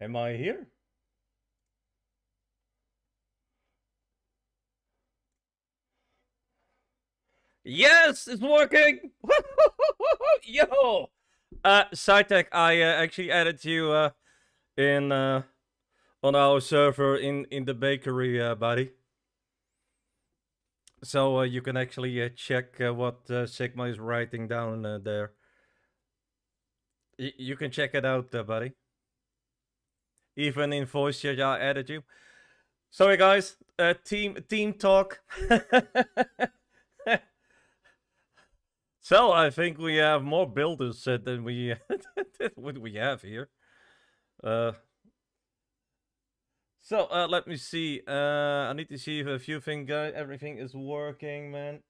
Am I here? Yes, it's working. Yo, SciTech, I actually added you in on our server in the bakery, buddy. So you can actually check what Sigma is writing down there. You can check it out, buddy. Even in voice chat, I added you. Sorry, guys. Team talk. So I think we have more builders than we what we have here. Uh, so let me see. I need to see if a few things, everything is working, man.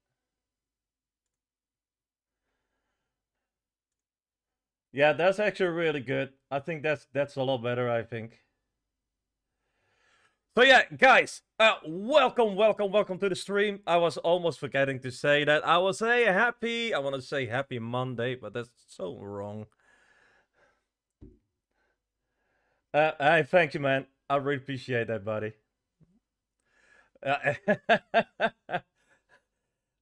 Yeah, that's actually really good. I think that's a lot better. I think. So yeah, guys, welcome to the stream. I was almost forgetting to say that. I was say happy. I want to say happy Monday, but that's so wrong. I thank you, man. I really appreciate that, buddy.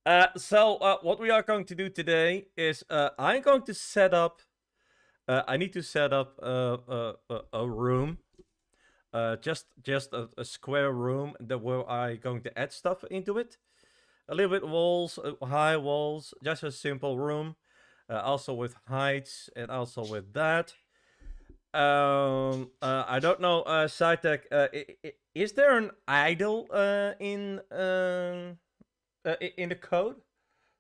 What we are going to do today is I'm going to set up. I need to set up a room, just a square room that where I going to add stuff into it. A little bit walls, high walls, just a simple room. Also with heights and also with that. I don't know, SciTech. Is there an idle in the code?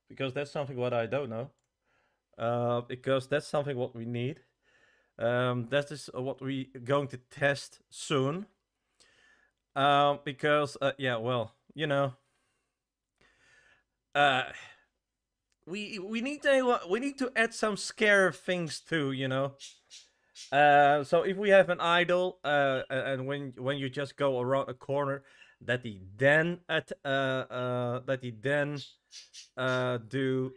Because that's something what I don't know. Because that's something what we need. That is what we going to test soon. Because yeah, well, you know, uh, we need to add some scare things too, you know. So if we have an idol, and when you just go around a corner, that he then do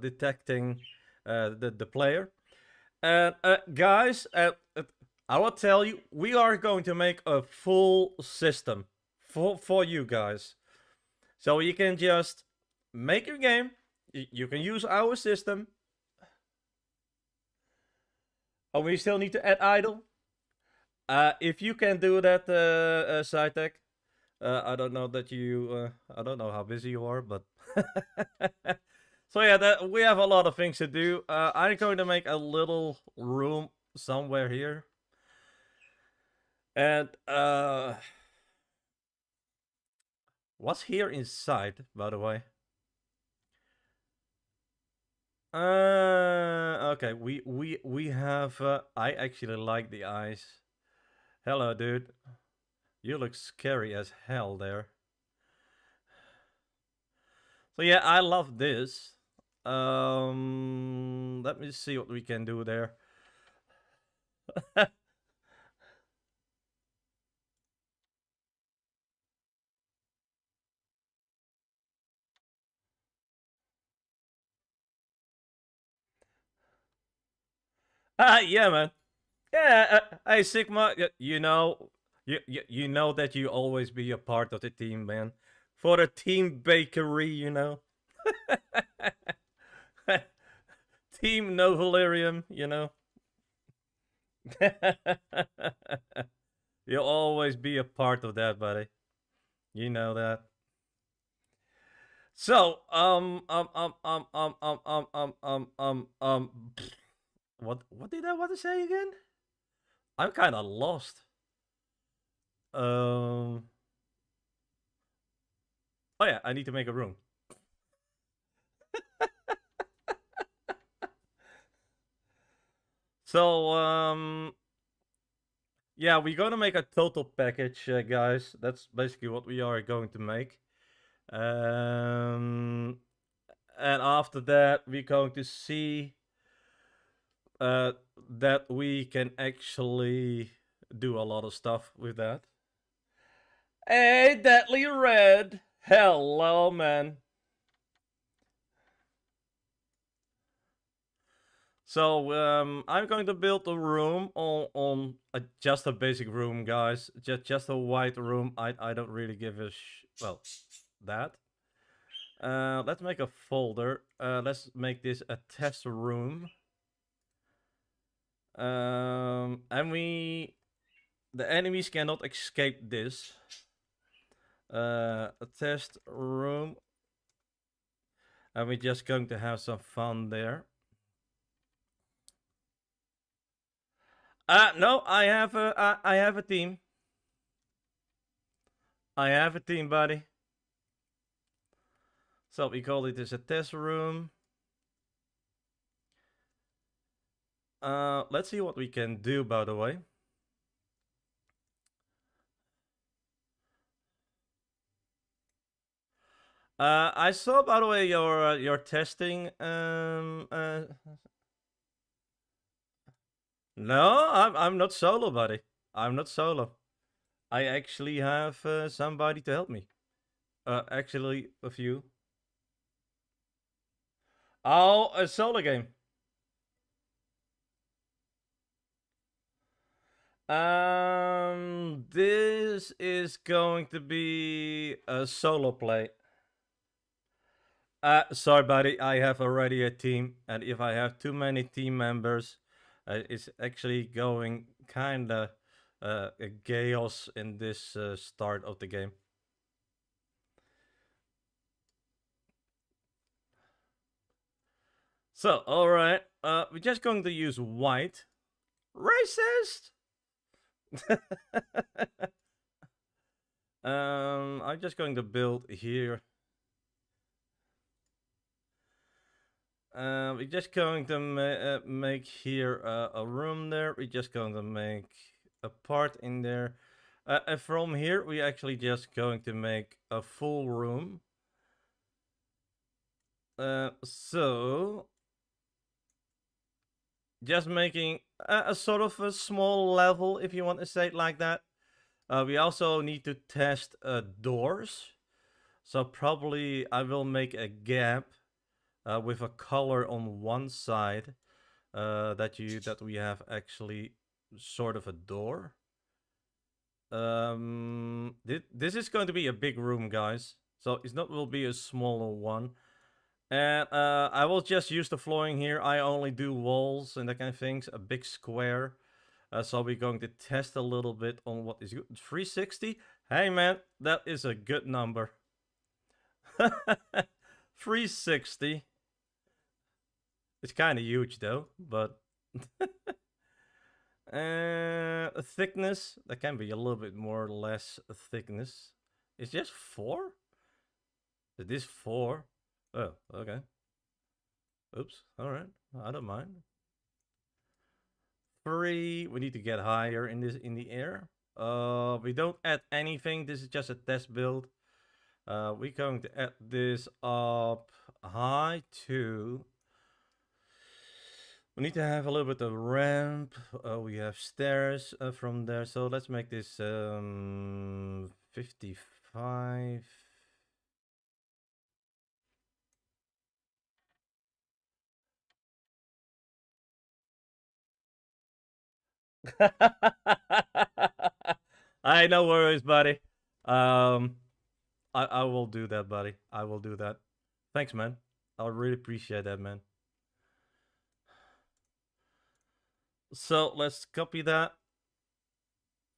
detecting the player. And guys, I will tell you, we are going to make a full system for you guys, so you can just make your game. You can use our system. Oh, we still need to add idle. If you can do that, SciTech, I don't know that you. I don't know how busy you are, but. So yeah, we have a lot of things to do. I'm going to make a little room somewhere here, and what's here inside, by the way? Okay, we have. I actually like the eyes. Hello, dude. You look scary as hell there. So yeah, I love this. Let me see what we can do there. Yeah, man. Yeah, hey Sigma, you know, you know that you always be a part of the team, man. For the team bakery, you know. Team Novalarium, you know. You'll always be a part of that, buddy. You know that. So, what did I want to say again? I'm kind of lost. Um, oh yeah, I need to make a room. So, yeah, we're gonna make a total package, guys. That's basically what we are going to make. Um, and after that, we're going to see that we can actually do a lot of stuff with that. Hey, Deadly Red! Hello, man. So I'm going to build a room on just a basic room, guys. Just a white room. I don't really give a well, that. Let's make a folder. Let's make this a test room. And the enemies cannot escape this. A test room. And we're just going to have some fun there. No, I have a team. I have a team, buddy. So we call it as a test room. Let's see what we can do, by the way. I saw, by the way, your testing. No, I'm not solo, buddy. I'm not solo. I actually have somebody to help me. Actually, a few. Oh, a solo game. This is going to be a solo play. Sorry, buddy. I have already a team, and if I have too many team members, it's actually going kinda chaos in this start of the game. So, all right. We're just going to use white. Racist. I'm just going to build here. We're just going to make here a room there. We're just going to make a part in there. And from here, we're actually just going to make a full room. So just making a sort of a small level, if you want to say it like that. We also need to test doors. So probably I will make a gap with a color on one side that we have actually sort of a door. This is going to be a big room, guys. So it's not will be a smaller one. And I will just use the flooring here. I only do walls and that kind of things. A big square. So we're going to test a little bit on what is good. 360? Hey man, that is a good number. 360. It's kind of huge though, but thickness, that can be a little bit more or less thickness. It's just 4? It is 4. Oh, okay. Oops. All right. I don't mind. 3. We need to get higher in the air. We don't add anything. This is just a test build. We're going to add this up high to. We need to have a little bit of ramp. We have stairs from there. So let's make this 55. I no worries, buddy. I will do that, buddy. I will do that. Thanks, man. I really appreciate that, man. So let's copy that.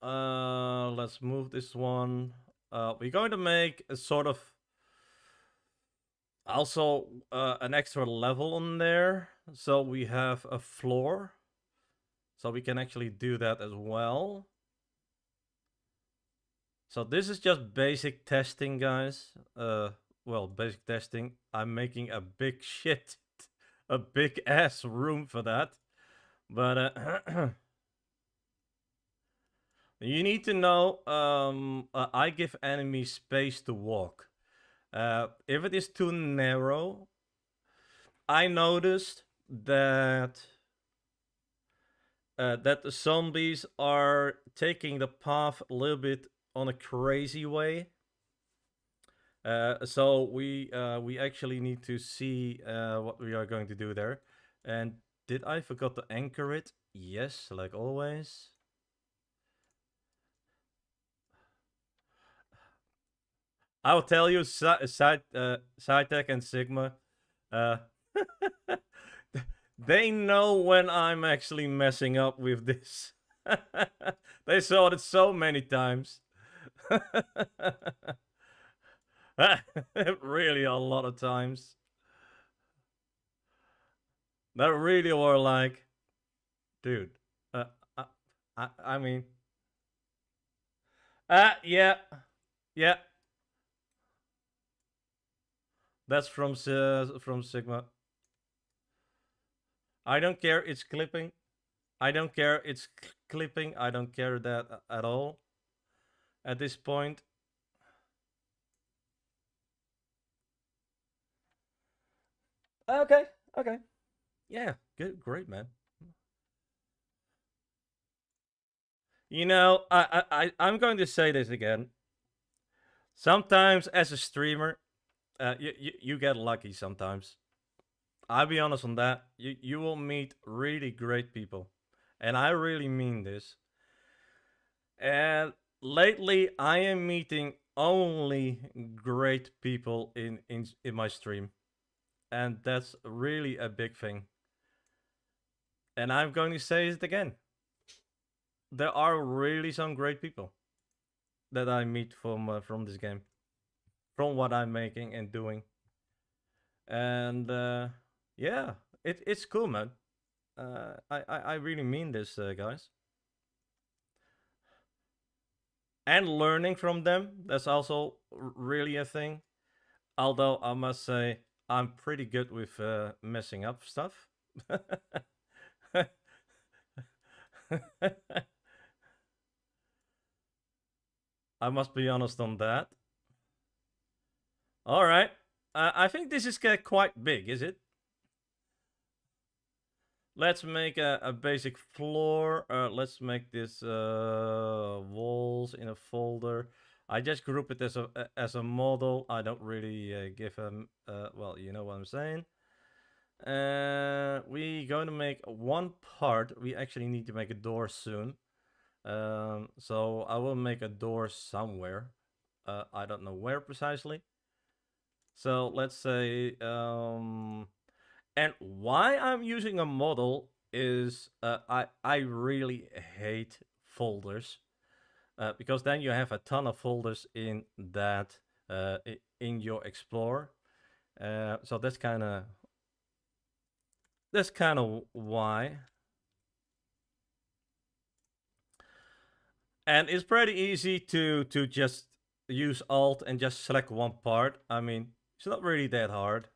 Let's move this one. We're going to make a sort of also an extra level on there. So we have a floor. So we can actually do that as well. So this is just basic testing, guys. Well, basic testing. I'm making a big shit, a big ass room for that. But you need to know, I give enemies space to walk. If it is too narrow, I noticed that that the zombies are taking the path a little bit on a crazy way. So we actually need to see what we are going to do there, and did I forgot to anchor it? Yes, like always. I'll tell you, Side Tech and Sigma, uh, they know when I'm actually messing up with this. They saw it so many times. Really, a lot of times. They really were like, dude. Uh, I, I mean, yeah, yeah. That's from Sigma. I don't care. It's clipping. I don't care. It's clipping. I don't care that at all. At this point. Okay. Okay. Yeah. Good. Great, man. You know, I'm going to say this again. Sometimes, as a streamer, you get lucky. Sometimes, I'll be honest on that. You will meet really great people, and I really mean this. And lately, I am meeting only great people in my stream, and that's really a big thing. And I'm going to say it again. There are really some great people that I meet from this game, from what I'm making and doing, and yeah, it's cool, man. I really mean this, guys. And learning from them, that's also really a thing. Although I must say, I'm pretty good with messing up stuff. I must be honest on that. All right. I think this is quite big, is it? Let's make a basic floor. Let's make this walls in a folder. I just group it as a model. I don't really give them. Well, you know what I'm saying. We going to make one part. We actually need to make a door soon. So I will make a door somewhere. I don't know where precisely. So let's say, and why I'm using a model is I really hate folders because then you have a ton of folders in that in your Explorer. So that's kind of why. And it's pretty easy to just use Alt and just select one part. I mean, it's not really that hard.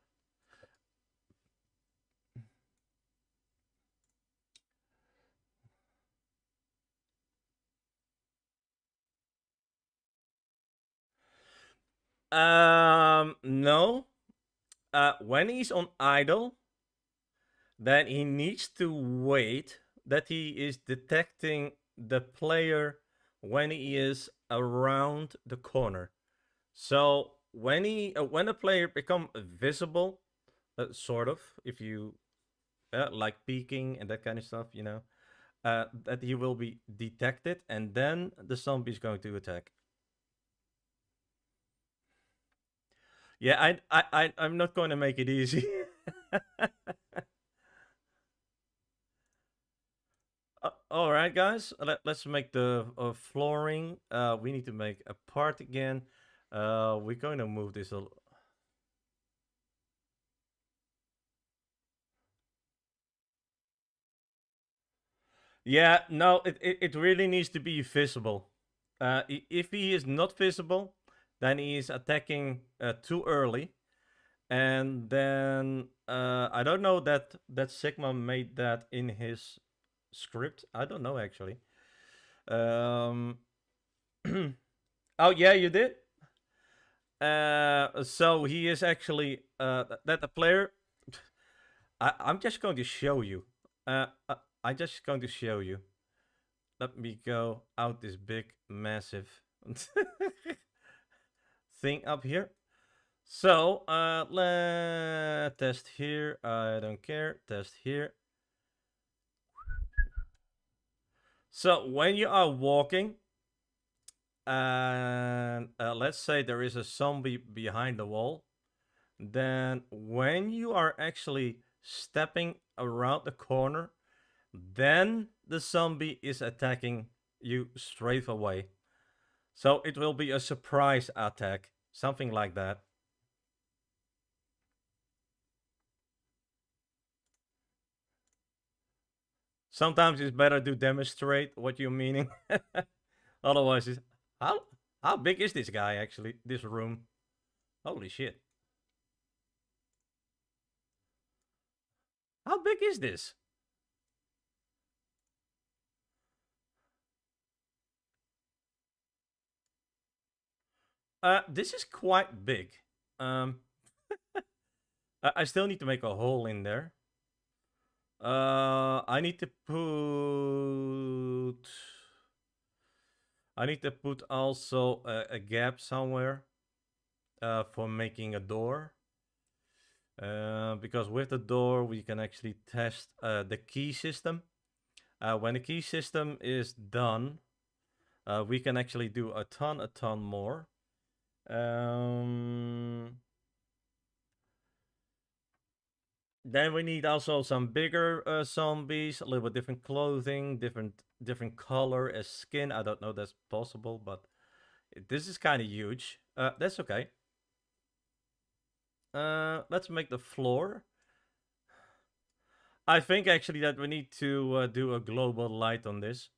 No. When he's on idle, then he needs to wait that he is detecting the player when he is around the corner. So when a player become visible, sort of, if you like peeking and that kind of stuff, that he will be detected, and then the zombie is going to attack. Yeah, I'm not going to make it easy. All right, guys. Let's make the flooring. We need to make a part again. We're going to move this. Yeah, no, it really needs to be visible. If he is not visible, then he is attacking too early, and then I don't know that Sigma made that in his script. I don't know actually. Um, oh yeah, you did. So he is actually that the player. I'm just going to show you. I'm just going to show you. Let me go out this big, massive thing up here. So, let test here. I don't care. Test here. So when you are walking, and let's say there is a zombie behind the wall, then when you are actually stepping around the corner, then the zombie is attacking you straight away. So it will be a surprise attack, something like that. Sometimes it's better to demonstrate what you're meaning. Otherwise, it's how how big is this guy actually? This room? Holy shit! How big is this? This is quite big. Um, I still need to make a hole in there. I need to put. I need to put also a gap somewhere for making a door. Because with the door we can actually test the key system. When the key system is done, we can actually do a ton more. Then we need also some bigger zombies, a little bit different clothing, different color as skin. I don't know if that's possible, but this is kind of huge. That's okay. Let's make the floor. I think actually that we need to do a global light on this,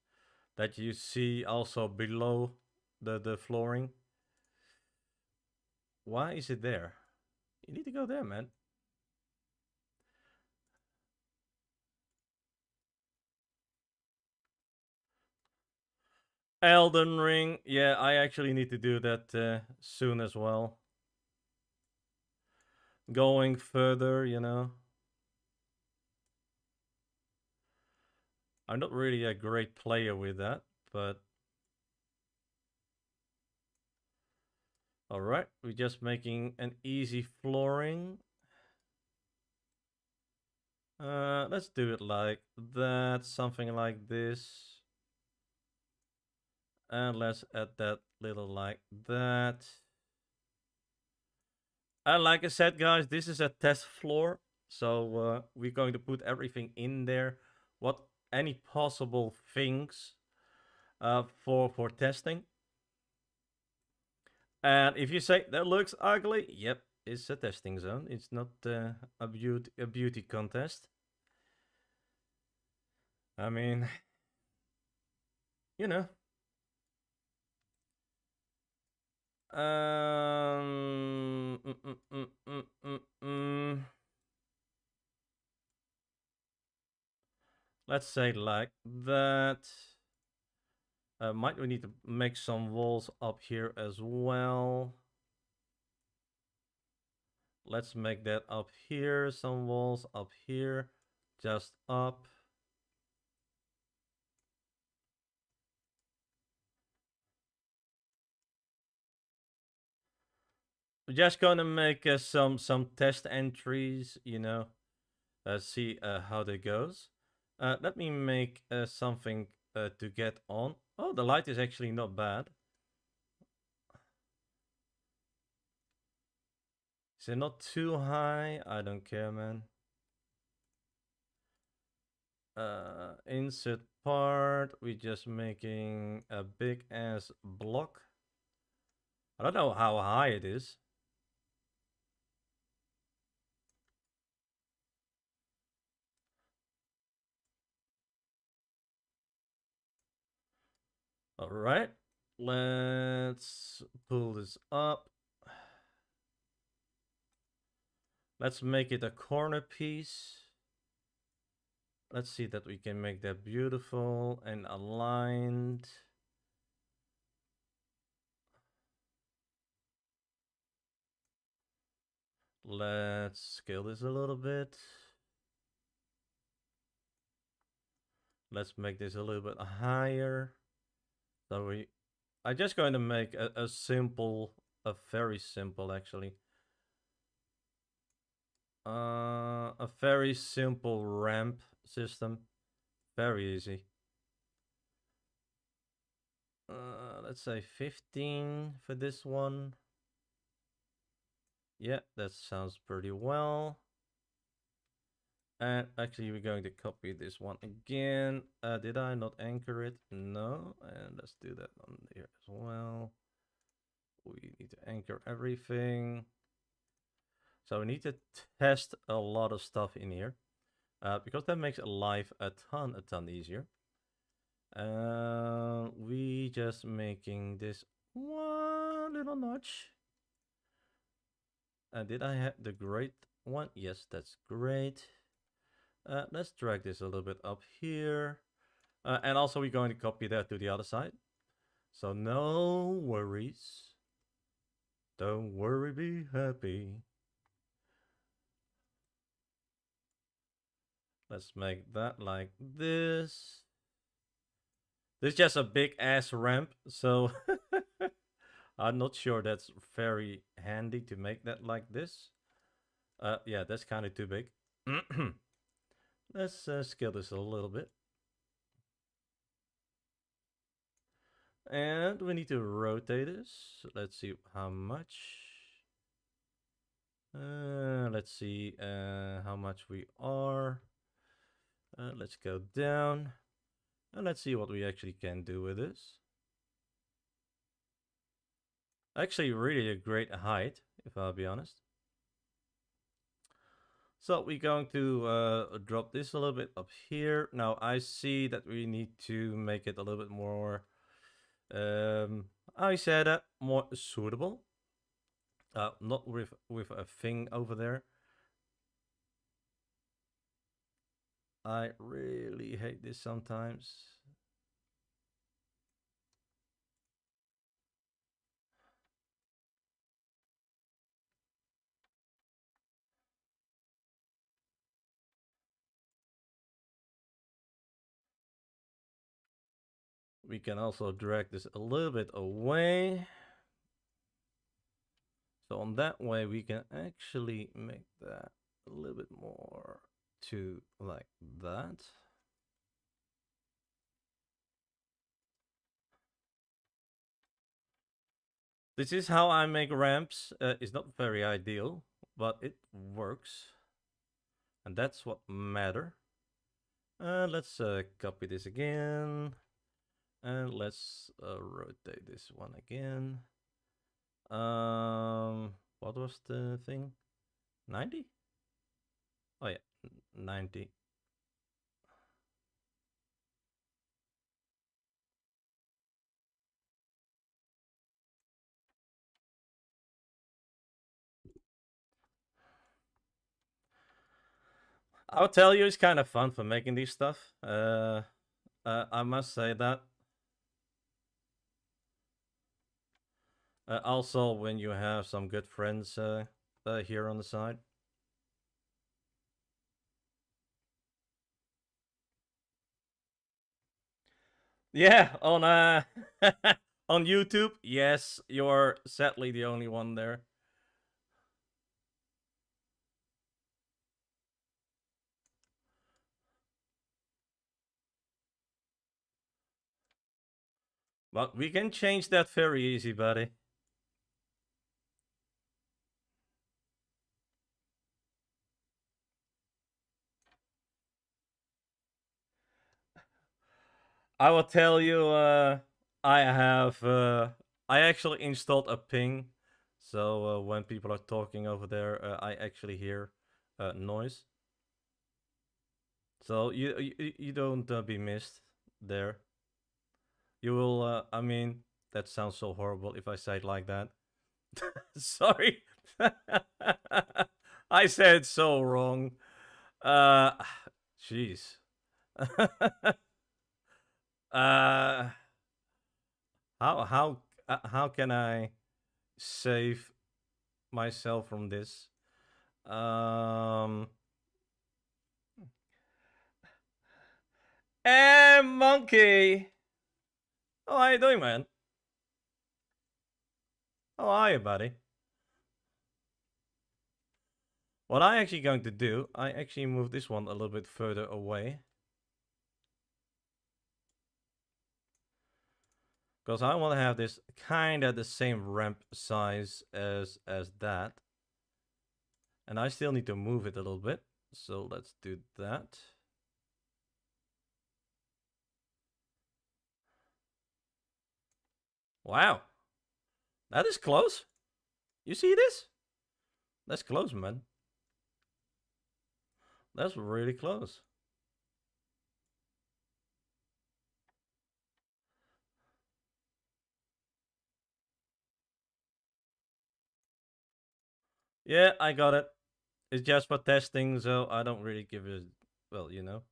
that you see also below the flooring. Why is it there? You need to go there, man. Elden Ring. Yeah, I actually need to do that soon as well. Going further, you know. I'm not really a great player with that, but all right. We're just making an easy flooring. Let's do it like that, something like this. And let's add that little like that. And like I said, guys, this is a test floor. So we're going to put everything in there. What any possible things for testing. And if you say that looks ugly, yep, it's a testing zone. It's not a beauty contest. I mean, you know. Um, mm, mm, mm, mm, mm, mm. Let's say like that. Might we need to make some walls up here as well? Let's make that up here. Some walls up here. Just up. We're just gonna make some test entries, you know, see how that goes. Let me make something to get on. Oh, the light is actually not bad. Is it not too high? I don't care, man. Insert part. We're just making a big ass block. I don't know how high it is. All right. Let's pull this up. Let's make it a corner piece. Let's see that we can make that beautiful and aligned. Let's scale this a little bit. Let's make this a little bit higher. So I'm just going to make a simple, a very simple actually. A very simple ramp system. Very easy. let's say 15 for this one. Yeah, that sounds pretty well. And actually, we're going to copy this one again. Did I not anchor it? No. And let's do that on here as well. We need to anchor everything. So we need to test a lot of stuff in here. Because that makes life a ton easier. We just making this one little notch. Did I have the great one? Yes, that's great. Let's drag this a little bit up here. And also we're going to copy that to the other side. So no worries. Don't worry, be happy. Let's make that like this. This is just a big ass ramp, so I'm not sure that's very handy to make that like this. Yeah, that's kind of too big. Let's scale this a little bit. And we need to rotate this. Let's see how much. Let's see how much we are. Let's go down. And let's see what we actually can do with this. Actually, really a great height, if I'll be honest. So we're going to drop this a little bit up here. Now I see that we need to make it a little bit more, I said more suitable. Not with a thing over there. I really hate this sometimes. We can also drag this a little bit away. So on that way, we can actually make that a little bit more to like that. This is how I make ramps. It's not very ideal, but it works. And that's what matter. Let's copy this again. And let's rotate this one again. What was the thing? 90? Oh yeah, 90. I'll tell you, it's kind of fun for making these stuff. I must say that. Also, when you have some good friends here on the side. Yeah, on on YouTube. Yes, you're sadly the only one there. But we can change that very easy, buddy. I will tell you, I have, I actually installed a ping, so when people are talking over there, I actually hear noise. So you don't be missed there. You will, I mean, that sounds so horrible if I say it like that. Sorry. I said so wrong. Uh, jeez. uh, how can I save myself from this? Hey, monkey. How are you doing, man? How are you, buddy? What I actually going to do, I actually move this one a little bit further away. because I want to have this kind of the same ramp size as that. And I still need to move it a little bit. So let's do that. Wow. That is close. You see this? That's close, man. That's really close. Yeah, I got it. It's just for testing, so I don't really give it. Well, you know.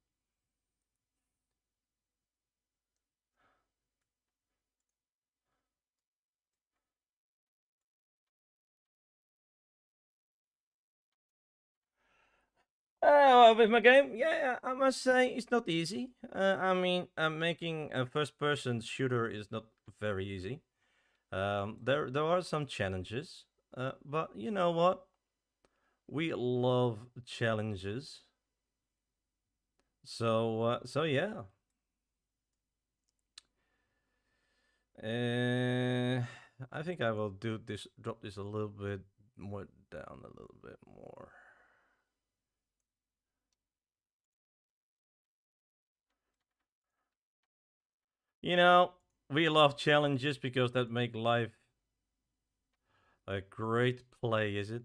With my game, yeah, I must say it's not easy. I mean, making a first-person shooter is not very easy. There are some challenges, but you know what? We love challenges. So yeah. I think I will do this. Drop this a little bit more down, a little bit more. You know, we love challenges because that make life a great play, is it?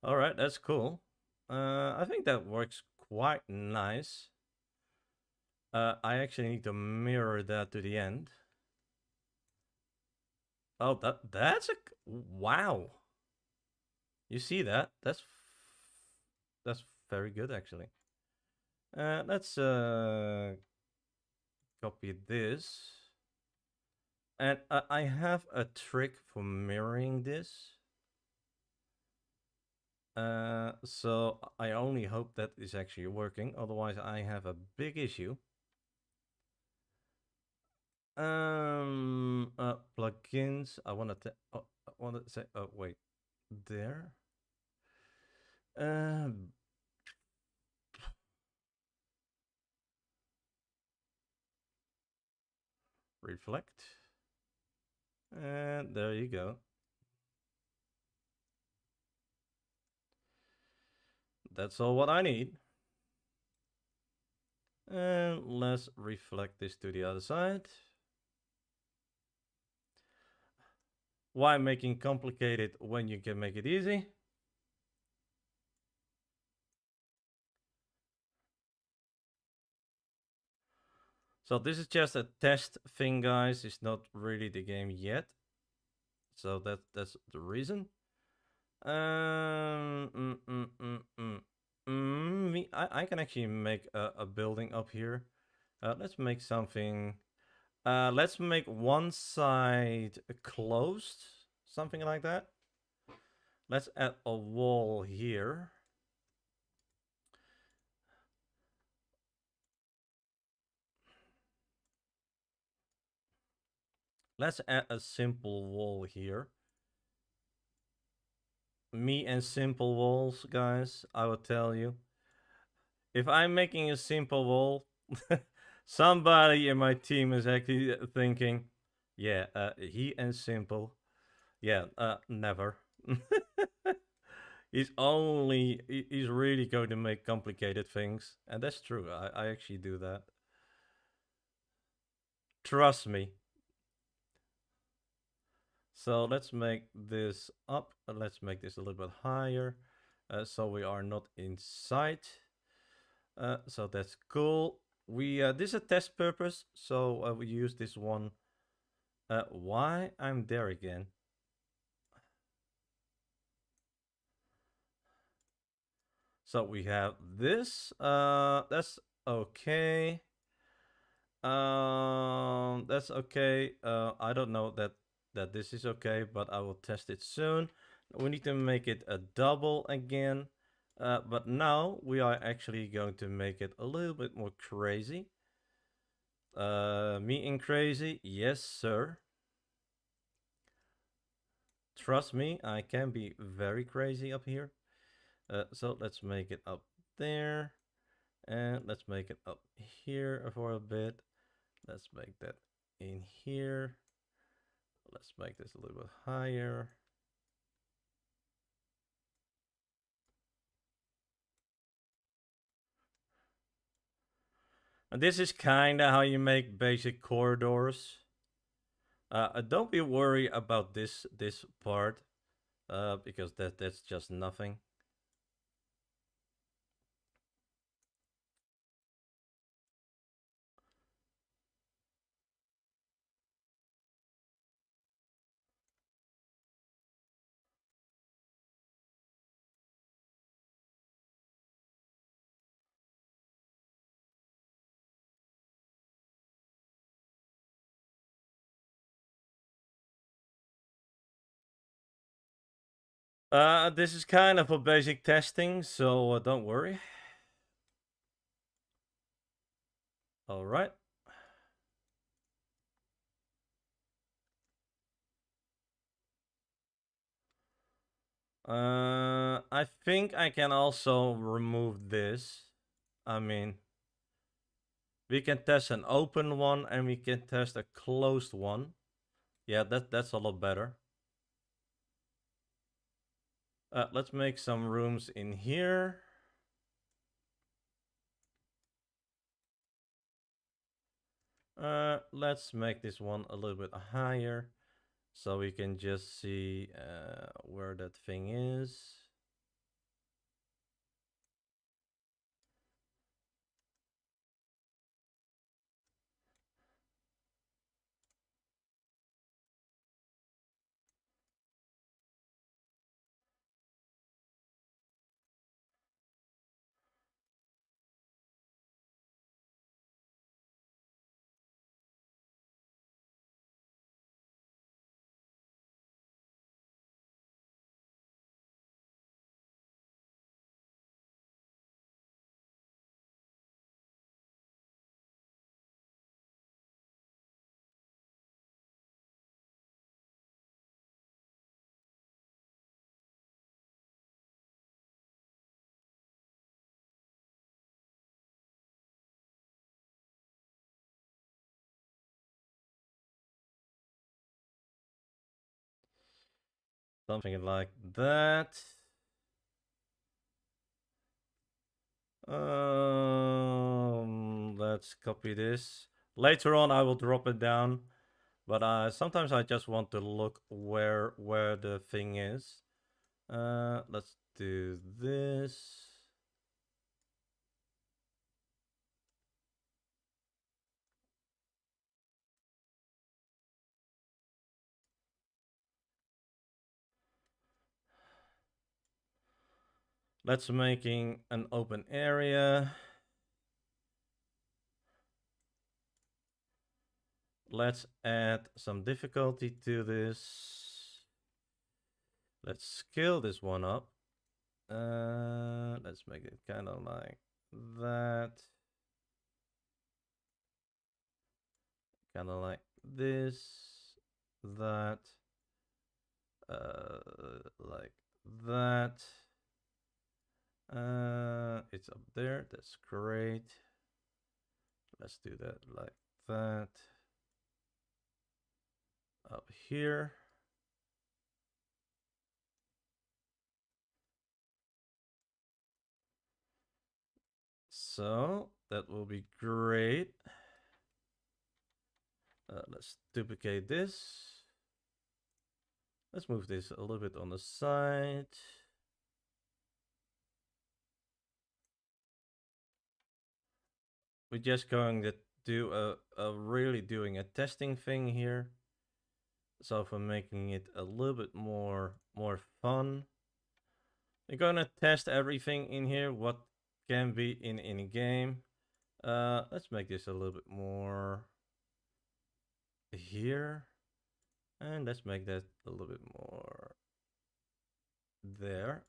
All right, that's cool. I think that works quite nice. I actually need to mirror that to the end. Oh, that's a wow. You see that? That's very good actually. Let's copy this. And I have a trick for mirroring this. So I only hope that is actually working. Otherwise, I have a big issue. Plugins. I want to. I want to say. Oh wait, there. Reflect. And there you go. That's all what I need. And let's reflect this to the other side. Why making complicated when you can make it easy? So this is just a test thing, guys. It's not really the game yet. So that's the reason. Um, mm, mm, mm, mm. I can actually make a building up here. Let's make something. Let's make one side closed, something like that. Let's add a wall here. Let's add a simple wall here. Me and simple walls, guys, I will tell you. If I'm making a simple wall, somebody in my team is actually thinking, yeah, he and simple, yeah, never. He's really going to make complicated things, and that's true. I actually do that. Trust me. So let's make this up. Let's make this a little bit higher, so we are not inside. So that's cool. We this is a test purpose, so we use this one. Why I'm there again? So we have this. That's okay. That's okay. I don't know that this is okay, but I will test it soon. We need to make it a double again. But now we are actually going to make it a little bit more crazy. Me and crazy, yes, sir. Trust me, I can be very crazy up here. So let's make it up there. And let's make it up here for a bit. Let's make that in here. Let's make this a little bit higher. And this is kind of how you make basic corridors. Don't be worried about this part, because that's just nothing. This is kind of a basic testing, so don't worry. All right. I think I can also remove this. I mean, we can test an open one and we can test a closed one. Yeah, that's a lot better. Let's make some rooms in here. Let's make this one a little bit higher so we can just see where that thing is. Something like that. Let's copy this. Later on, I will drop it down, but sometimes I just want to look where the thing is. Let's do this. Let's making an open area. Let's add some difficulty to this. Let's scale this one up. Let's make it kind of like that. Kind of like this, that, like that. It's up there. That's great. Let's do that like that. Up here. So that will be great. Let's duplicate this. Let's move this a little bit on the side. We're just going to do really doing a testing thing here. So for making it a little bit more fun, we're gonna test everything in here, what can be in any game. Let's make this a little bit more here, and let's make that a little bit more there.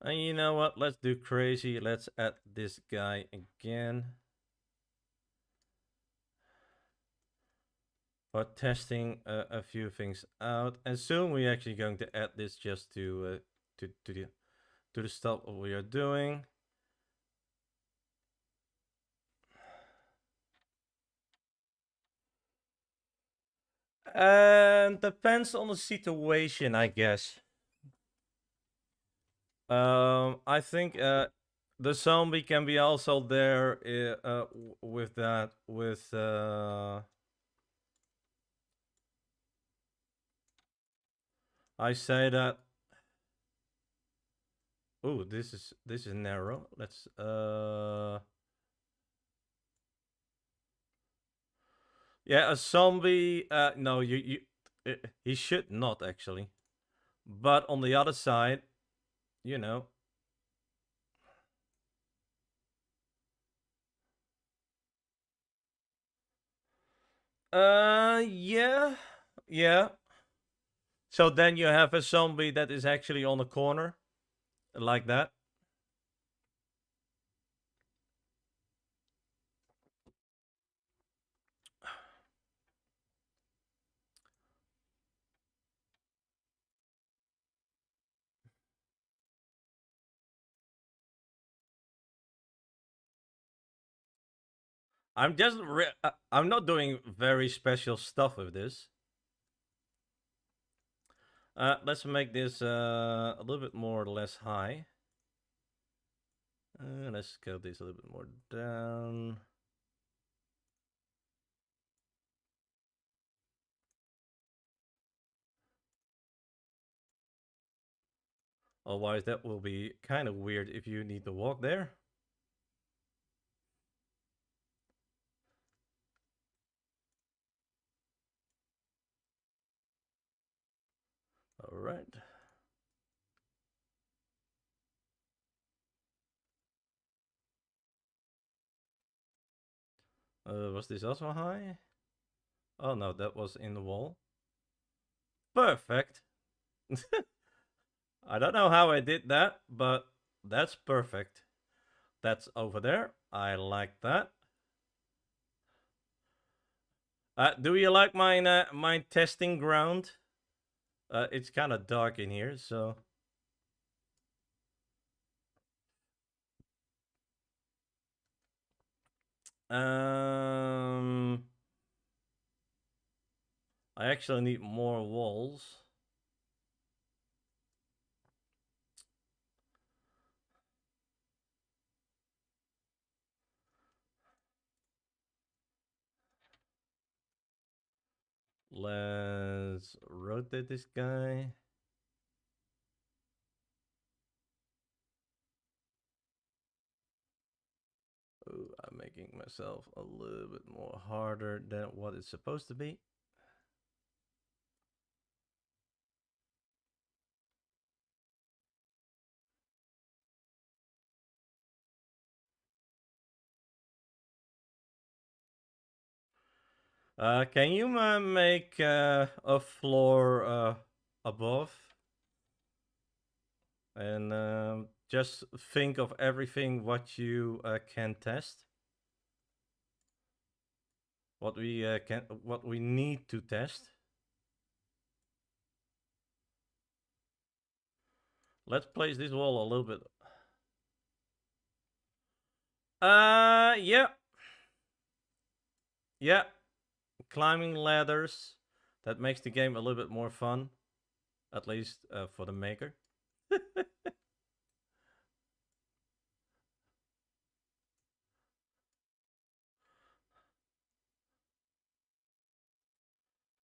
And you know what? Let's do crazy. Let's add this guy again. for testing a few things out, and soon we're actually going to add this just to the stuff we are doing. And depends on the situation, I guess. I think the zombie can be also there with that with I say that. Oh, this is narrow. Let's yeah, a zombie. No, he should not actually. But on the other side, you know. Yeah, yeah. So then you have a zombie that is actually on a corner, like that. I'm not doing very special stuff with this. Let's make this a little bit more or less high. Let's scale this a little bit more down. Otherwise, that will be kind of weird if you need to walk there. All right. Was this also high? Oh no, that was in the wall. Perfect. I don't know how I did that, but that's perfect. That's over there. I like that. Do you like my testing ground? It's kind of dark in here, so. Um, I actually need more walls. Let's rotate this guy. Ooh, I'm making myself a little bit more harder than what it's supposed to be. Can you make a floor above? And just think of everything what you can test. What we need to test. Let's place this wall a little bit. Yeah. Yeah. Climbing ladders. That makes the game a little bit more fun. At least for the maker.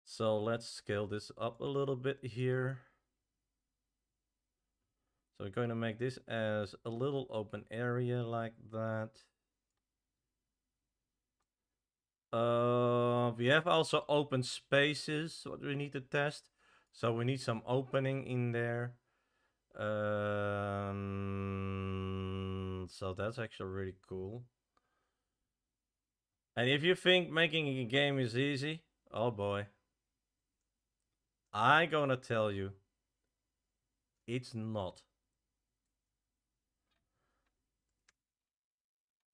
So let's scale this up a little bit here. So we're going to make this as a little open area like that. We have also open spaces, what we need to test. So we need some opening in there. So that's actually really cool. And if you think making a game is easy, oh boy. I'm gonna tell you, it's not.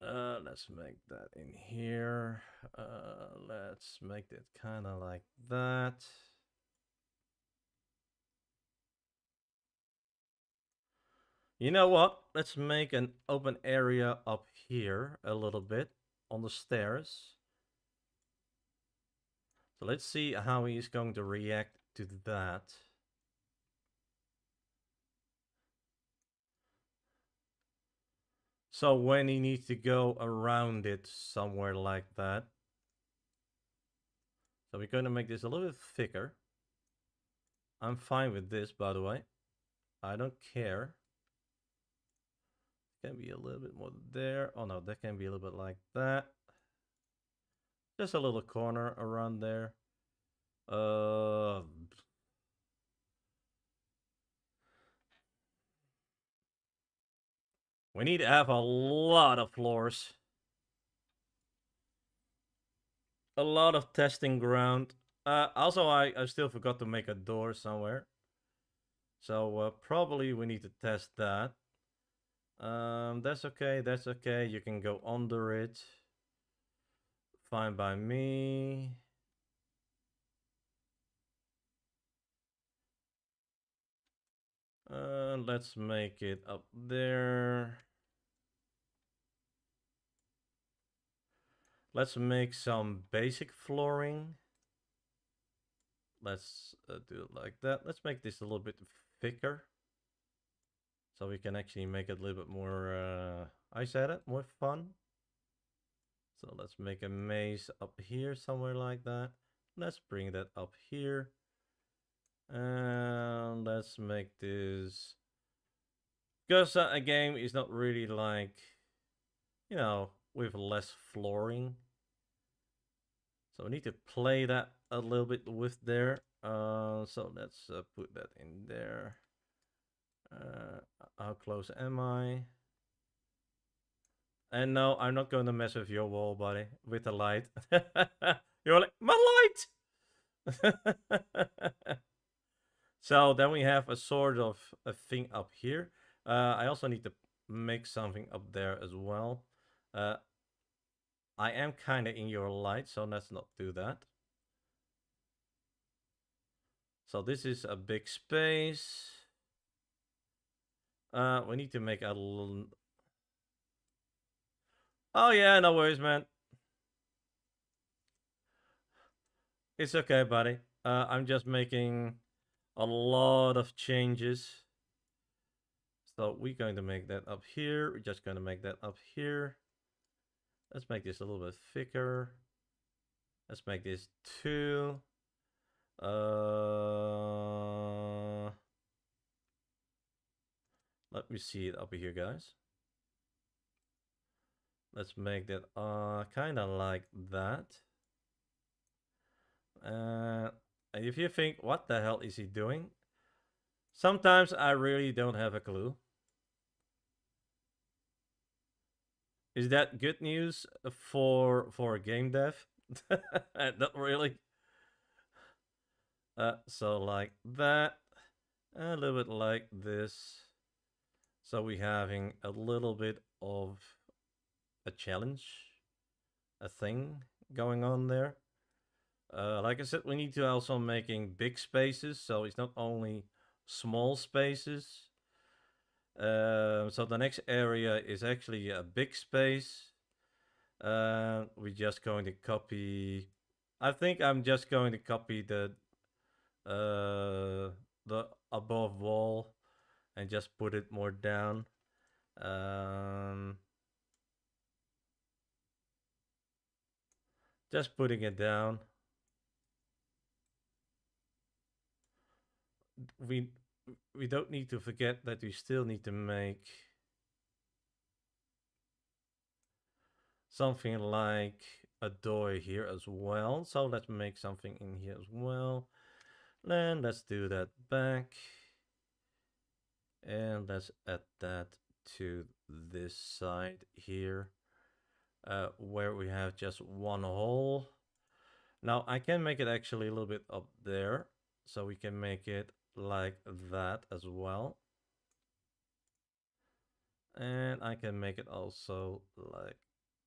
Let's make that in here. Let's make it kind of like that. You know what? Let's make an open area up here a little bit on the stairs. So let's see how he's going to react to that. So when he needs to go around it somewhere like that. So we're going to make this a little bit thicker. I'm fine with this, by the way. I don't care. Can be a little bit more there. Oh no, that can be a little bit like that. Just a little corner around there. We need to have a lot of floors. A lot of testing ground. Also, I still forgot to make a door somewhere. So probably we need to test that. That's okay, that's okay. You can go under it. Fine by me. Let's make it up there. Let's make some basic flooring. Let's do it like that. Let's make this a little bit thicker. So we can actually make it a little bit more, I said it, more fun. So let's make a maze up here somewhere like that. Let's bring that up here. And let's make this... Because a game is not really like, you know, with less flooring. So we need to play that a little bit with there. So let's put that in there. How close am I? And no, I'm not going to mess with your wall, buddy, with the light. You're like, my light! So then we have a sort of a thing up here. I also need to make something up there as well. I am kind of in your light, so let's not do that. So this is a big space. We need to make a little... Oh yeah, no worries, man. It's okay, buddy. I'm just making a lot of changes. So we're going to make that up here. We're just going to make that up here. Let's make this a little bit thicker. Let's make this 2. Let me see it up here, guys. Let's make that kind of like that. And if you think, what the hell is he doing? Sometimes I really don't have a clue. Is that good news for game dev? Not really. So like that, a little bit like this. So we're having a little bit of a challenge, a thing going on there. Like I said, we need to also making big spaces, so it's not only small spaces. So the next area is actually a big space. We're just going to copy. I think I'm just going to copy the above wall and just put it more down. Just putting it down. We don't need to forget that we still need to make something like a door here as well. So let's make something in here as well. Then let's do that back. And let's add that to this side here, where we have just one hole. Now I can make it actually a little bit up there, so we can make it like that as well. And I can make it also like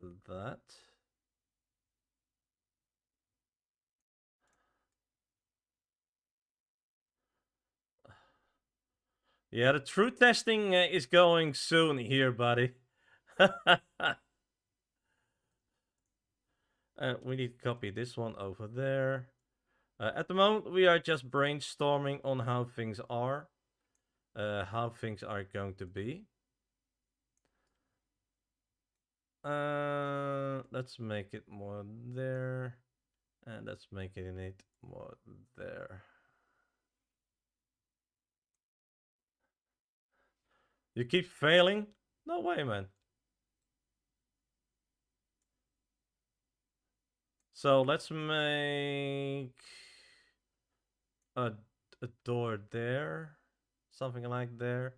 that. Yeah, the true testing is going soon here, buddy. We need to copy this one over there. At the moment, we are just brainstorming on how things are. How things are going to be. Let's make it more there. And let's make it more there. You keep failing? No way, man. So let's make a, a door there. Something like there.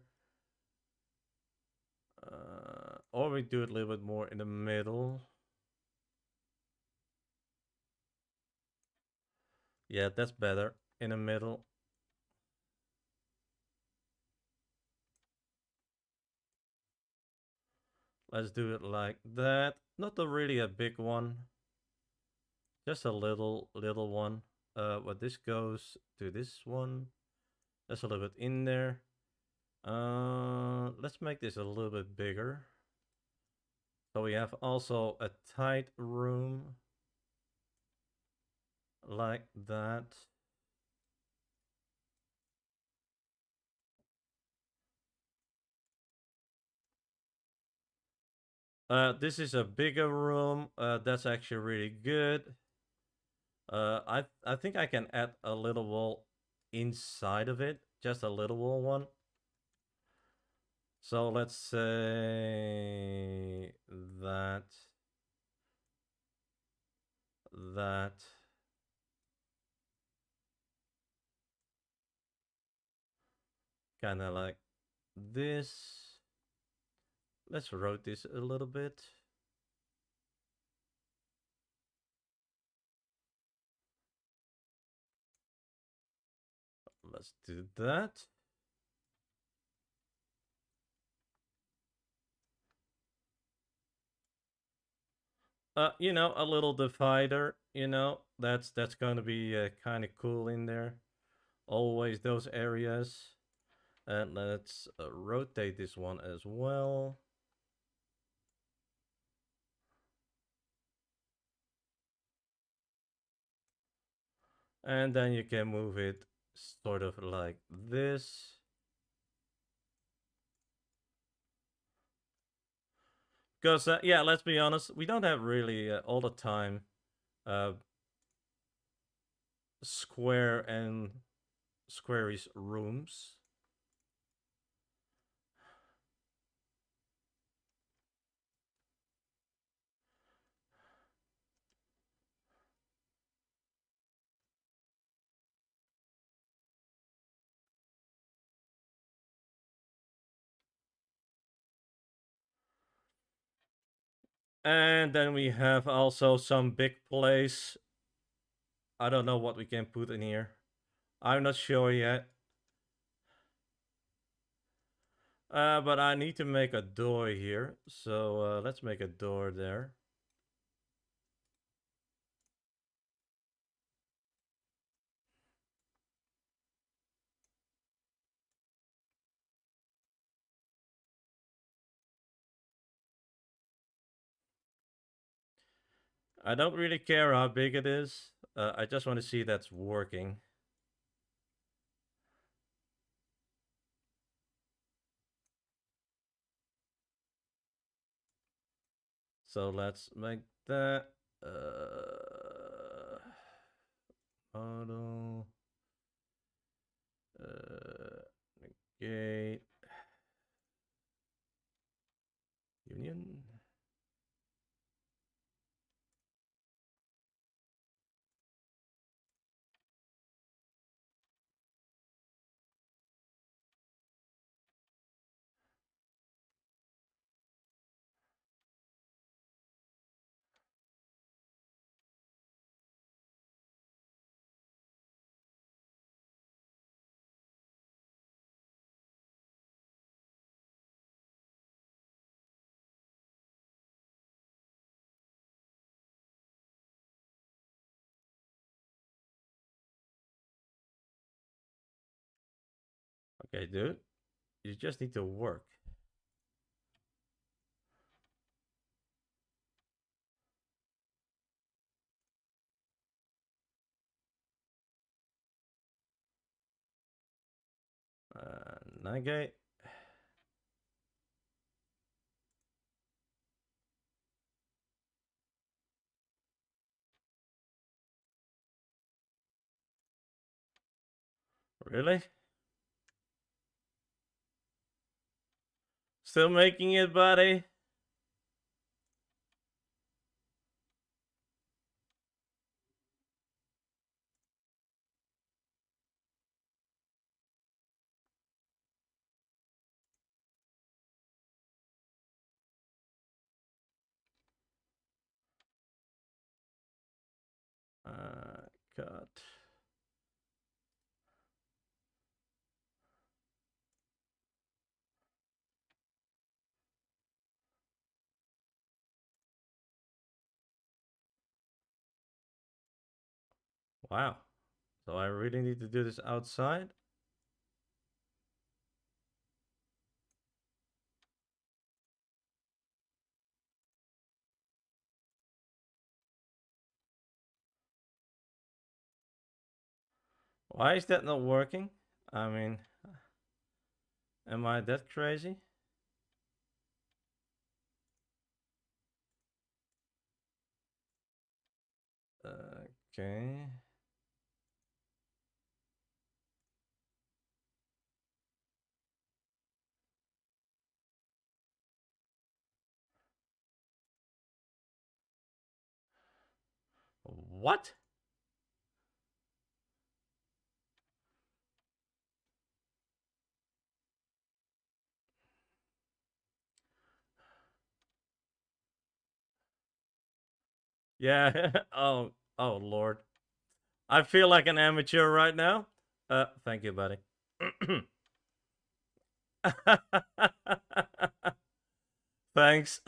Or we do it a little bit more in the middle. Yeah, that's better. In the middle. Let's do it like that. Not really a big one. Just a little one. But this goes to this one. That's a little bit in there. Let's make this a little bit bigger. So we have also a tight room. Like that. This is a bigger room. That's actually really good. I think I can add a little wall inside of it, just a little wall one. So let's say that kind of like this. Let's rotate this a little bit. Let's do that. You know, a little divider, you know, that's going to be kind of cool in there. Always those areas. And let's rotate this one as well. And then you can move it sort of like this. Because, yeah, let's be honest, we don't have really all the time square and squarish rooms. And then we have also some big place. I don't know what we can put in here. I'm not sure yet. But I need to make a door here. So let's make a door there. I don't really care how big it is. I just want to see that's working. So let's make that model negate union. Okay, dude. You just need to work. Navigate. Really? Still making it, buddy? God. Wow. So I really need to do this outside? Why is that not working? I mean, am I that crazy? Okay. What? Yeah. Oh, Lord. I feel like an amateur right now. Thank you, buddy. Thanks.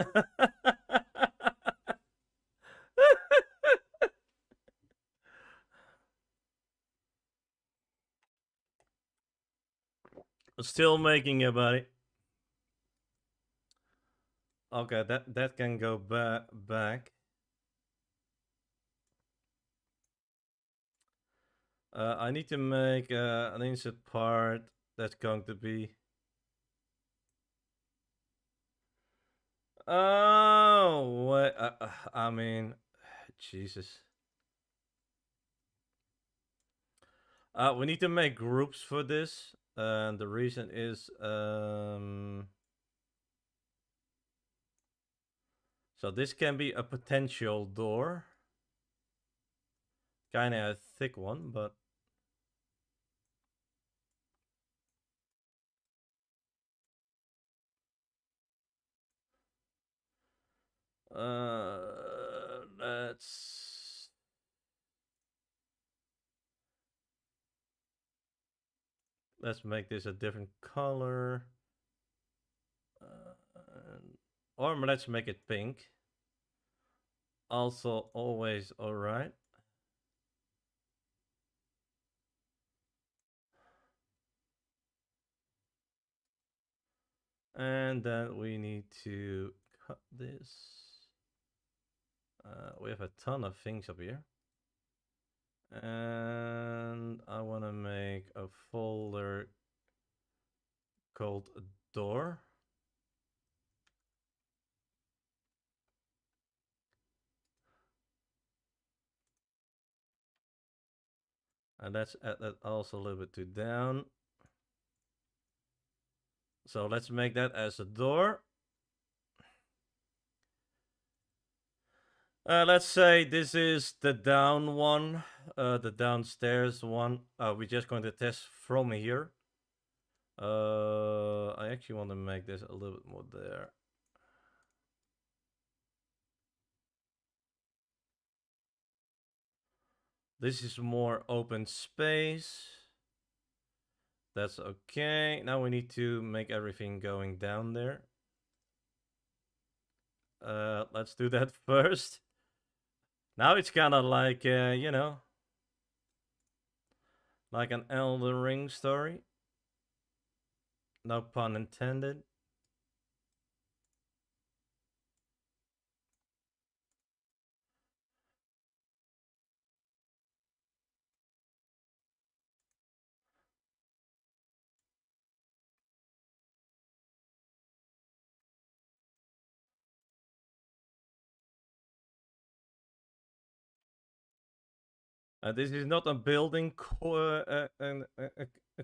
Still making it, buddy. Okay, that can go back. I need to make an insert part that's going to be. Oh, wait. I mean, Jesus. We need to make groups for this, and the reason is so this can be a potential door, kind of a thick one, but let's make this a different color, or let's make it pink. Also, always all right. And then we need to cut this. We have a ton of things up here. And I want to make a folder called door. And let's add that also a little bit to down. So let's make that as a door. Let's say this is the down one, the downstairs one. We're just going to test from here. I actually want to make this a little bit more there. This is more open space. That's okay. Now we need to make everything going down there. Let's do that first. Now it's kind of like, you know, like an Elden Ring story. No pun intended. This is not a building a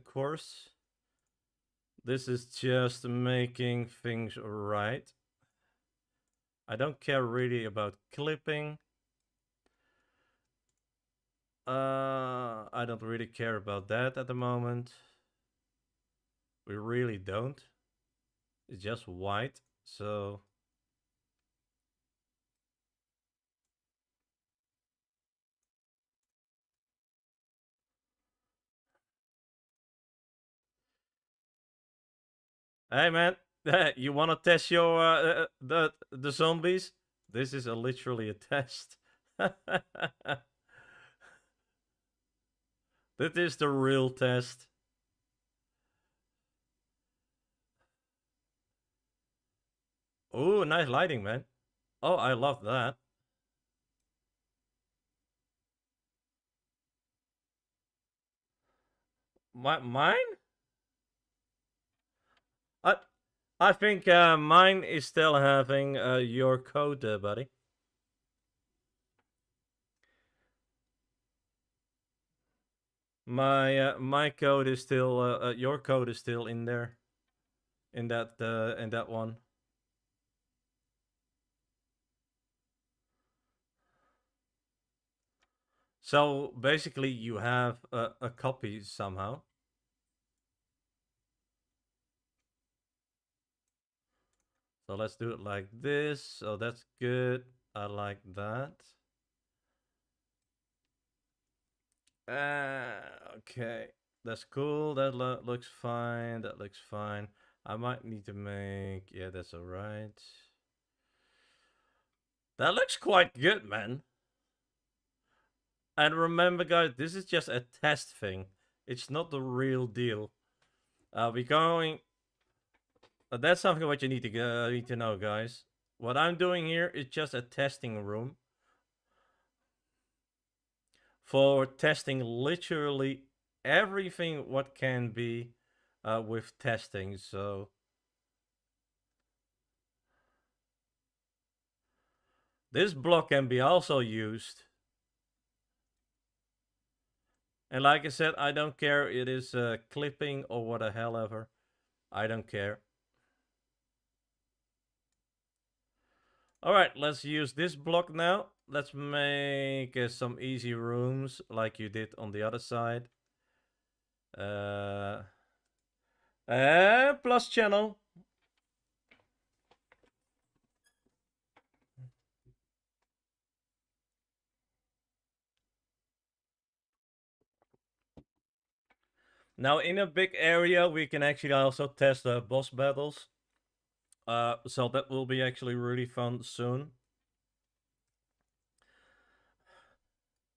course. This is just making things right. I don't care really about clipping. I don't really care about that at the moment. We really don't. It's just white, so... Hey man, you want to test your the zombies? This is literally a test. This is the real test. Oh, nice lighting, man. Oh, I love that. Mine? I I think mine is still having your code, buddy. My code is still your code is still in there, in that one. So basically, you have a copy somehow. So let's do it like this. So that's good. I like that. Okay. That's cool. That looks fine. That looks fine. I might need to make... Yeah, that's alright. That looks quite good, man. And remember, guys, this is just a test thing. It's not the real deal. We're going... that's something what you need to know, guys. What I'm doing here is just a testing room for testing literally everything what can be with testing. So this block can be also used. And like I said, I don't care. It is clipping or what the hell ever. I don't care. All right, let's use this block now. Let's make some easy rooms like you did on the other side. Plus channel. Now in a big area, we can actually also test boss battles. So that will be actually really fun soon.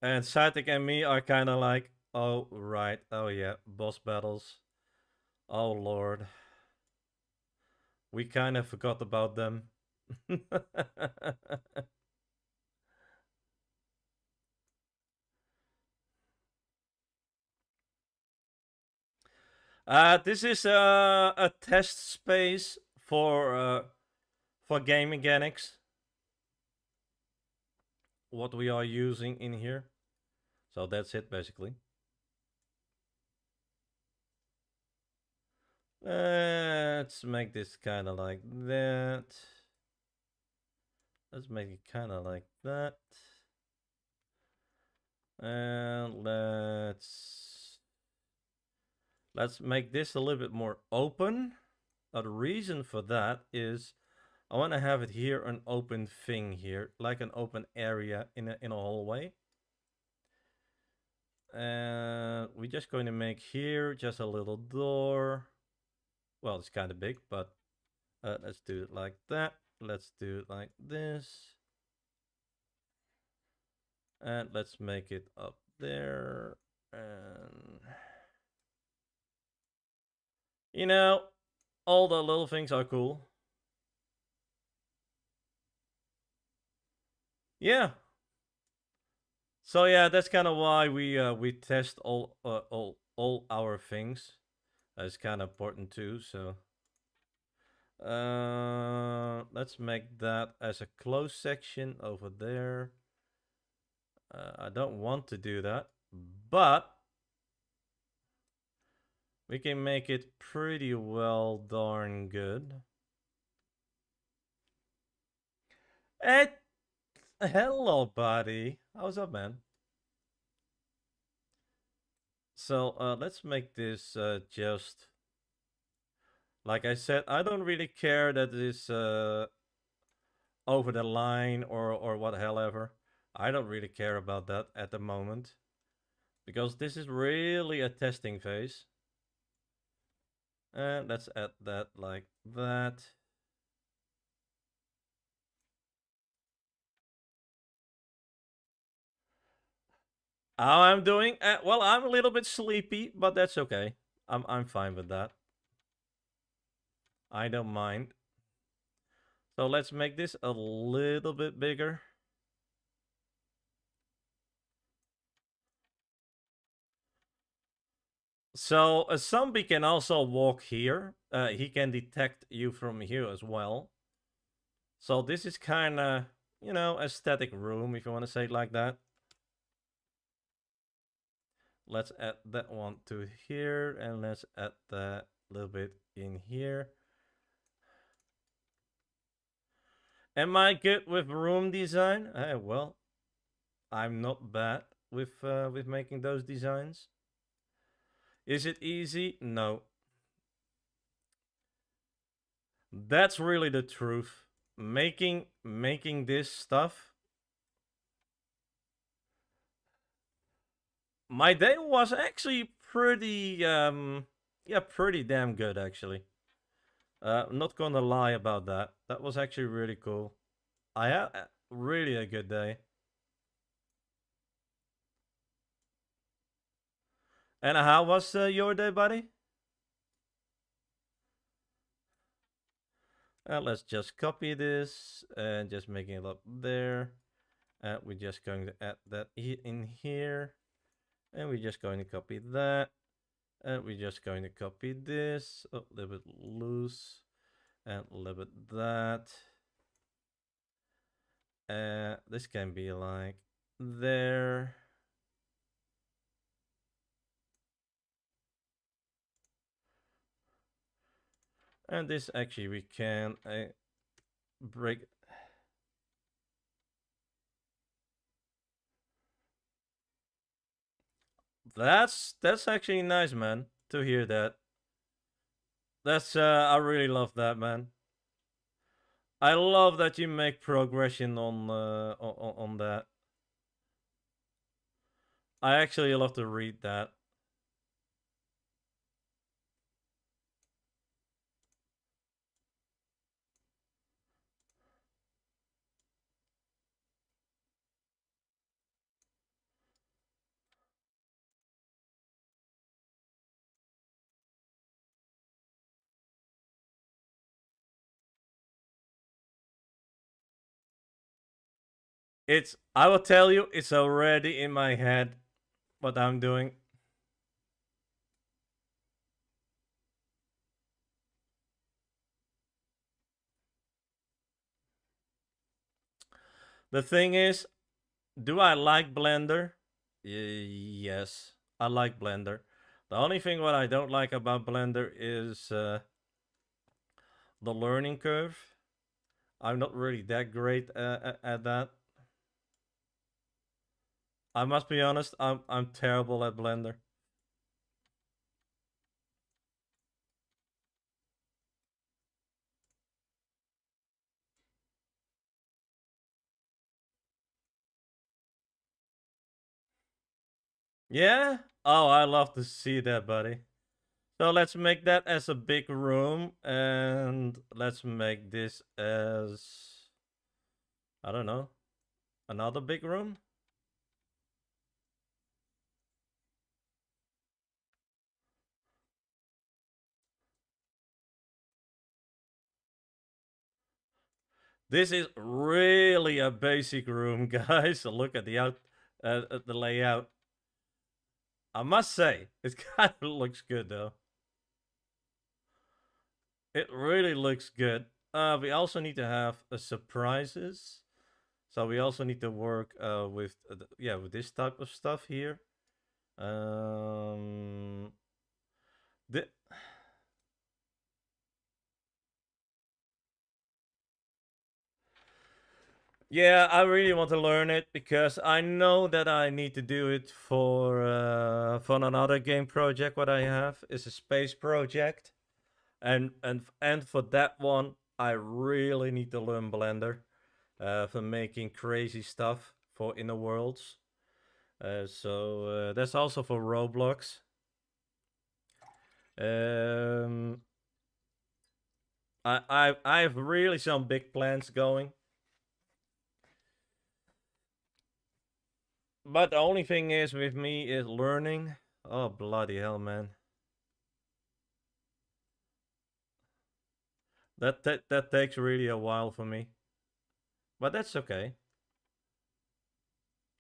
And Satik and me are kind of like, oh right, oh yeah, boss battles. Oh lord, we kind of forgot about them. This is a test space for game mechanics. What we are using in here. So that's it basically. Let's make this kind of like that. Let's make it kind of like that. And let's make this a little bit more open. The reason for that is I want to have it here, an open thing here, like an open area in a hallway. And we're just going to make here just a little door. Well, it's kind of big, but let's do it like that. Let's do it like this. And let's make it up there. And you know, all the little things are cool. Yeah. So yeah, that's kind of why we test all our things. That's kind of important too. So let's make that as a closed section over there. I don't want to do that, but we can make it pretty well darn good. Hey, hello, buddy. How's up, man? So let's make this just like I said. I don't really care that this over the line or whatever. I don't really care about that at the moment because this is really a testing phase. And let's add that like that. How I'm doing? Well, I'm a little bit sleepy, but that's okay. I'm fine with that. I don't mind. So let's make this a little bit bigger. So a zombie can also walk here. He can detect you from here as well. So this is kind of, you know, a static room, if you want to say it like that. Let's add that one to here, and let's add that little bit in here. Am I good with room design? Well, I'm not bad with making those designs. Is it easy? No. That's really the truth. Making this stuff. My day was actually pretty yeah, pretty damn good actually. Not gonna lie about that. That was actually really cool. I had really a good day. And how was your day, buddy? Let's just copy this and just making it up there. We're just going to add that in here. And we're just going to copy that. And we're just going to copy this. Oh, a little bit loose. And a little bit that. This can be like there. And this actually we can break. That's actually nice, man, to hear that. That's I really love that, man. I love that you make progression on that. I actually love to read that. It's I will tell you, it's already in my head what I'm doing. The thing is, do I like Blender? Yes, I like Blender. The only thing what I don't like about Blender is the learning curve. I'm not really that great at that. I must be honest, I'm terrible at Blender. Yeah? Oh, I love to see that, buddy. So let's make that as a big room, and let's make this as, I don't know, another big room? This is really a basic room, guys. So look at the layout. I must say, it kind of looks good though. It really looks good. We also need to have surprises. So we also need to work with yeah, with this type of stuff here. Um, the, yeah, I really want to learn it because I know that I need to do it for another game project. What I have is a space project, and for that one, I really need to learn Blender for making crazy stuff for inner worlds. So that's also for Roblox. Um, I have really some big plans going. But the only thing is with me is learning. Oh bloody hell, man! That takes really a while for me. But that's okay.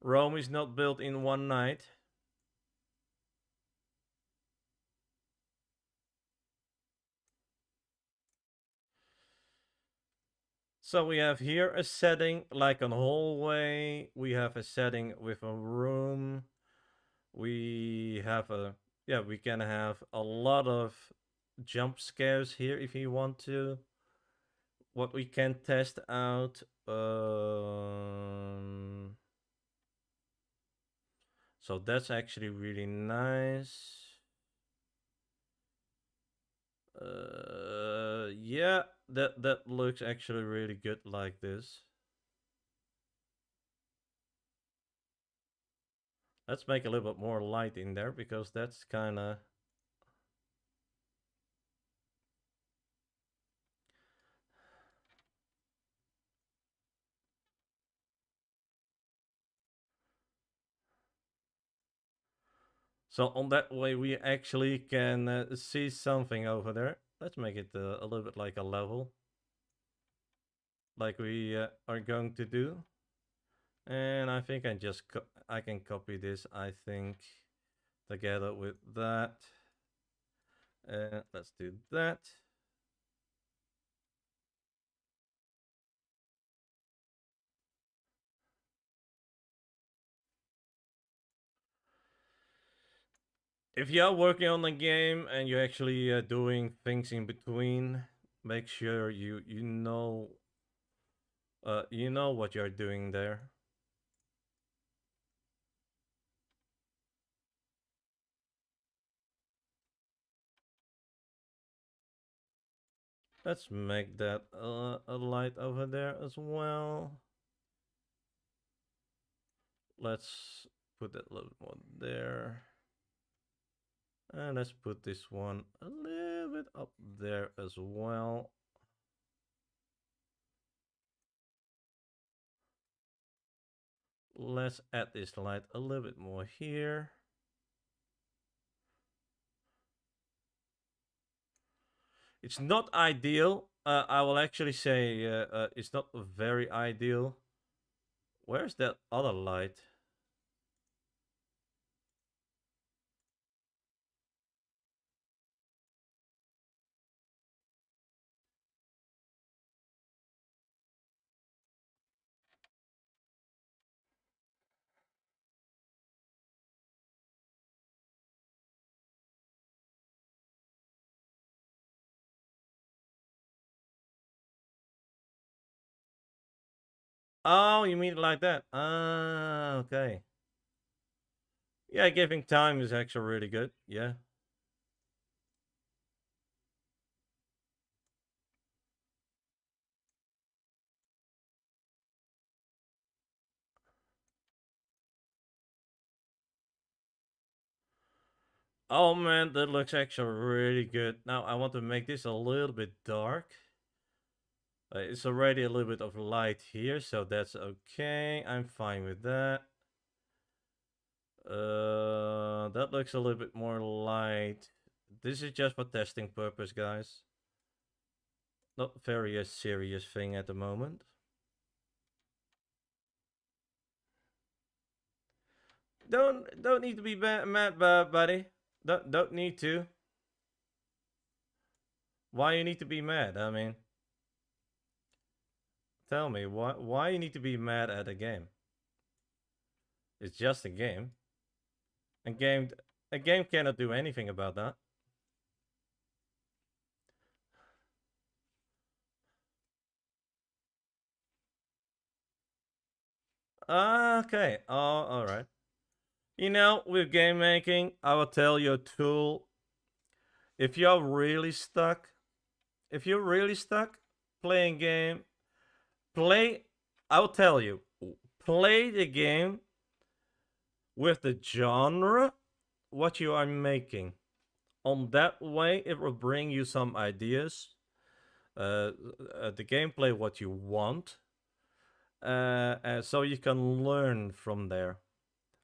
Rome is not built in one night. So we have here a setting like a hallway. We have a setting with a room. We have a yeah. We can have a lot of jump scares here if you want to. What we can test out. So that's actually really nice. Yeah, that looks actually really good like this. Let's make a little bit more light in there because that's kind of. So on that way we actually can see something over there. Let's make it a little bit like a level, like we are going to do. And I think I can copy this. I think together with that. Let's do that. If you are working on the game and you're actually doing things in between, make sure you know what you're doing there. Let's make that a light over there as well. Let's put that a little more there. And let's put this one a little bit up there as well. Let's add this light a little bit more here. It's not ideal. I will actually say it's not very ideal. Where's that other light? Oh, you mean it like that? Ah, okay. Yeah, giving time is actually really good. Yeah. Oh man, that looks actually really good. Now I want to make this a little bit dark. It's already a little bit of light here, so that's okay. I'm fine with that. That looks a little bit more light. This is just for testing purpose, guys. Not very serious thing at the moment. don't need to be mad, buddy. Don't need to. Why you need to be mad? I mean, tell me why you need to be mad at a game? It's just a game. A game a game cannot do anything about that. Okay. Oh, all right. You know, with game making, I will tell you a tool. If you're really stuck, if you're really stuck playing game, play. I'll tell you, play the game with the genre what you are making. On that way, it will bring you some ideas. The gameplay what you want, so you can learn from there.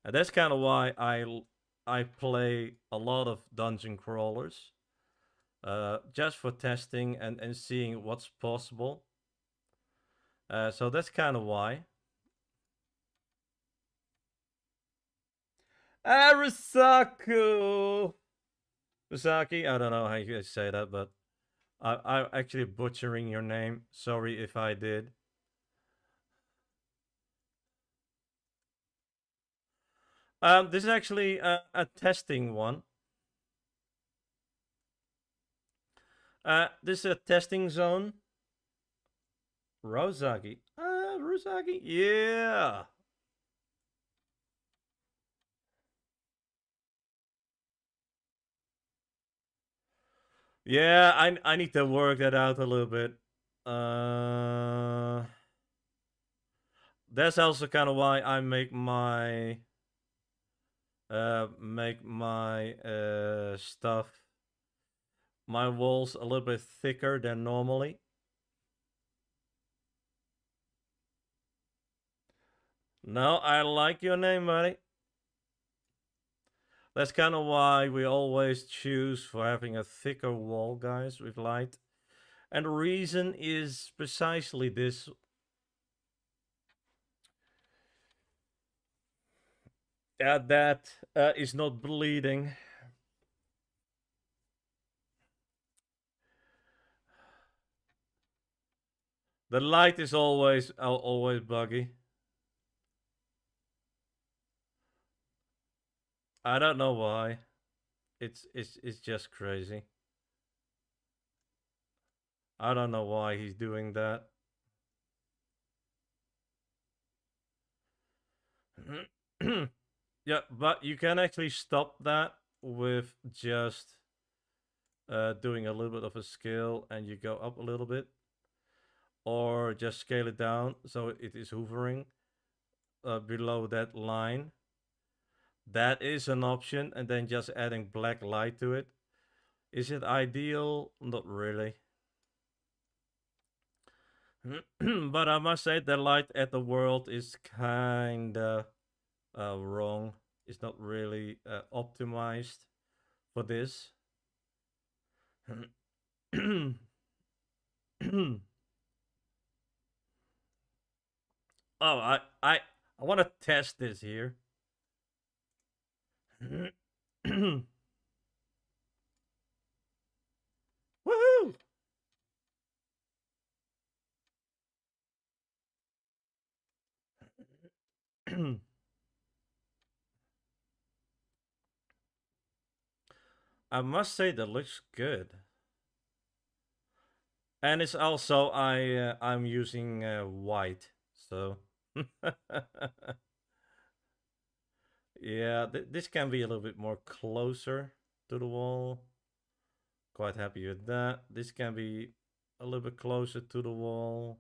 And that's kind of why I play a lot of dungeon crawlers, just for testing and seeing what's possible. So that's kind of why. Arisaku! Misaki, I don't know how you say that, but I'm actually butchering your name. Sorry if I did. This is actually a testing one. This is a testing zone. Rosaki. Rosaki? Yeah. Yeah, I need to work that out a little bit. That's also kind of why I make my stuff, my walls a little bit thicker than normally. No, I like your name, buddy. That's kind of why we always choose for having a thicker wall, guys, with light. And the reason is precisely this. That is not bleeding. The light is always buggy. I don't know why. It's just crazy. I don't know why he's doing that. Yeah, but you can actually stop that with just doing a little bit of a scale, and you go up a little bit, or just scale it down so it is hovering below that line. That is an option, and then just adding black light to it. Is it ideal? Not really. But I must say the light at the world is kinda wrong. It's not really optimized for this. Oh, I want to test this here. Woohoo! I must say that looks good. And it's also I'm using white, so yeah, this can be a little bit more closer to the wall. Quite happy with that. This can be a little bit closer to the wall.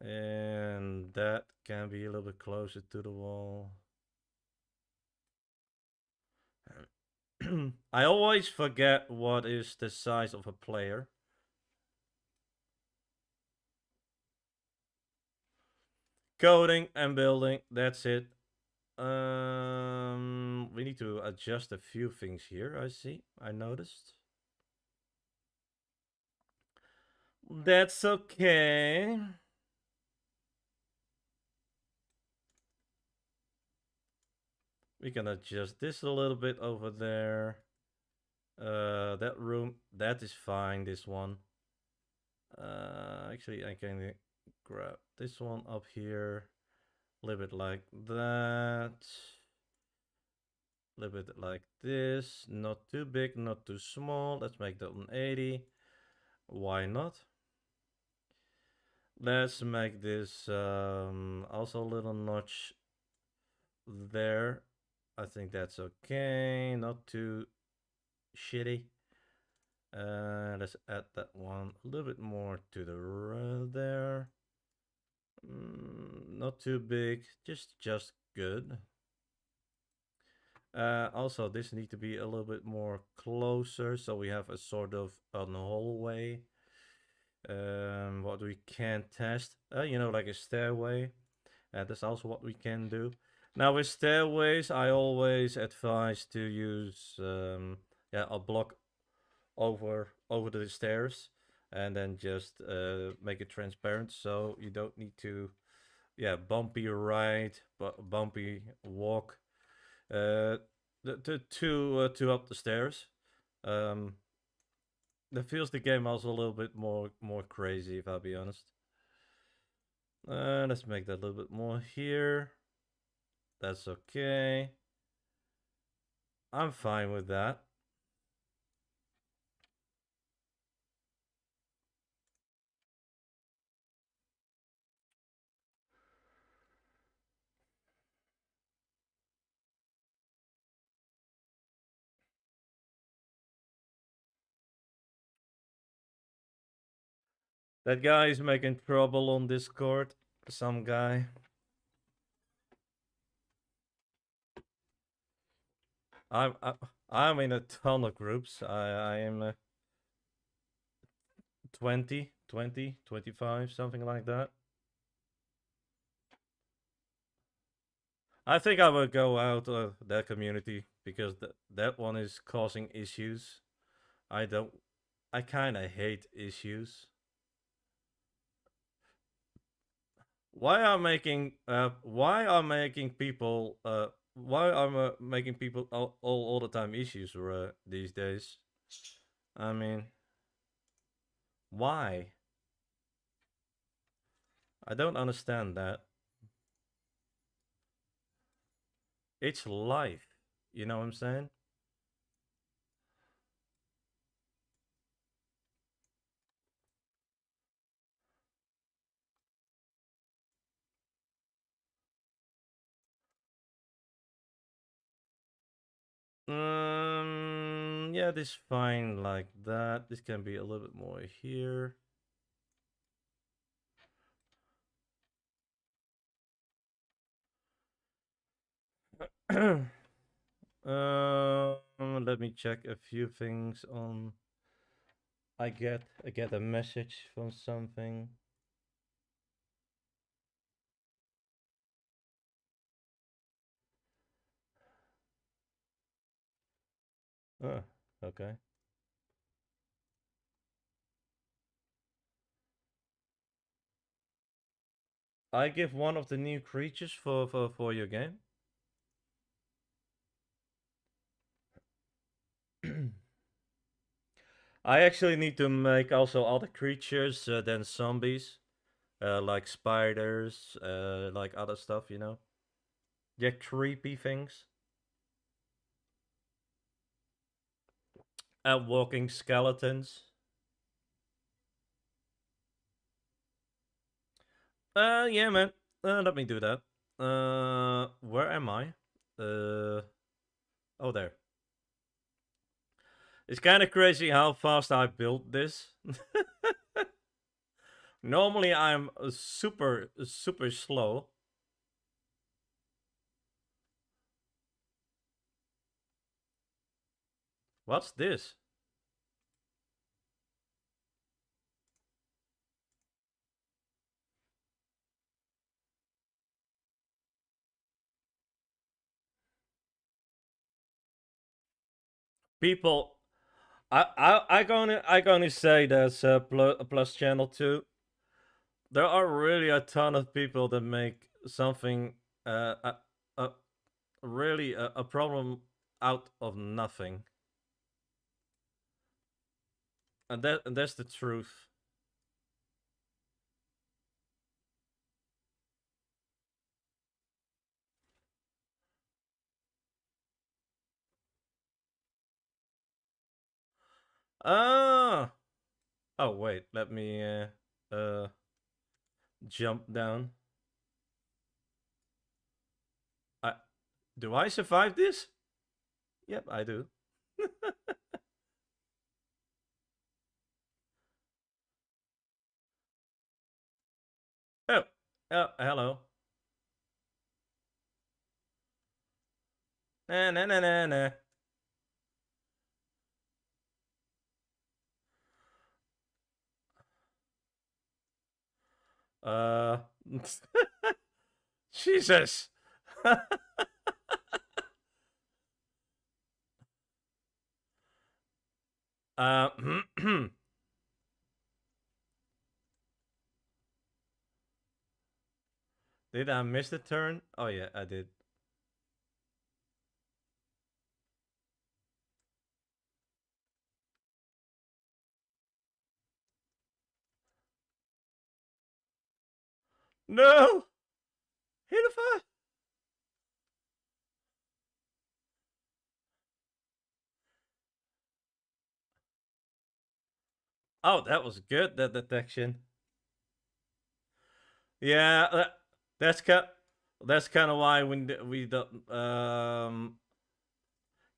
And that can be a little bit closer to the wall. I always forget what is the size of a player. Coding and building, that's it. We need to adjust a few things here, I see. I noticed. That's okay. We can adjust this a little bit over there. That room, that is fine, this one. Actually, I can grab this one up here. A little bit like that. A little bit like this. Not too big, not too small. Let's make that an 80. Why not? Let's make this also a little notch there. I think that's okay. Not too shitty. Let's add that one a little bit more to the right there. Not too big, just good. Also, this needs to be a little bit more closer, so we have a sort of a hallway. What we can test, like a stairway. That's also what we can do. Now with stairways, I always advise to use a block over the stairs, and then just make it transparent, so you don't need to bumpy ride, bumpy walk to up the stairs. That feels the game also a little bit more crazy, if I'll be honest. Let's make that a little bit more here. That's okay. I'm fine with that. That guy is making trouble on Discord. Some guy. I'm I, I'm in a ton of groups. I am 20, 25, something like that. I think I will go out of that community because that one is causing issues. I kind of hate issues. Why are making people all the time issues these days? I mean, why? I don't understand that. It's life. You know what I'm saying? Yeah, this is fine like that. This can be a little bit more here. Let me check a few things on. I get a message from something. Oh, okay. I give one of the new creatures for your game. I actually need to make also other creatures than zombies, like spiders, like other stuff, you know. Yeah, creepy things. Walking skeletons. Yeah, man. Let me do that. Where am I? Oh, there. It's kind of crazy how fast I built this. Normally, I'm super slow. What's this? People, I gonna say that's a plus channel too. There are really a ton of people that make something uh, uh, uh really a problem out of nothing, and that's the truth. Ah. Oh wait, let me uh jump down. I Do I survive this? Yep, I do. Oh, oh, hello. Nah, nah, nah, nah, nah. Uh, Jesus. uh, did I miss the turn? Oh yeah, I did. No, hit a fire. Oh, that was good. That detection. Yeah, that's kind. That's kind of why we don't.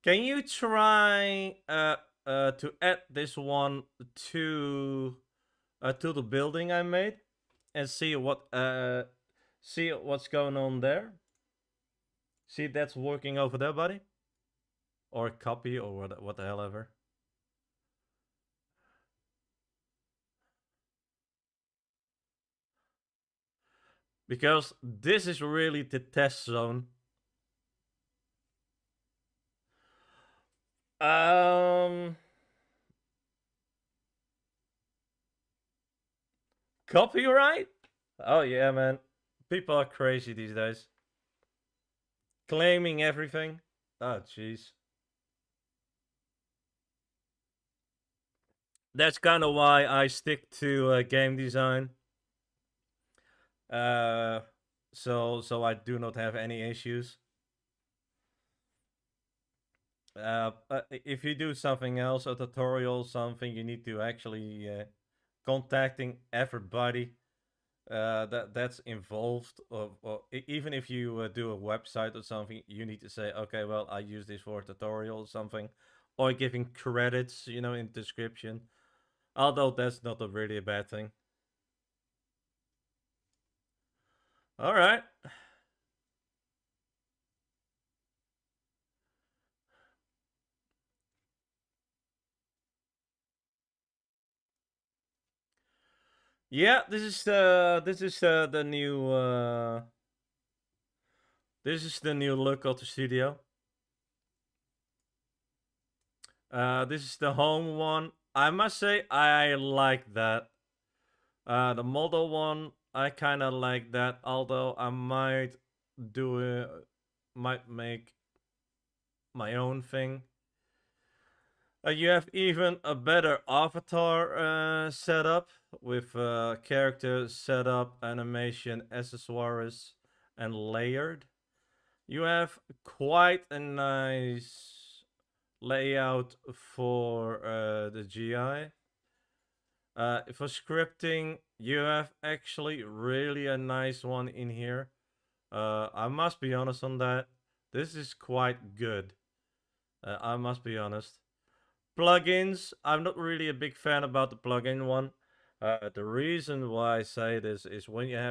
Can you try to add this one to the building I made and see what's going on there? See if that's working over there, buddy, or copy or what the hell ever. Because this is really the test zone. Um, Copyright? Oh yeah, man. People are crazy these days. Claiming everything. Oh jeez. That's kind of why I stick to game design. Uh, so I do not have any issues. If you do something else, a tutorial, something, you need to actually contacting everybody that's involved. Or even if you do a website or something, you need to say, okay, well, I use this for a tutorial or something, or giving credits, in description. Although that's not a really a bad thing. All right. Yeah, the new this is the new look of the studio. This is the home one. I must say I like that. The model one I kind of like that. Although I might make my own thing. You have even a better avatar setup with character setup, animation, accessories, and layered. You have quite a nice layout for the GI. For scripting, you have actually really a nice one in here. I must be honest on that. This is quite good. I must be honest. Plugins, I'm not really a big fan about the plugin one. The reason why I say this is when you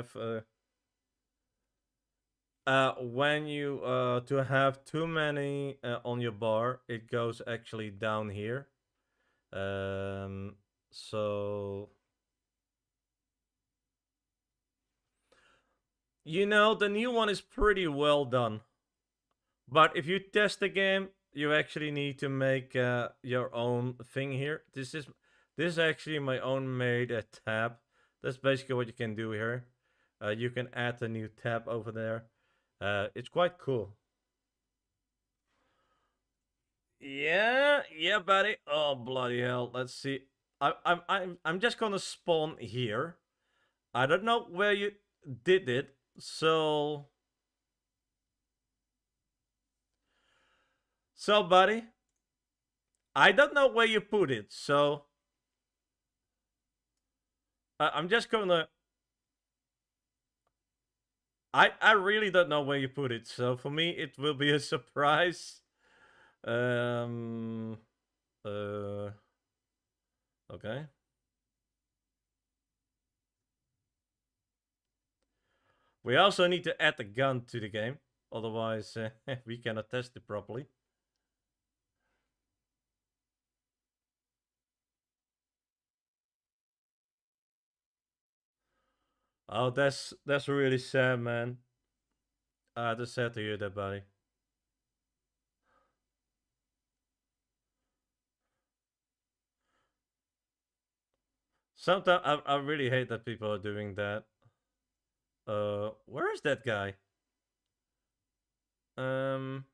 to have too many on your bar, it goes actually down here. Um, so the new one is pretty well done. But if you test the game, you actually need to make your own thing here. This is actually my own made tab. That's basically what you can do here. You can add a new tab over there. It's quite cool. Yeah, buddy. Oh bloody hell! Let's see. I'm just gonna spawn here. I don't know where you did it, so buddy, I don't know where you put it. So I'm just gonna. I really don't know where you put it. So for me, it will be a surprise. Um. Uh. Okay. We also need to add a gun to the game, otherwise we cannot test it properly. Oh, that's really sad, man. That's sad to hear that, buddy. Sometimes I really hate that people are doing that. Where is that guy? Um,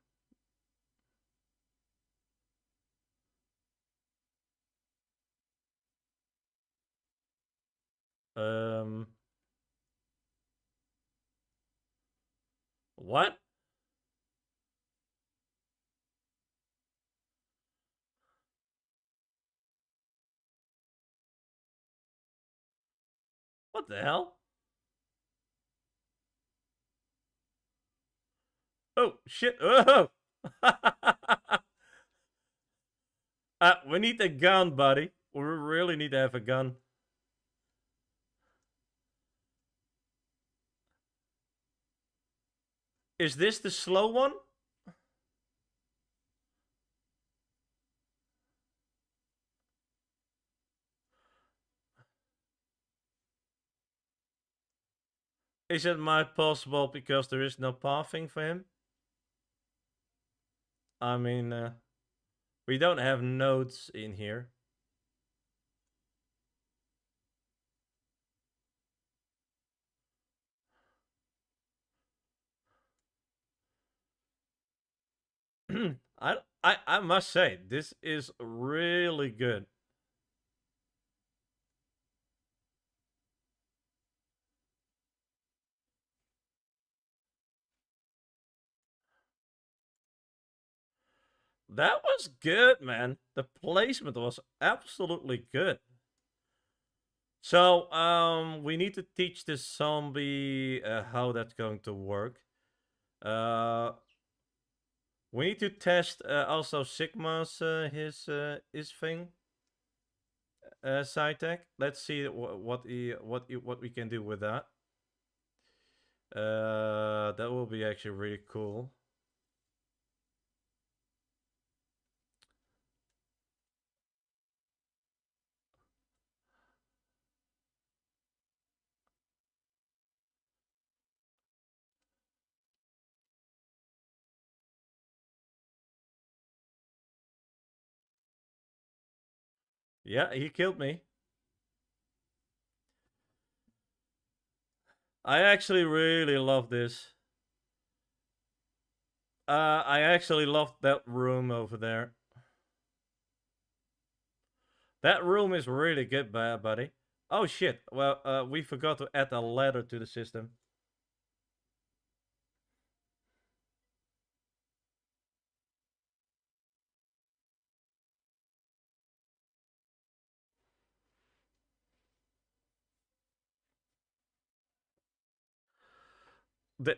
um, what? What the hell? Oh shit! Oh! We need a gun, buddy. We really need to have a gun. Is this the slow one? Is it might possible because there is no pathing for him? I mean, we don't have nodes in here. I must say this is really good. That was good, man. The placement was absolutely good. So, we need to teach this zombie how that's going to work. Uh, we need to test also Sigma's his thing, side tech. Let's see what we can do with that. That will be actually really cool. Yeah, he killed me. I actually really love this. I actually love that room over there. That room is really good, buddy. Oh shit! Well, we forgot to add a ladder to the system.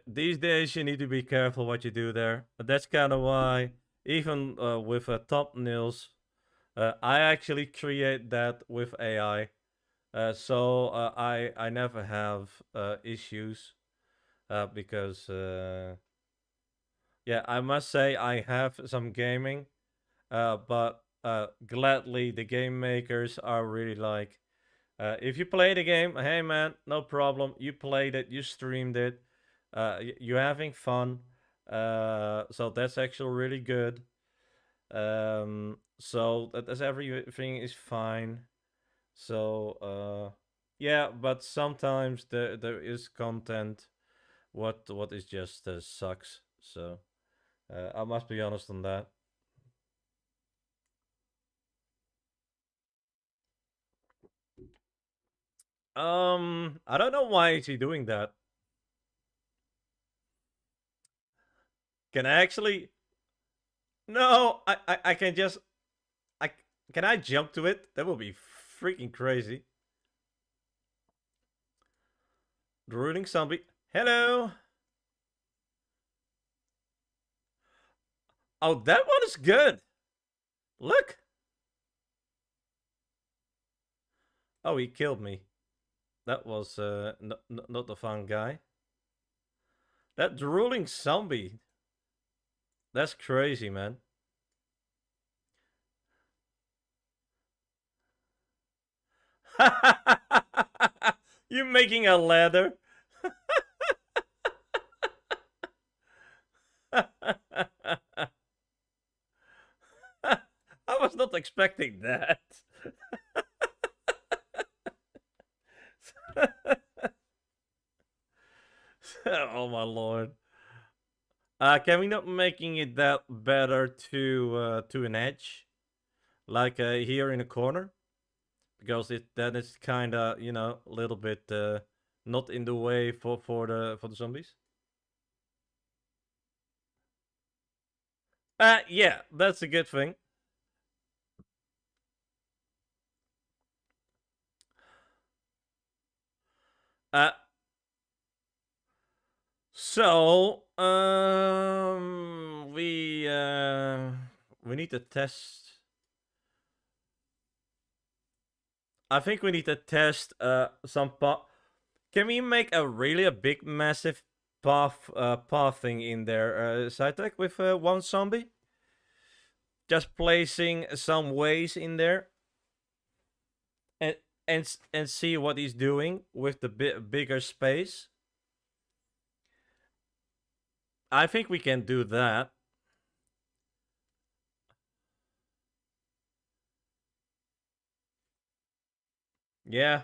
These days, you need to be careful what you do there. That's kind of why, even with thumbnails, I actually create that with AI. So I never have issues because yeah, I must say I have some gaming, but gladly the game makers are really like, if you play the game, hey man, no problem. You played it, you streamed it, you're having fun. So that's actually really good. So that's everything is fine. So yeah, but sometimes there is content what is just sucks. So I must be honest on that. I don't know why is he doing that. Can I actually? No, I can just I can I jump to it? That would be freaking crazy. Drooling zombie. Hello. Oh, that one is good. Look. Oh, he killed me. That was not the fun guy. That drooling zombie. That's crazy, man. You making a ladder? I was not expecting that. Oh my lord. Can we not making it that better to an edge, like here in a corner, because it then it's kind of a little bit not in the way for the zombies. Yeah, that's a good thing. Uh, so we need to test. I think we need to test some Can we make a really a big massive path thing in there, side tech with one zombie? Just placing some ways in there and and see what he's doing with the bigger space. I think we can do that. Yeah,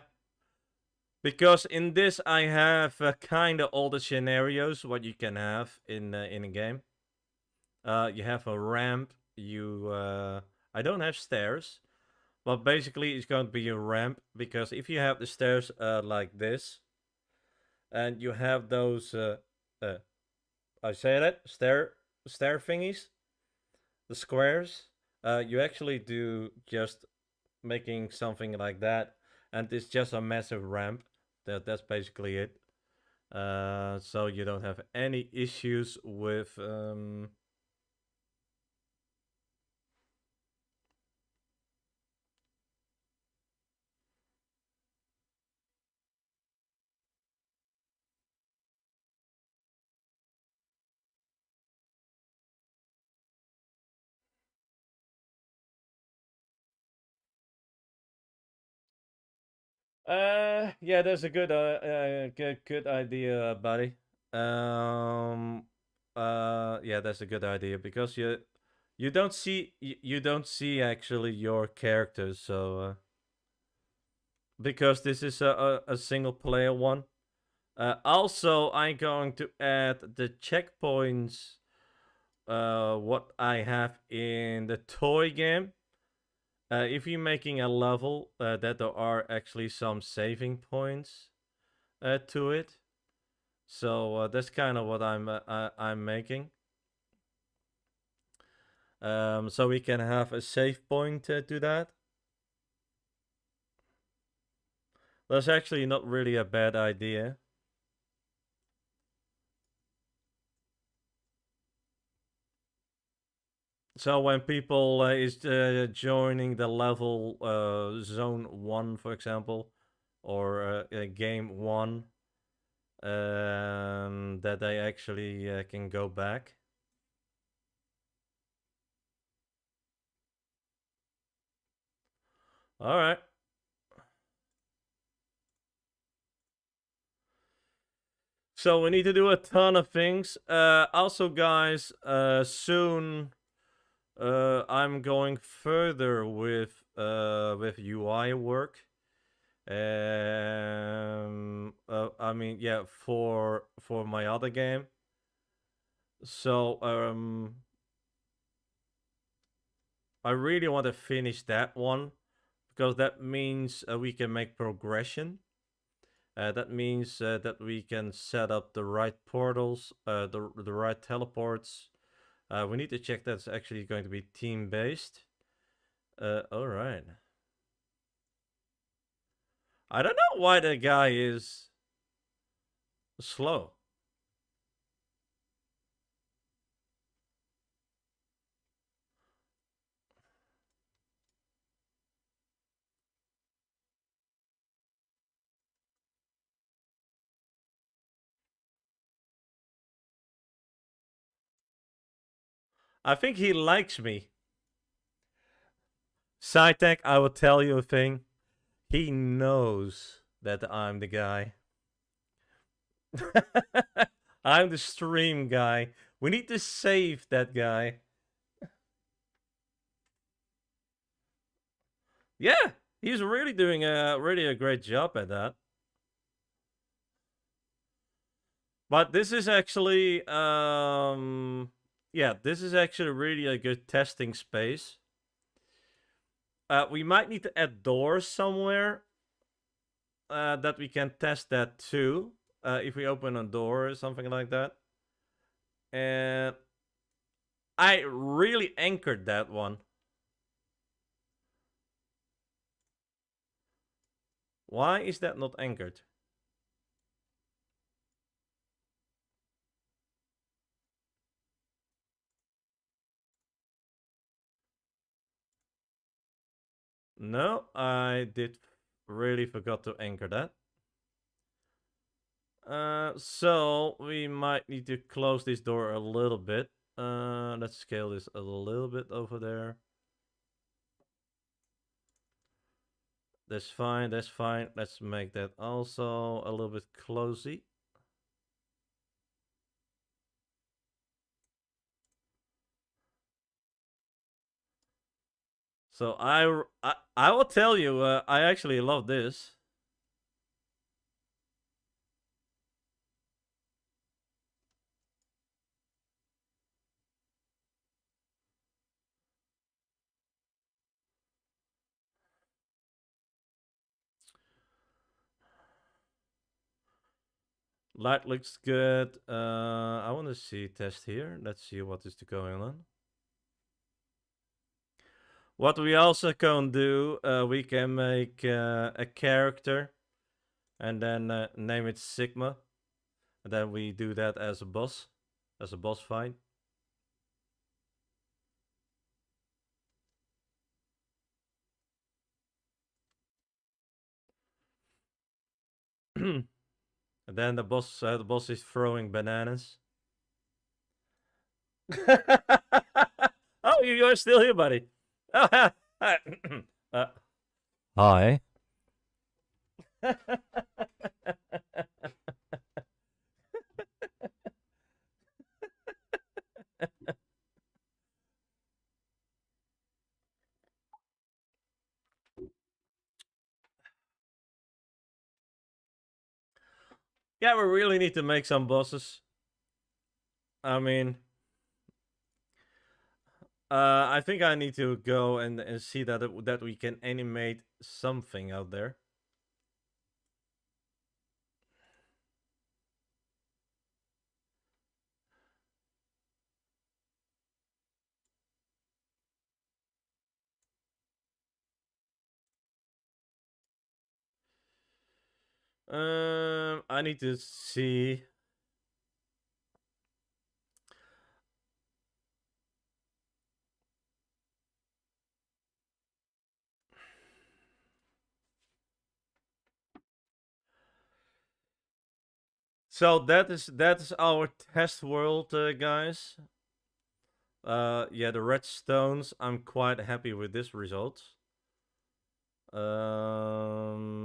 because in this I have kind of all the scenarios what you can have in a game. You have a ramp. I don't have stairs, but basically it's going to be a ramp because if you have the stairs like this, and you have those uh I say that stair thingies, the squares, you actually do just making something like that, and it's just a massive ramp. That's basically it. So you don't have any issues with yeah, that's a good idea, buddy. Um, yeah, that's a good idea because you don't see actually your characters, so because this is a single player one. Also, I'm going to add the checkpoints. What I have in the toy game. If you're making a level, that there are actually some saving points to it. So that's kind of what I'm making. So we can have a save point to that. That's actually not really a bad idea. So when people is joining the level zone 1, for example, or game 1, that they actually can go back. All right. So we need to do a ton of things. Also, guys, soon I'm going further with UI work. I mean, yeah, for my other game. So I really want to finish that one because that means we can make progression. That means that we can set up the right portals, the right teleports. We need to check that's actually going to be team based. All right. I don't know why the guy is slow. I think he likes me. SciTech, I will tell you a thing. He knows that I'm the guy. I'm the stream guy. We need to save that guy. Yeah, he's really doing a great job at that. But this is actually yeah, this is actually really a good testing space. We might need to add doors somewhere that we can test that too. If we open a door or something like that. And I really anchored that one. Why is that not anchored? No, I did really forgot to anchor that. So we might need to close this door a little bit. Let's scale this a little bit over there. That's fine, that's fine. Let's make that also a little bit closey. So I will tell you, I actually love this. Light looks good. I want to see test here. Let's see what is going on. What we also can do, we can make a character and then name it Sigma. And then we do that as a boss fight. And then the boss is throwing bananas. Oh, you're still here, buddy. uh, hi. Yeah, we really need to make some bosses. I mean, I think I need to go and see that we can animate something out there. I need to see. So that is our test world, guys. Yeah, the red stones. I'm quite happy with this result. Um,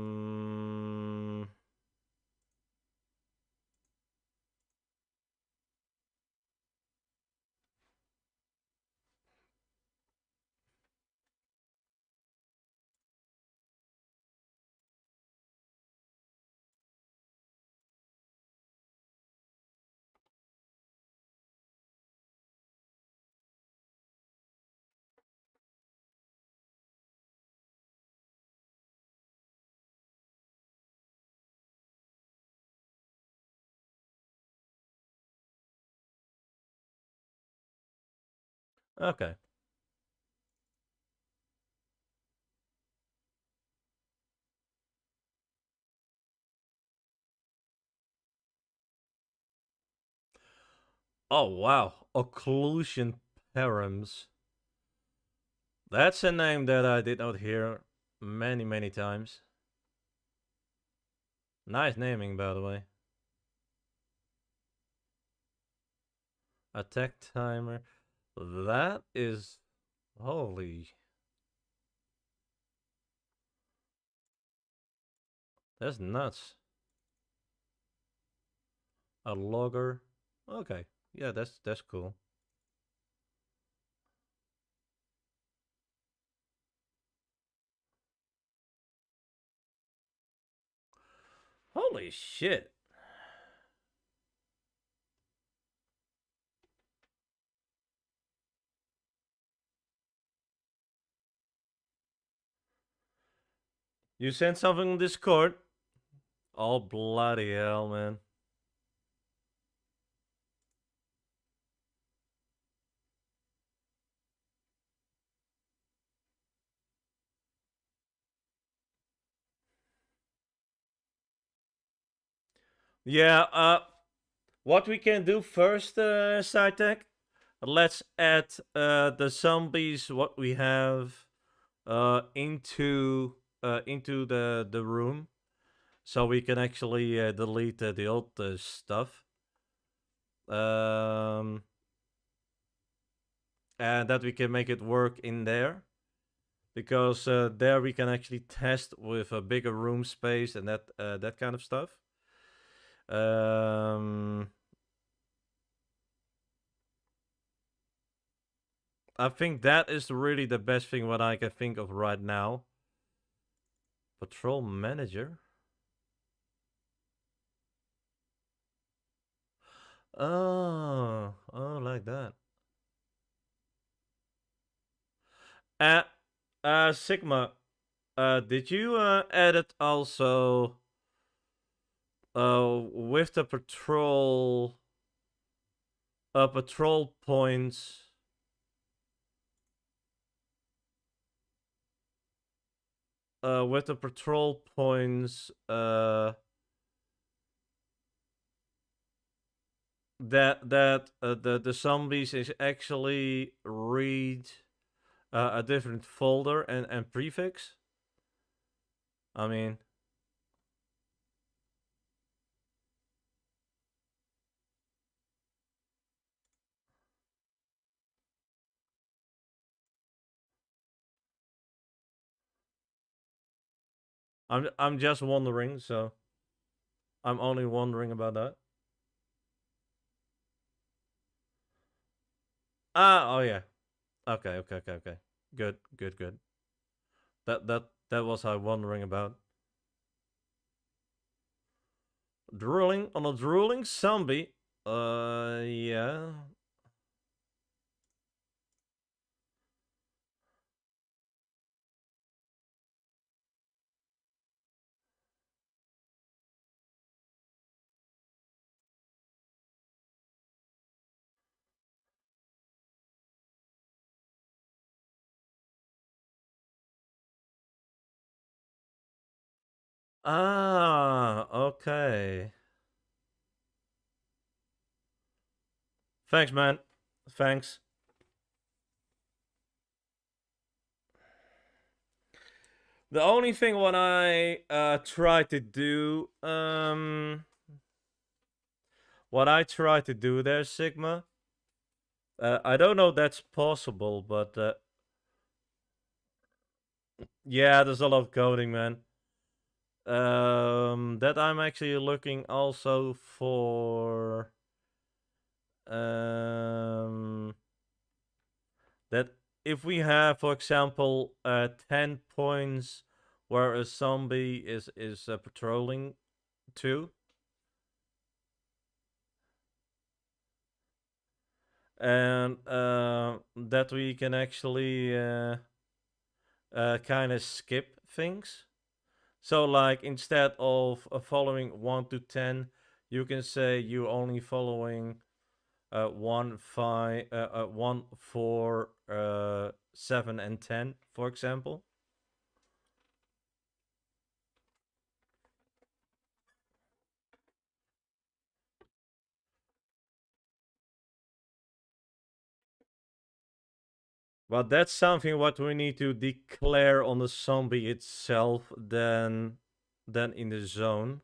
Okay. Oh wow, occlusion params. That's a name that I did not hear many times. Nice naming, by the way. Attack timer. That is holy. That's nuts. A logger. Okay. Yeah, that's cool. Holy shit. You sent something on Discord? Oh bloody hell, man. Yeah, what we can do first, SciTech, let's add the zombies what we have into the room, so we can actually delete the old stuff. Um, and that we can make it work in there, because there we can actually test with a bigger room space and that kind of stuff. Um, I think that is really the best thing what I can think of right now. Patrol manager. Oh, like that. Uh, Sigma. Did you edit also with the patrol points? With the patrol points, the zombies is actually read a different folder and prefix. I mean, I'm just wondering, so I'm only wondering about that. Oh yeah. Okay. Good. That was I wondering about. Drooling on a drooling zombie. Yeah. Okay. Thanks, man. Thanks. The only thing what I try to do, what I try to do there, Sigma. I don't know if that's possible, but yeah, there's a lot of coding, man. That I'm actually looking also for. That if we have, for example, 10 points where a zombie is patrolling to, and that we can actually kind of skip things. So, like, instead of following 1 to 10, you can say you're only following 1, 5, 1, 4, 7, and 10, for example. But that's something what we need to declare on the zombie itself than in the zone.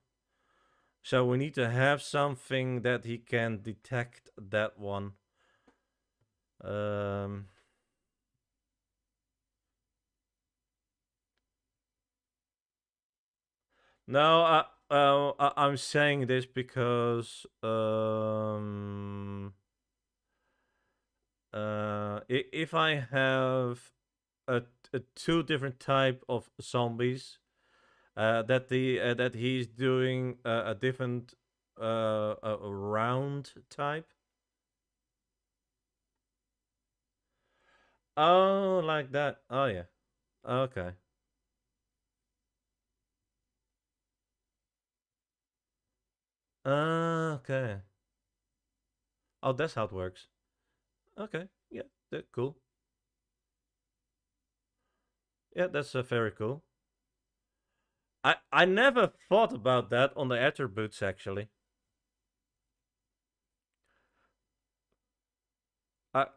So we need to have something that he can detect that one. Um, no, I'm saying this because if I have a two different type of zombies, that he's doing a different a round type. Oh, like that. Oh yeah. Okay. Okay. Oh, that's how it works. Okay. Yeah. Cool. Yeah, that's very cool. I never thought about that on the attributes actually.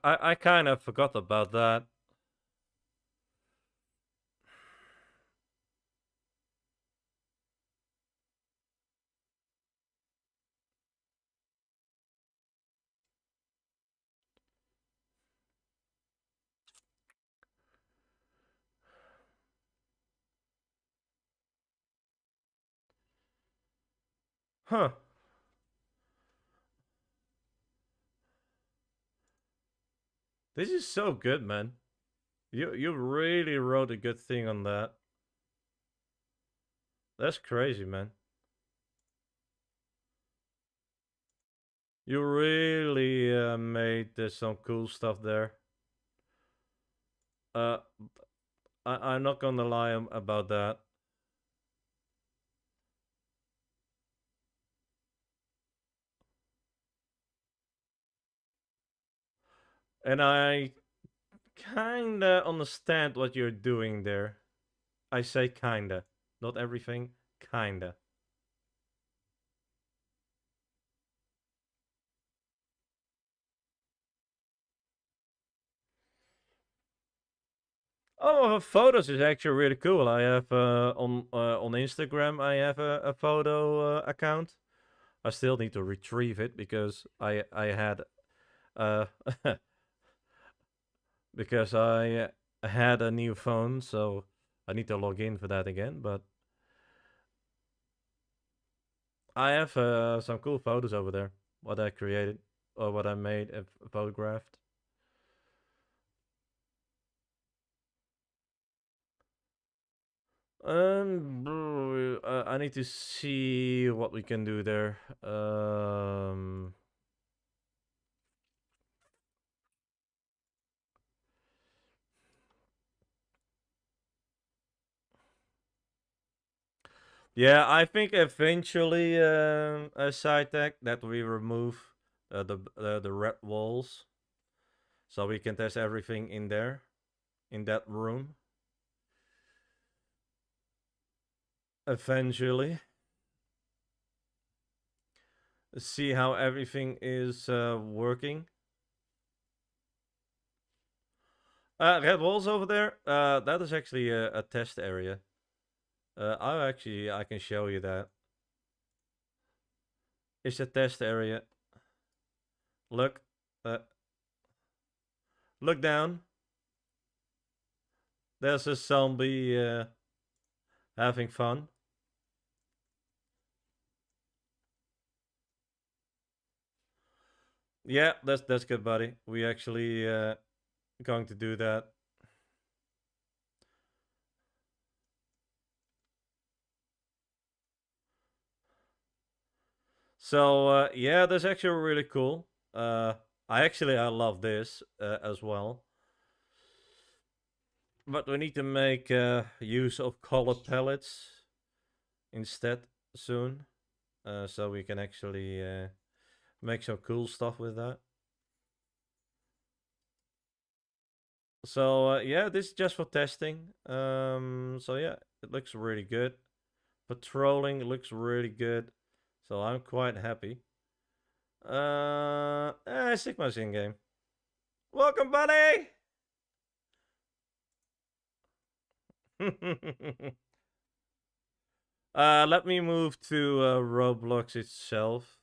I kind of forgot about that. Huh. This is so good, man. You really wrote a good thing on that. That's crazy, man. You really made some cool stuff there. Uh, I'm not gonna lie about that. And I kinda understand what you're doing there. I say kinda. Not everything, kinda. Oh, photos is actually really cool. I have on Instagram. I have a photo account. I still need to retrieve it because I had uh because I had a new phone, so I need to log in for that again. But I have some cool photos over there. What I created or what I made and photographed. I need to see what we can do there. Yeah, I think eventually a side tag that we remove the red walls, so we can test everything in there, in that room. Eventually, see how everything is working. Red walls over there. That is actually a test area. I can show you that. It's a test area. Look, uh, look down. There's a zombie having fun. Yeah, that's good, buddy. We actually going to do that. So yeah, that's actually really cool. I love this as well. But we need to make use of color palettes instead soon, so we can actually make some cool stuff with that. So yeah, this is just for testing. So yeah, it looks really good. Patrolling looks really good. So I'm quite happy. Sigma's in game. Welcome, buddy. Let me move to Roblox itself.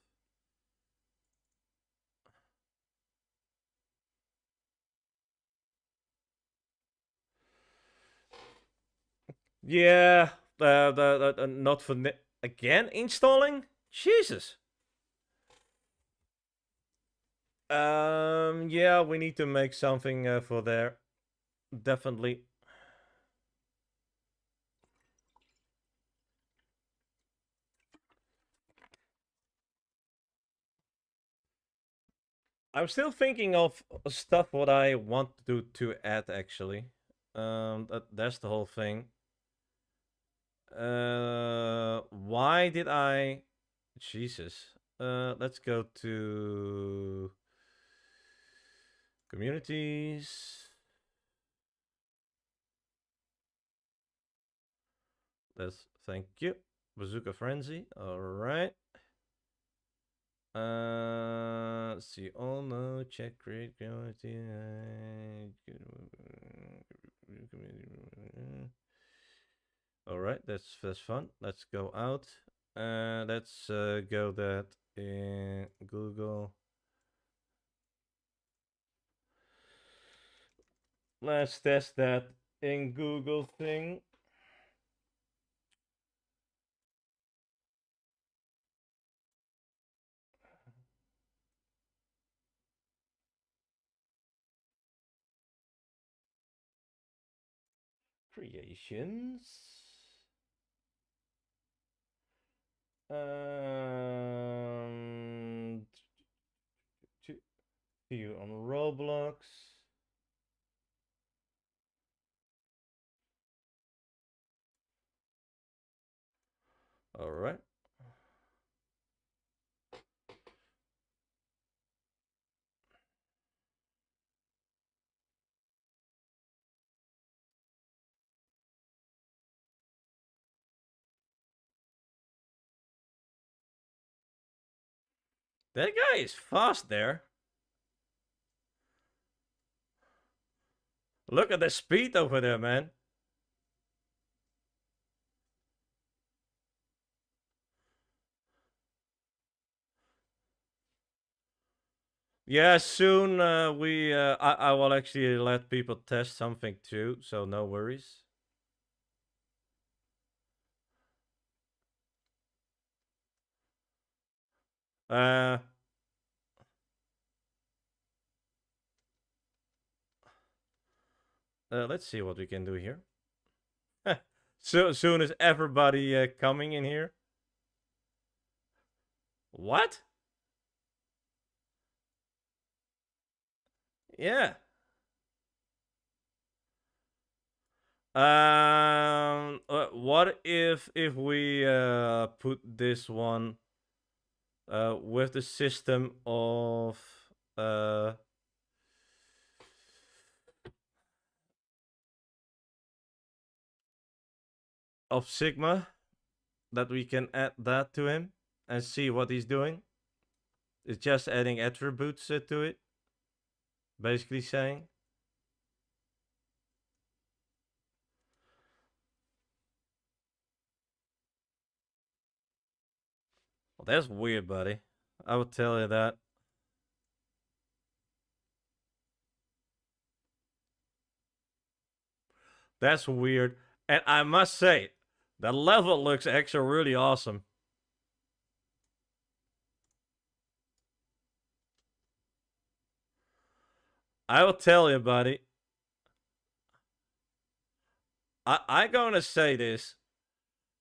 Yeah, not for again installing. Jesus. Yeah, we need to make something for there. Definitely. I'm still thinking of stuff what I want to add actually. That's the whole thing. Why did I? Jesus. Let's go to communities. Thank you. Bazooka Frenzy. All right. See all no check create community. All right, that's fun. Let's go out. Let's go that in Google. Let's test that in Google thing. Creations. Um, to view on Roblox. All right. That guy is fast there. Look at the speed over there, man. Yeah, soon I will actually let people test something too, so no worries. Uh, let's see what we can do here. So soon as everybody coming in here. What? Yeah. What if we put this one with the system uh of Sigma, that we can add that to him and see what he's doing? It's just adding attributes to it, basically saying. Well, that's weird, buddy. I would tell you that. That's weird. And I must say, the level looks actually really awesome. I will tell you, buddy. I'm gonna say this.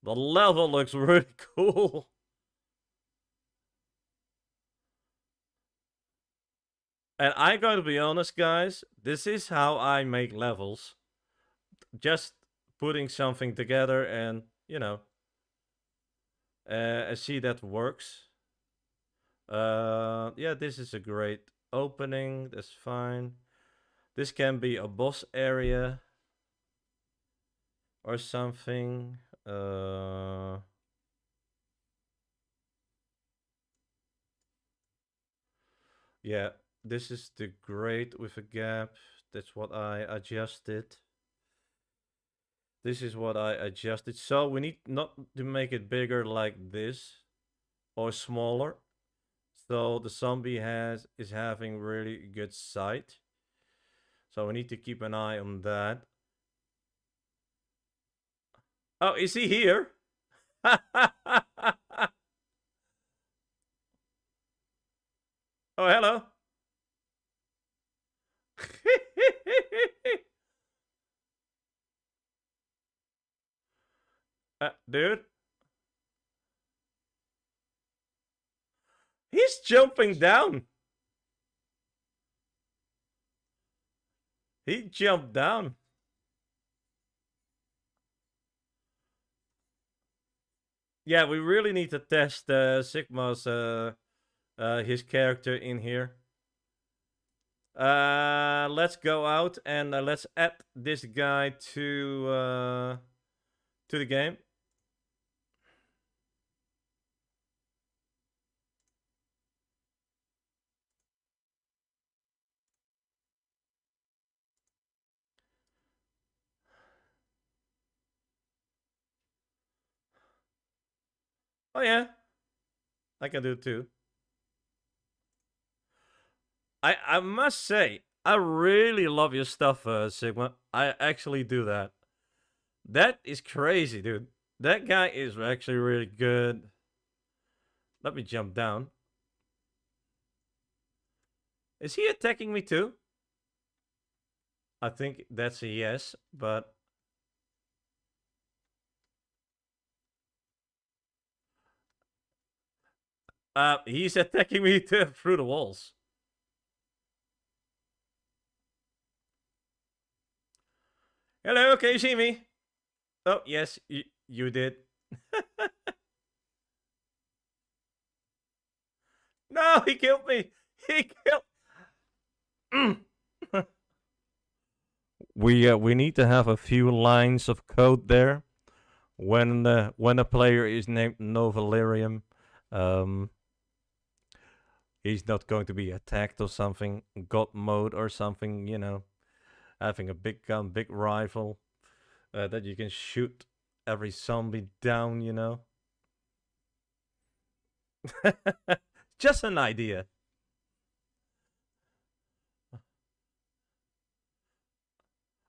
The level looks really cool. And I'm going to be honest, guys. This is how I make levels. Just putting something together and, I see that works. Yeah, this is a great opening. That's fine. This can be a boss area or something. Yeah, this is the grade with a gap. That's what I adjusted. This is what I adjusted. So we need not to make it bigger like this or smaller. So the zombie is having really good sight. So we need to keep an eye on that. Oh, is he here? Oh, hello. Dude, he's jumping down. He jumped down. Yeah, we really need to test Sigma's his character in here. Let's go out and let's add this guy to the game. Oh yeah, I can do it too. I must say, I really love your stuff, Sigma. I actually do that. That is crazy, dude. That guy is actually really good. Let me jump down. Is he attacking me too? I think that's a yes, but he's attacking me too through the walls. Hello, can you see me? Oh, yes, you did. No, he killed me. He killed. We need to have a few lines of code there when a player is named Novalarium. Um, he's not going to be attacked or something, God mode or something. Having a big gun, big rifle that you can shoot every zombie down. Just an idea.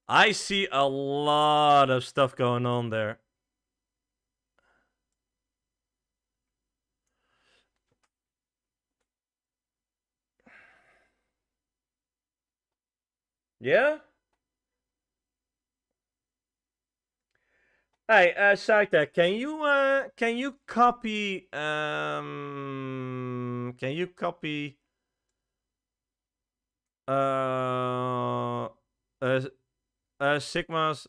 I see a lot of stuff going on there. Yeah? Hey, Saita, can you copy uh uh, Sigma's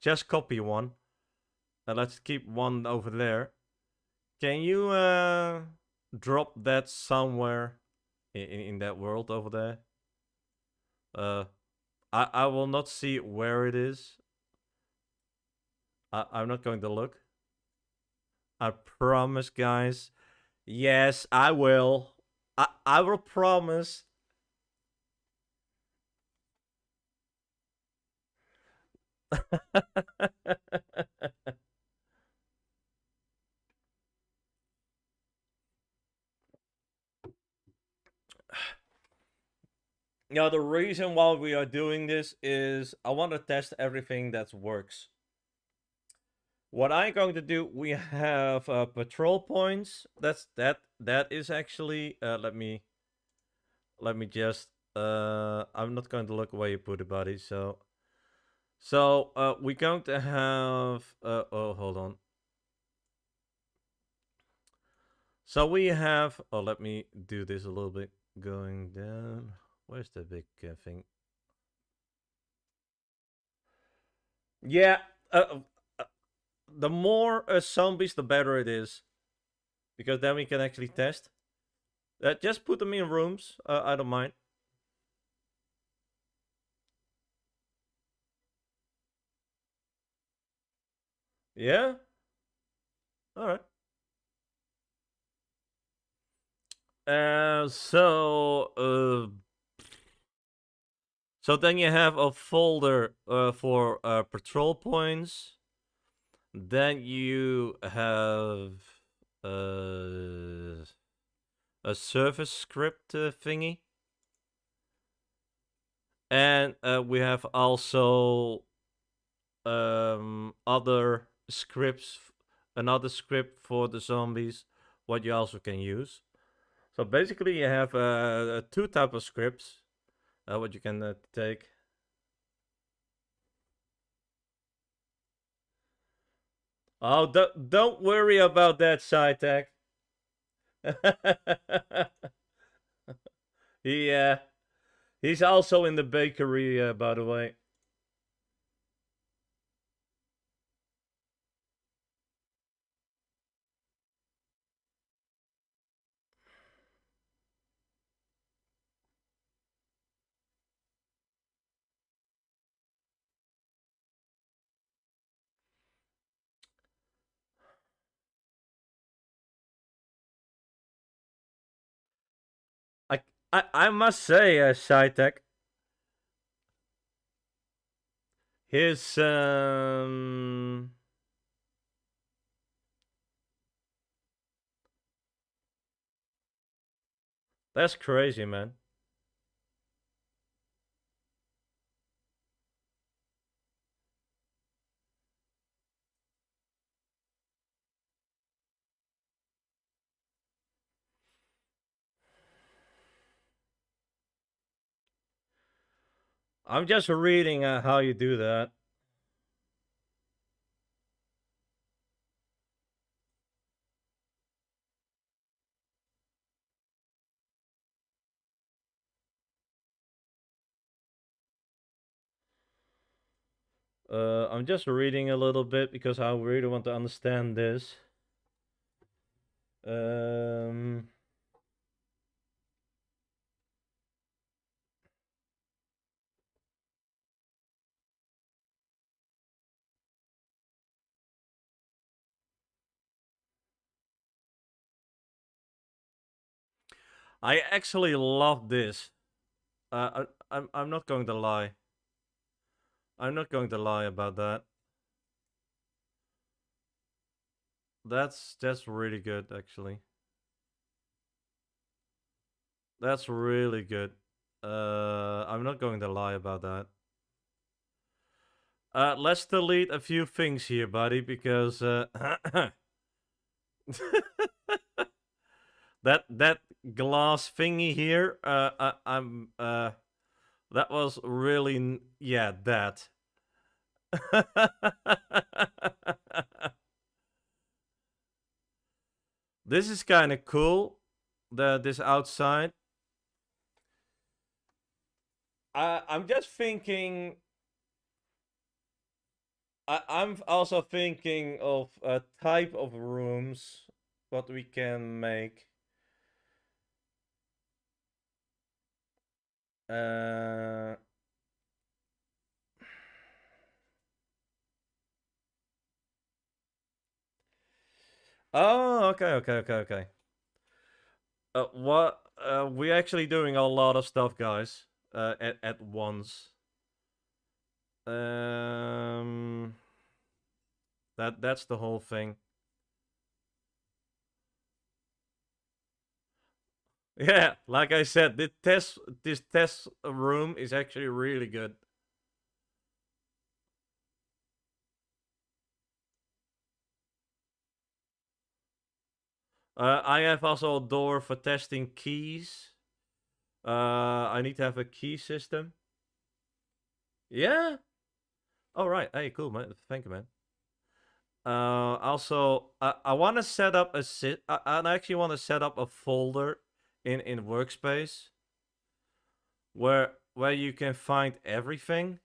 just copy one. Let's keep one over there. Can you drop that somewhere in that world over there? I will not see where it is. I'm not going to look. I promise, guys. Yes, I will. I will promise. The reason why we are doing this is I want to test everything that works. What I'm going to do, we have patrol points. That is actually let me just I'm not going to look where you put it, buddy. So we're going to have oh, hold on. So we have let me do this a little bit going down. Where's the big thing? Yeah, uh, the more zombies, the better it is, because then we can actually test. Just put them in rooms. I don't mind. Yeah. All right. So then you have a folder for patrol points. Then you have uh, a service script thingy. And we have also other scripts, another script for the zombies, what you also can use. So basically, you have two type of scripts, what you can take. Oh, don't worry about that, SciTech. Yeah, he's also in the bakery, by the way. I I must say, SciTech, his that's crazy, man. I'm just reading how you do that. I'm just reading a little bit because I really want to understand this. Um, I actually love this. I'm not going to lie. I'm not going to lie about that. That's really good, actually. That's really good. I'm not going to lie about that. Let's delete a few things here, buddy, because that glass thingy here. I'm that was really yeah that. This is kind of cool. This outside. I'm just thinking. I'm also thinking of a type of rooms what we can make. Uh. Oh, okay, okay, okay, okay. What? We're actually doing a lot of stuff, guys. At once. Um. That's the whole thing. Yeah, like I said, this test room is actually really good. I have also a door for testing keys. I need to have a key system. Yeah. All right. Hey, cool, man. Thank you, man. Also, I want to set up I actually want to set up a folder in workspace where you can find everything.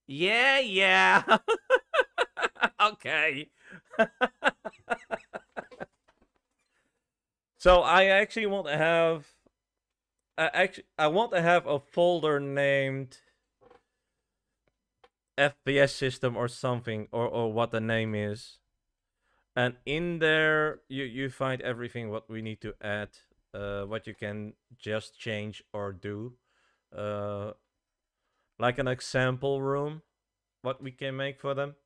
Yeah, yeah. Okay. So I actually want to have I want to have a folder named FPS system or something, or what the name is. And in there, you find everything what we need to add, what you can just change or do, uh, like an example room, what we can make for them,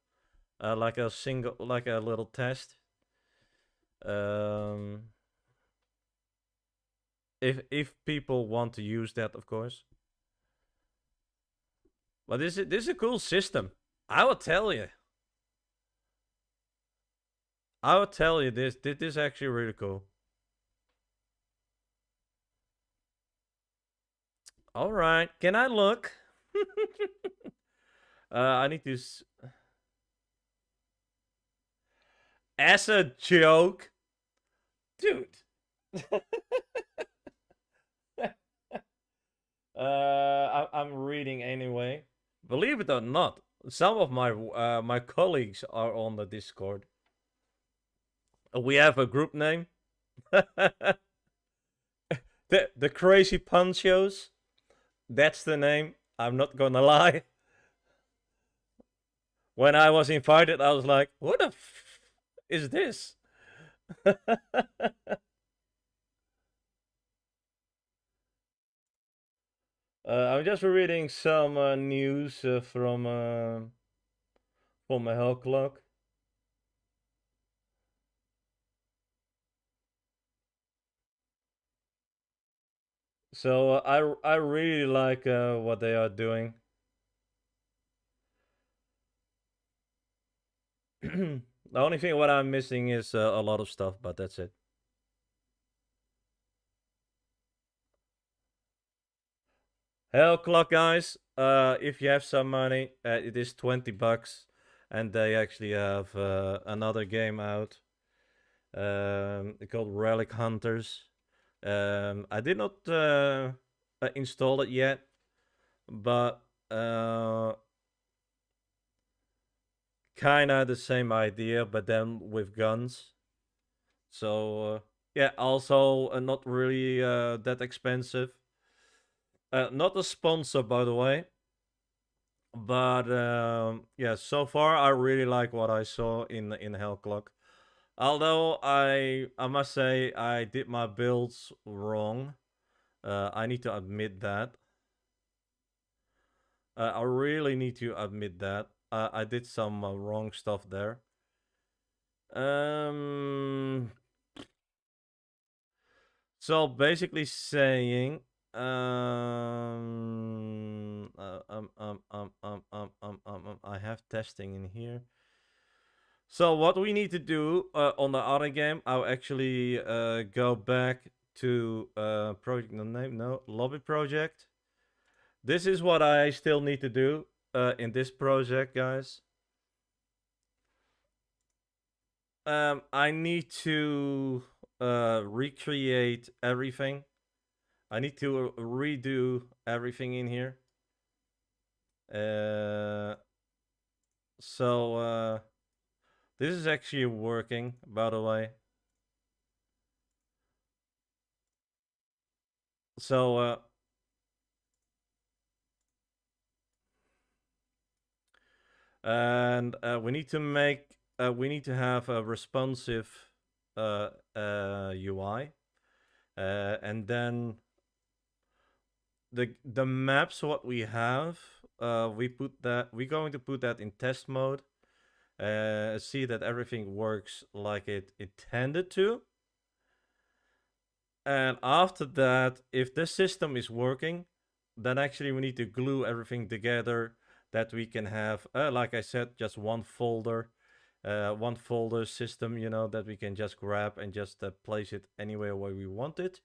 like a little test. Um, if people want to use that, of course. But this is a cool system. I will tell you. I will tell you this is actually really cool. All right, can I look? I need to. As a joke, dude. I'm reading anyway. Believe it or not, some of my colleagues are on the Discord. We have a group name. The Crazy Ponchos. That's the name. I'm not gonna lie. When I was invited, I was like, "What the is this?" I'm just reading some news from a hell clock. So I really like what they are doing. The only thing what I'm missing is a lot of stuff, but that's it. Hell clock, guys. If you have some money, it is $20, and they actually have another game out called Relic Hunters. I did not install it yet, but kind of the same idea, but then with guns. So yeah, also not really that expensive. Not a sponsor, by the way, but yeah. So far, I really like what I saw in Hellclock. Although I must say I did my builds wrong. I need to admit that. I really need to admit that. I did some wrong stuff there. Um. So basically saying, I have testing in here. So what we need to do on the other game, I'll actually go back to project name, no, lobby project. This is what I still need to do in this project, guys. I need to recreate everything. I need to redo everything in here. Uh, so this is actually working, by the way. So and we need to have a responsive UI, and then the maps what we have, we're going to put that in test mode, see that everything works like it intended to. And after that, if the system is working, then actually we need to glue everything together that we can have, like I said, just one folder system, that we can just grab and just place it anywhere where we want it.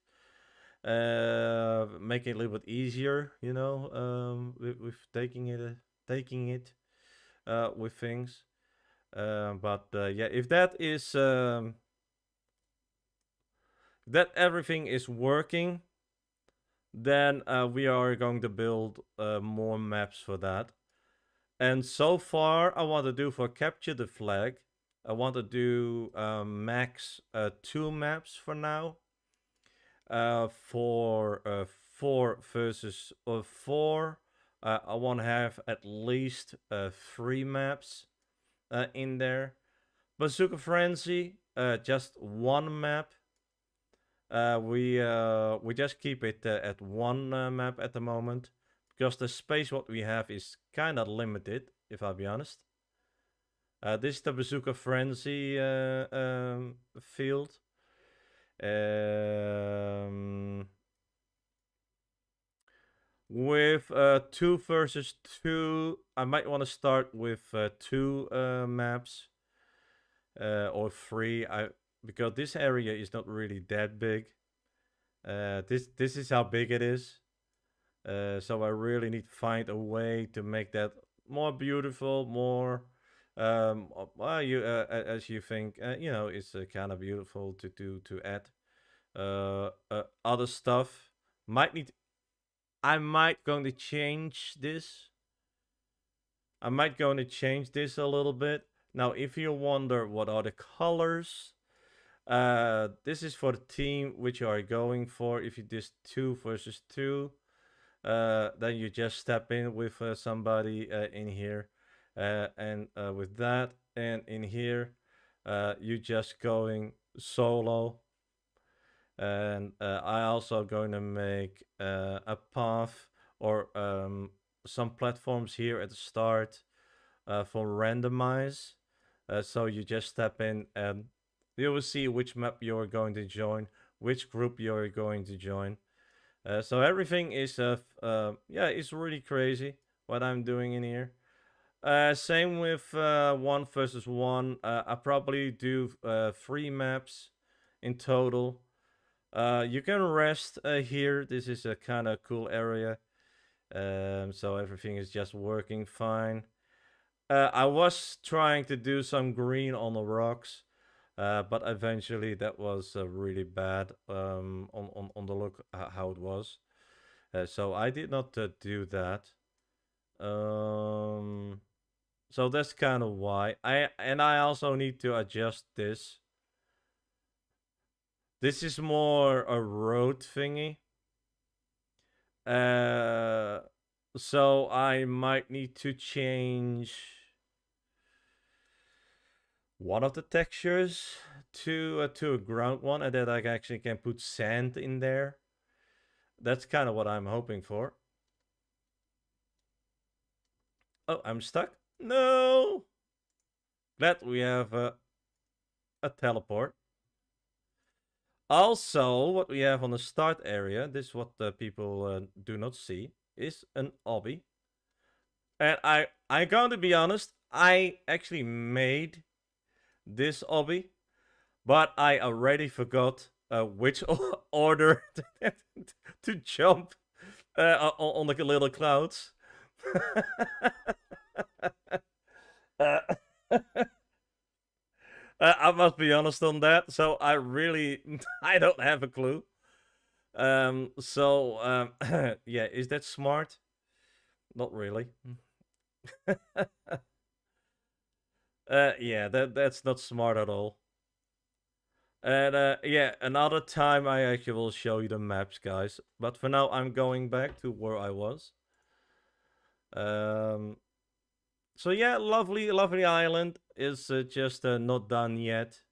Make it a little bit easier, with taking it with things. But yeah, if that everything is working, then we are going to build more maps for that. And so far, I want to do for capture the flag, I want to do max 2 maps for now. For 4 versus 4, I want to have at least 3 maps in there. Bazooka Frenzy, just 1 map. We just keep it at 1 map at the moment because the space what we have is kind of limited, if I'll be honest. This is the Bazooka Frenzy field. With 2 versus 2, I might want to start with 2 maps or 3. Because this area is not really that big. This is how big it is. So I really need to find a way to make that more beautiful, more well, as you think, it's kind of beautiful to add other stuff. I might going to change this. I might going to change this a little bit. Now, if you wonder what are the colors, this is for the team which you are going for. If you just 2 versus 2, then you just step in with somebody in here, and with that, and in here, you just going solo. And I also going to make a path or some platforms here at the start for randomize. So you just step in and you will see which map you're going to join, which group you're going to join. So everything is it's really crazy what I'm doing in here. Same with 1 versus 1. I probably do 3 maps in total. You can rest here. This is a kind of cool area. So everything is just working fine. I was trying to do some green on the rocks, but eventually that was really bad on the look how it was. So I did not do that. So that's kind of why. I also need to adjust this. This is more a road thingy. So I might need to change one of the textures to a ground one, and that I actually can put sand in there. That's kind of what I'm hoping for. Oh, I'm stuck. No. Glad we have a teleport. Also, what we have on the start area, this is what the people do not see, is an obby. And I'm going to be honest, I actually made this obby, but I already forgot which order to jump on the little clouds. uh, I must be honest on that. So I really, I don't have a clue. Yeah, is that smart? Not really. Yeah, that's not smart at all. And yeah, another time I actually will show you the maps, guys. But for now, I'm going back to where I was. So yeah, lovely, lovely island is just not done yet.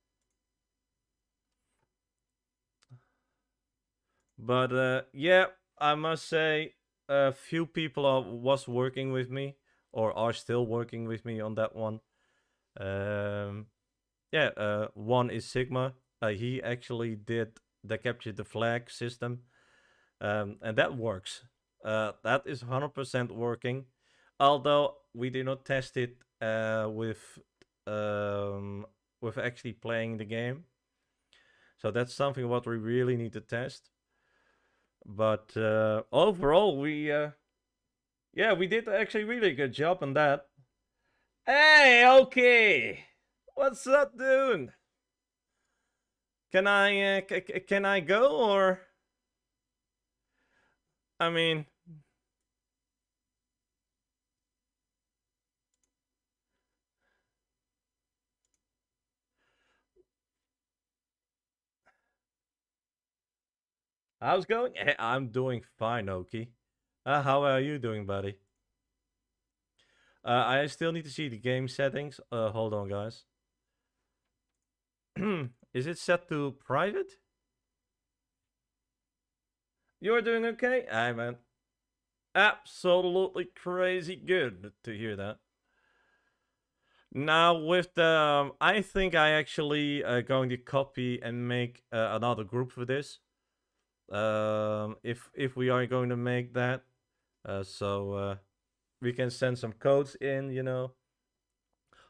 But yeah, I must say, a few people was working with me or are still working with me on that one. Yeah, one is Sigma. He actually did the capture the flag system, and that works. That is 100% working. Although we did not test it with actually playing the game. So that's something what we really need to test. But overall, we did actually really good job on that. Hey, okay, what's up, dude? Can I go or? I mean, how's it going? Hey, I'm doing fine, Oki. How are you doing, buddy? I still need to see the game settings. Hold on, guys. Is it set to private? You're doing okay? Hi, man. Absolutely crazy good to hear that. Now with the, I think I actually going to copy and make another group for this. If we are going to make that, so we can send some codes in. You know,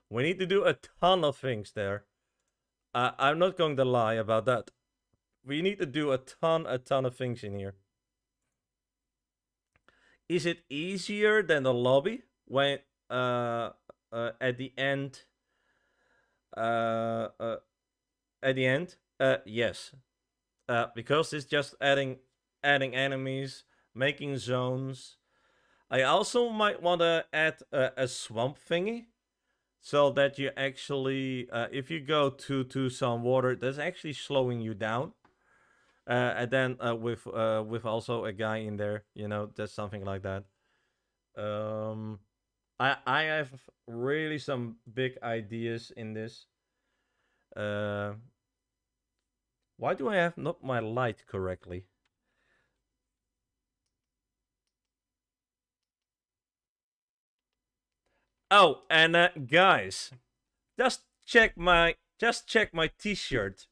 we need to do a ton of things there. I'm not going to lie about that. We need to do a ton of things in here. Is it easier than the lobby when at the end? Uh, uh, at the end, yes. Because it's just adding enemies, making zones. I also might want to add a swamp thingy, so that you actually, if you go to some water, that's actually slowing you down. And then with also a guy in there, you know, that's something like that. Um, I have really some big ideas in this. Uh, why do I have not my light correctly? Oh, and guys, just check my t-shirt.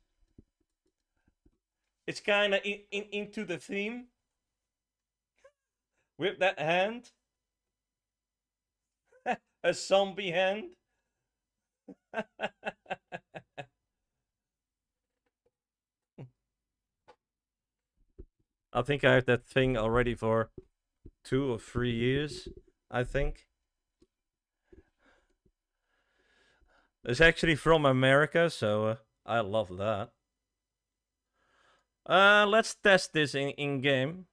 It's kind of into the theme with that hand, a zombie hand. I think I have that thing already for 2 or 3 years. I think it's actually from America, so I love that. Let's test this in game.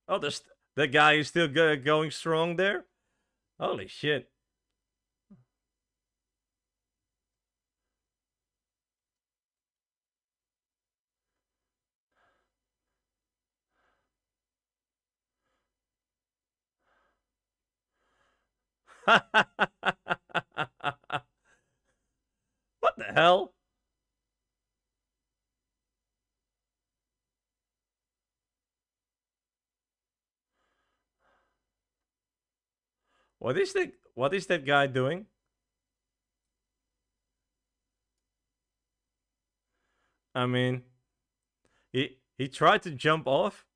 Oh, the guy is still going strong there. Holy shit! What the hell? What is that guy doing? I mean, he tried to jump off.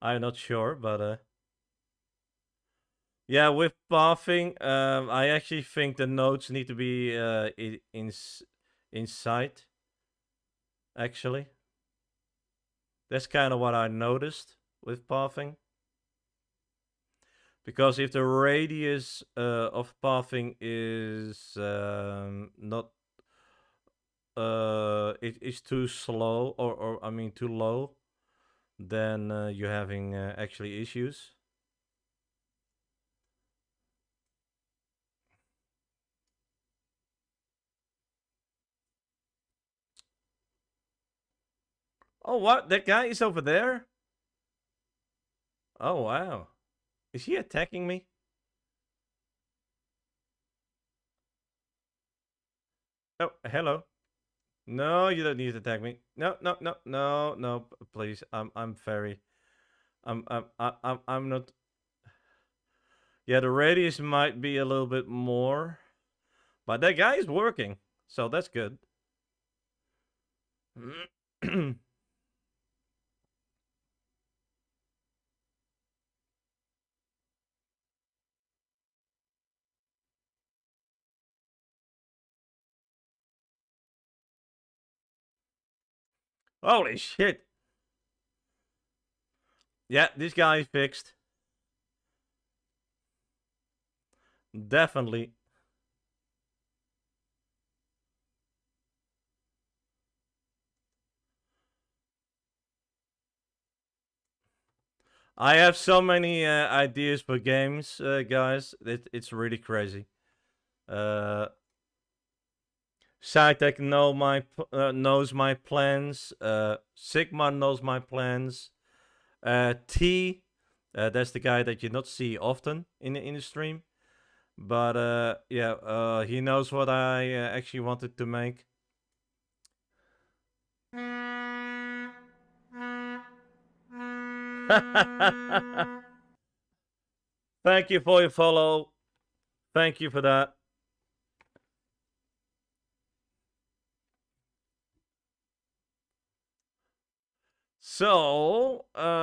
I'm not sure, but yeah, with pathing, I actually think the nodes need to be inside. Actually, that's kind of what I noticed with pathing. Because if the radius of pathing is not it is too slow or I mean too low, then you're having actually issues. Oh, what? That guy is over there? Oh, wow. Is he attacking me? Oh, hello. No, you don't need to attack me. No, no, no, no, no. Please, I'm very, I'm not. Yeah, the radius might be a little bit more, but that guy is working, so that's good. Holy shit! Yeah, this guy is fixed. Definitely. I have so many ideas for games, guys. It's really crazy. Uh, Cytec knows my plans. Sigma knows my plans. T, that's the guy that you not see often in the stream, but yeah, he knows what I actually wanted to make. Thank you for your follow. Thank you for that. So, and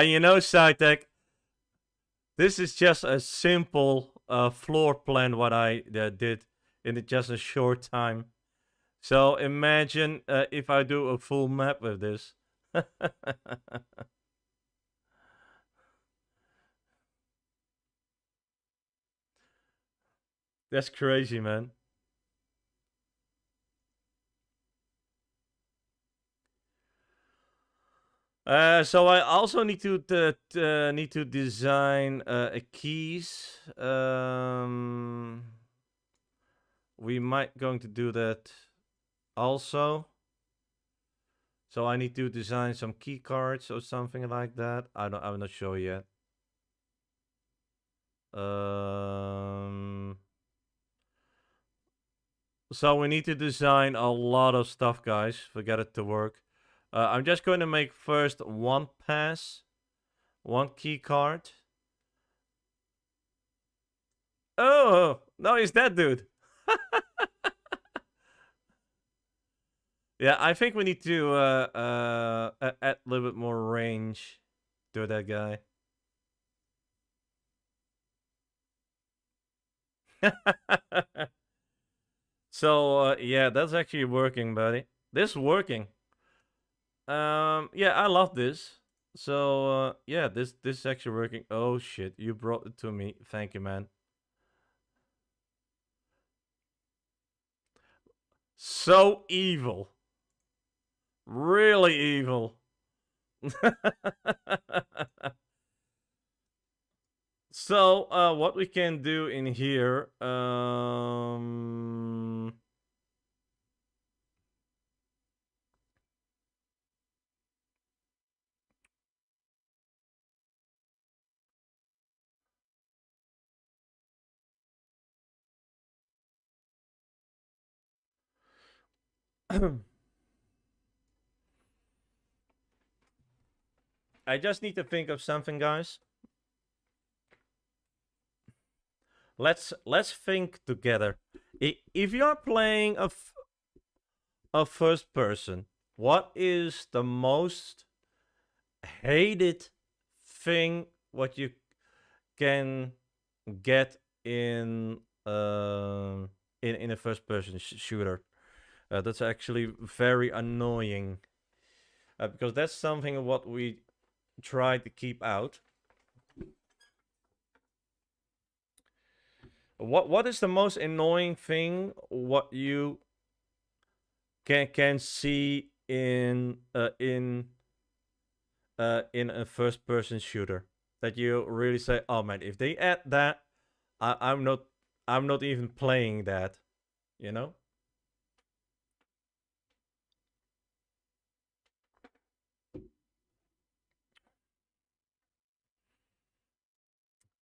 you know, Cytec, this is just a simple floor plan what I did in just a short time. So imagine if I do a full map with this. That's crazy, man. So I also need to design a keys. We might going to do that also. So I need to design some key cards or something like that. I'm not sure yet. So we need to design a lot of stuff, guys, for get it to work. I'm just going to make first one pass, one key card. Oh, no, it's that dude. Yeah, I think we need to add a little bit more range to that guy. So yeah, that's actually working, buddy. This is working. Yeah, I love this. So yeah, this is actually working. Oh shit, you brought it to me. Thank you, man. So evil. Really evil. So what we can do in here, I just need to think of something, guys. Let's think together. If you're playing a first person, what is the most hated thing what you can get in a first person shooter? That's actually very annoying because that's something what we try to keep out. What is the most annoying thing what you can see in a first person shooter that you really say, oh man, if they add that, I'm not even playing that, you know?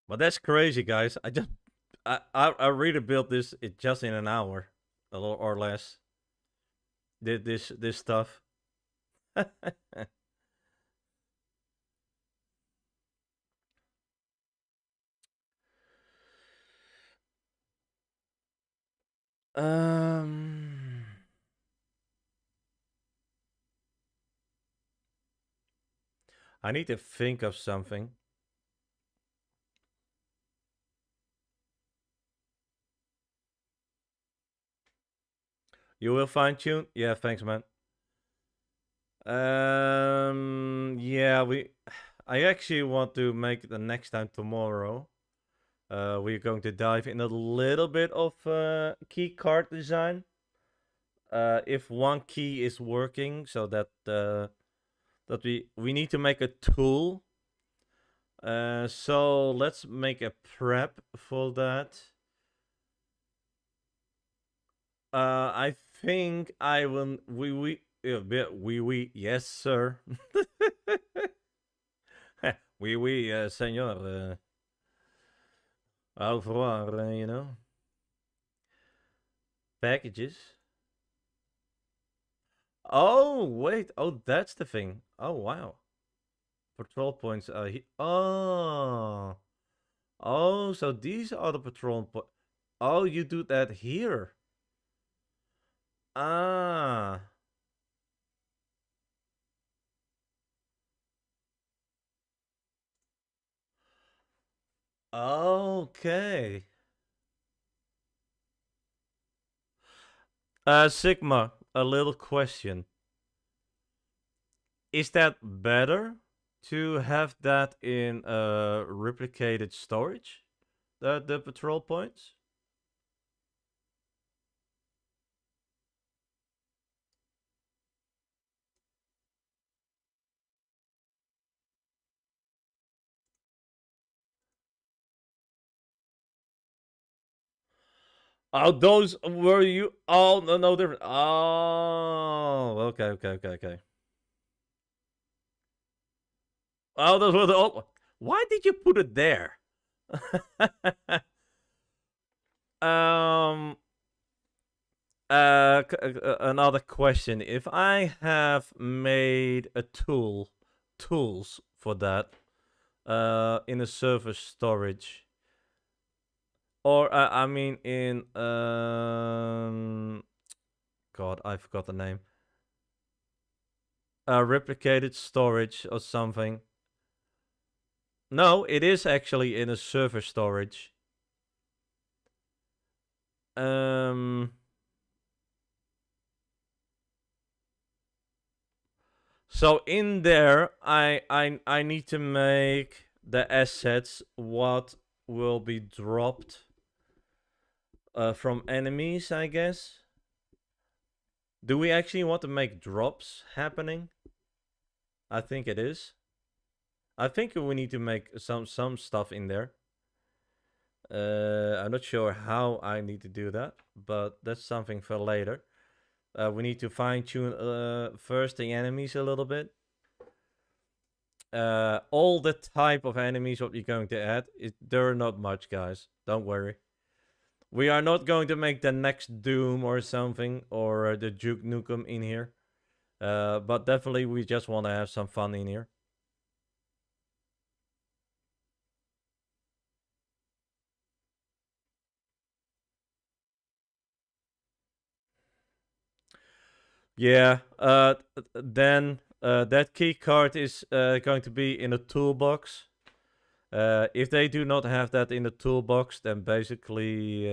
But that's crazy, guys. I really built this it just in an hour, a little or less. Did this stuff. um, I need to think of something. You will fine tune? Yeah, thanks, man. Yeah, I actually want to make it the next time tomorrow. We're going to dive in a little bit of key card design. If one key is working, so that we need to make a tool. So let's make a prep for that. I think I will. Yes, sir. Señor. Au revoir, Packages. Oh, wait. Oh, that's the thing. Oh, wow. Patrol points. Oh. Oh, so these are the patrol points. Oh, you do that here. Ah. Okay. Sigma, a little question. Is that better to have that in replicated storage? The patrol points? Oh, those were you? Oh, no, no, different. Oh, okay, okay, okay, okay. Oh, those were the old. Why did you put it there? um. Another question. If I have made a tools for that, in a server storage, or I mean in God, I forgot the name. Replicated storage or something. No, it is actually in a server storage. Um. So in there, I need to make the assets what will be dropped from enemies, I guess. Do we actually want to make drops happening? I think it is. I think we need to make some stuff in there. I'm not sure how I need to do that, but that's something for later. We need to fine tune first the enemies a little bit. All the type of enemies what we're going to add, there are not much, guys. Don't worry. We are not going to make the next Doom or something, or the Duke Nukem in here. But definitely we just want to have some fun in here. Yeah, then that key card is going to be in a toolbox. If they do not have that in the toolbox, then basically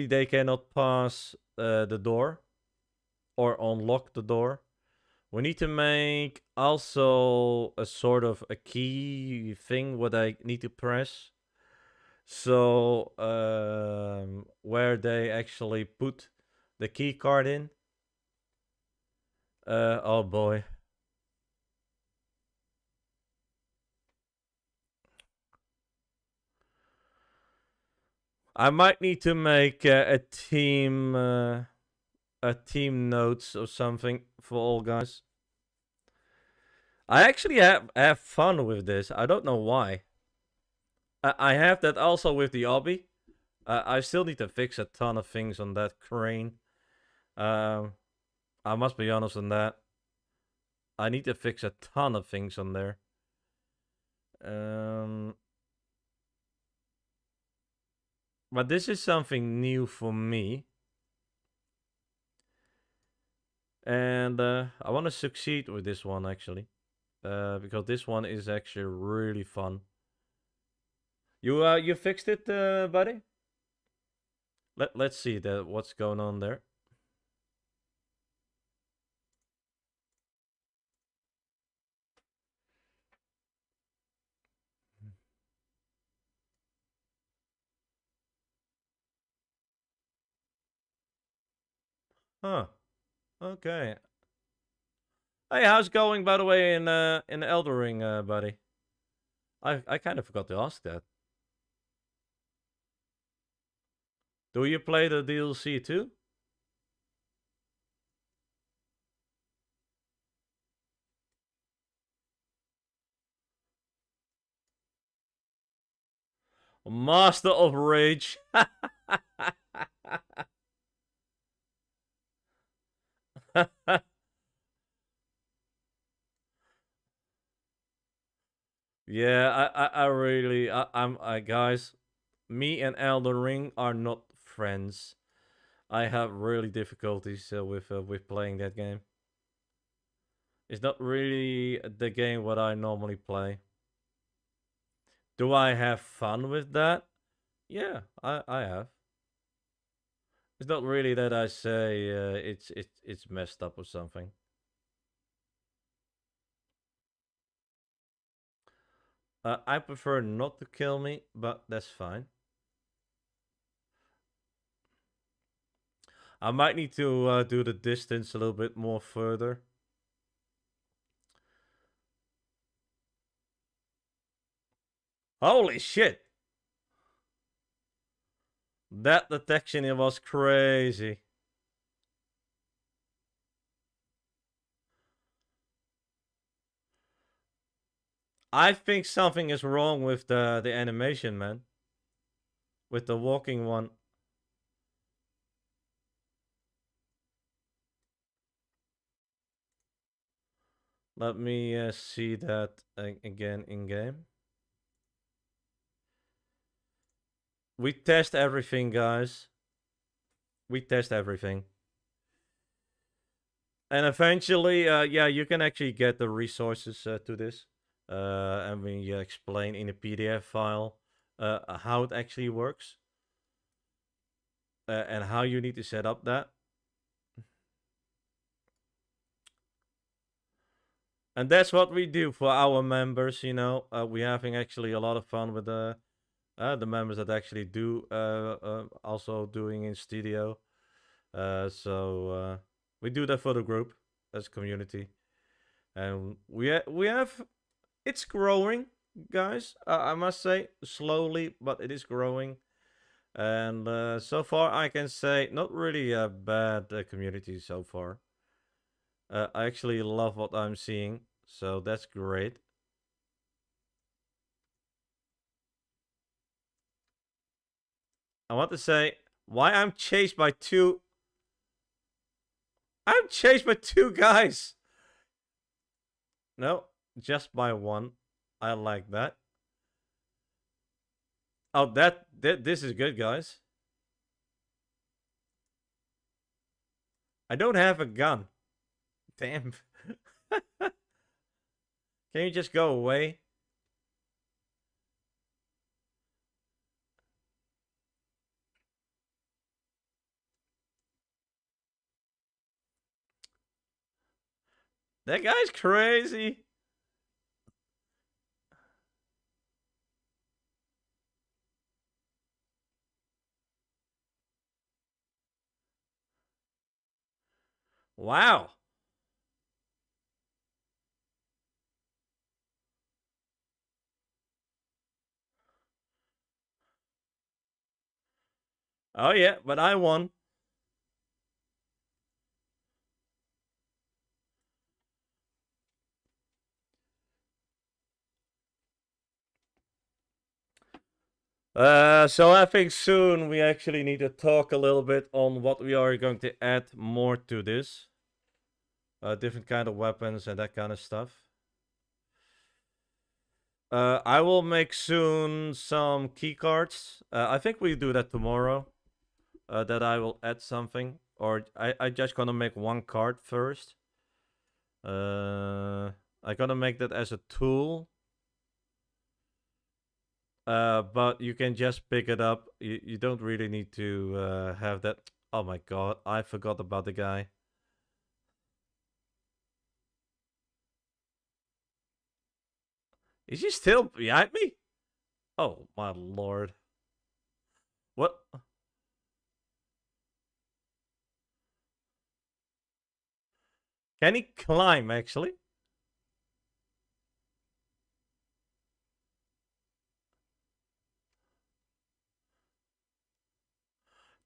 they cannot pass the door or unlock the door. We need to make also a sort of a key thing what I need to press. So where they actually put the key card in. Oh boy. I might need to make a team notes or something for all guys. I actually have fun with this. I don't know why. I have that also with the obby. I still need to fix a ton of things on that crane. Um, I must be honest on that. I need to fix a ton of things on there. But this is something new for me. And I want to succeed with this one actually. Because this one is actually really fun. You fixed it, buddy? Let's see what's going on there. Huh. Okay. Hey, how's it going, by the way, in Elder Ring, buddy? I kind of forgot to ask that. Do you play the DLC too? Master of Rage. Yeah, I really, guys, me and Elden Ring are not friends. I have really difficulties with playing that game. It's not really the game what I normally play. Do I have fun with that? Yeah, I have. It's not really that I say it's messed up or something. I prefer not to kill me, but that's fine. I might need to do the distance a little bit more further. Holy shit! That detection, it was crazy. I think something is wrong with the animation, man. With the walking one. Let me see that again in game. We test everything, guys. We test everything. And eventually, yeah, you can actually get the resources to this. And we explain in a PDF file how it actually works. And how you need to set up that. And that's what we do for our members, you know. We're having actually a lot of fun with the members that actually do also doing in studio. So we do that for the group as a community. And we have it's growing, guys. I must say slowly, but it is growing. And so far, I can say not really a bad community so far. I actually love what I'm seeing, so that's great. I want to say why I'm chased by two. I'm chased by two guys. No, just by one. I like that. Oh, this is good, guys. I don't have a gun. Damn. Can you just go away? That guy's crazy. Wow. Oh yeah, but I won. So I think soon we actually need to talk a little bit on what we are going to add more to this. Different kind of weapons and that kind of stuff. I will make soon some key cards. I think we do that tomorrow. That I will add something, or I just gonna make one card first. I gonna make that as a tool. But you can just pick it up. You don't really need to have that. Oh my god, I forgot about the guy. Is he still behind me? Oh my lord. What? Can he climb, actually?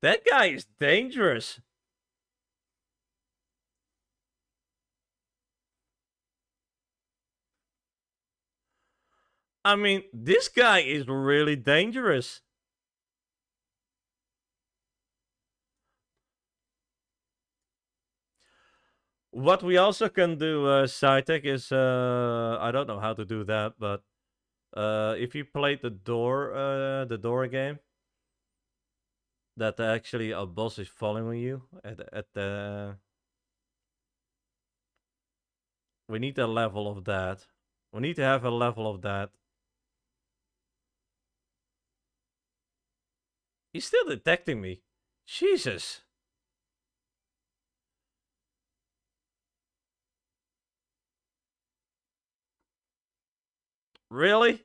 That guy is dangerous. I mean, this guy is really dangerous. What we also can do, Cytec, is I don't know how to do that, but if you played the door game, that actually a boss is following you at the. We need a level of that. We need to have a level of that. He's still detecting me. Jesus. Really?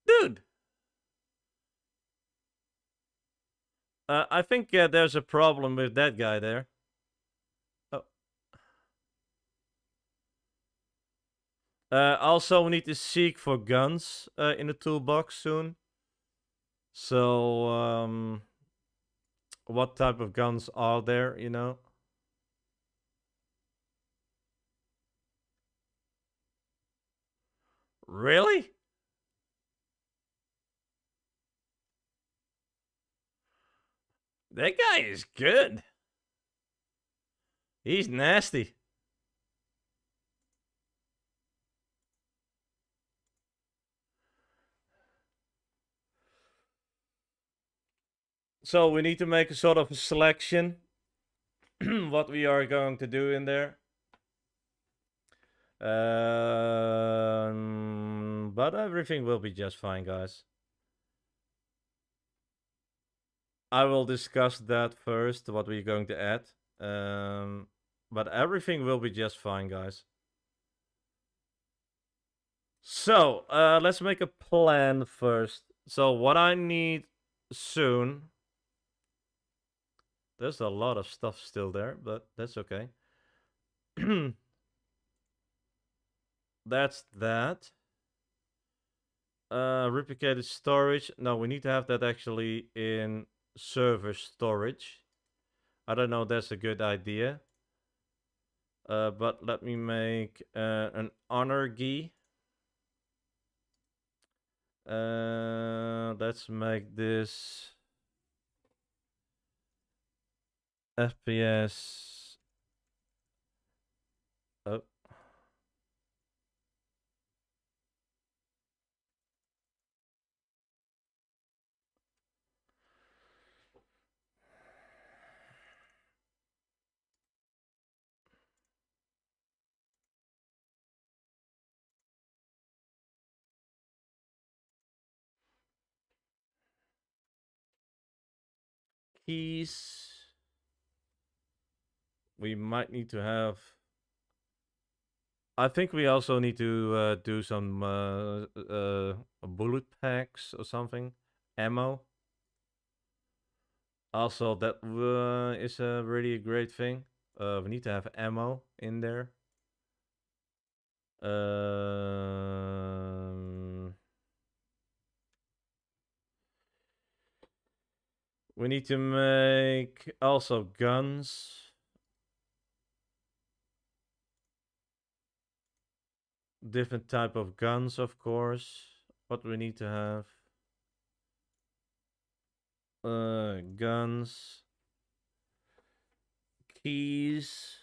Dude. I think there's a problem with that guy there. Oh. Also, we need to seek for guns in the toolbox soon. So, what type of guns are there, you know? Really? That guy is good. He's nasty. So we need to make a sort of a selection what we are going to do in there. But everything will be just fine, guys. I will discuss that first, what we're going to add. But everything will be just fine, guys. So, let's make a plan first. So, what I need soon. There's a lot of stuff still there, but that's okay. That's that. Replicated storage. No, we need to have that actually in server storage. I don't know, that's a good idea. But let me make an honor key. Let's make this FPS. Oh. Keys. We might need to have. I think we also need to do some bullet packs or something. Ammo. Also, that is a really great thing. We need to have ammo in there. We need to make also guns. Different type of guns, of course. What we need to have. Guns. Keys.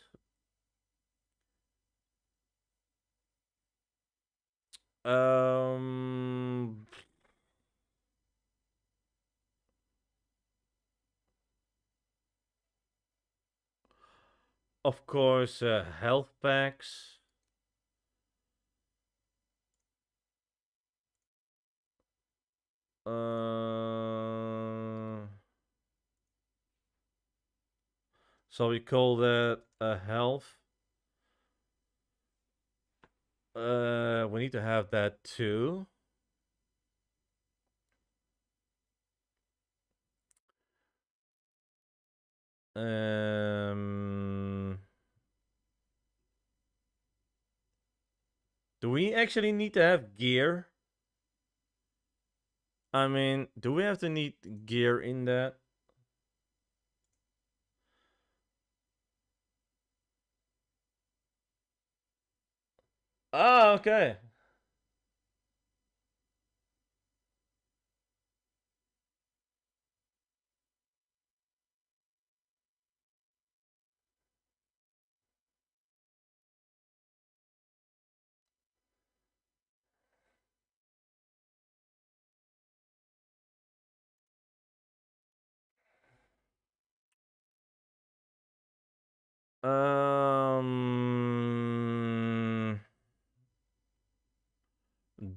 Um... Of course, health packs. So we call that a health. We need to have that too. Um, Do we actually need to have gear? I mean, do we have to need gear in that? Ah, okay.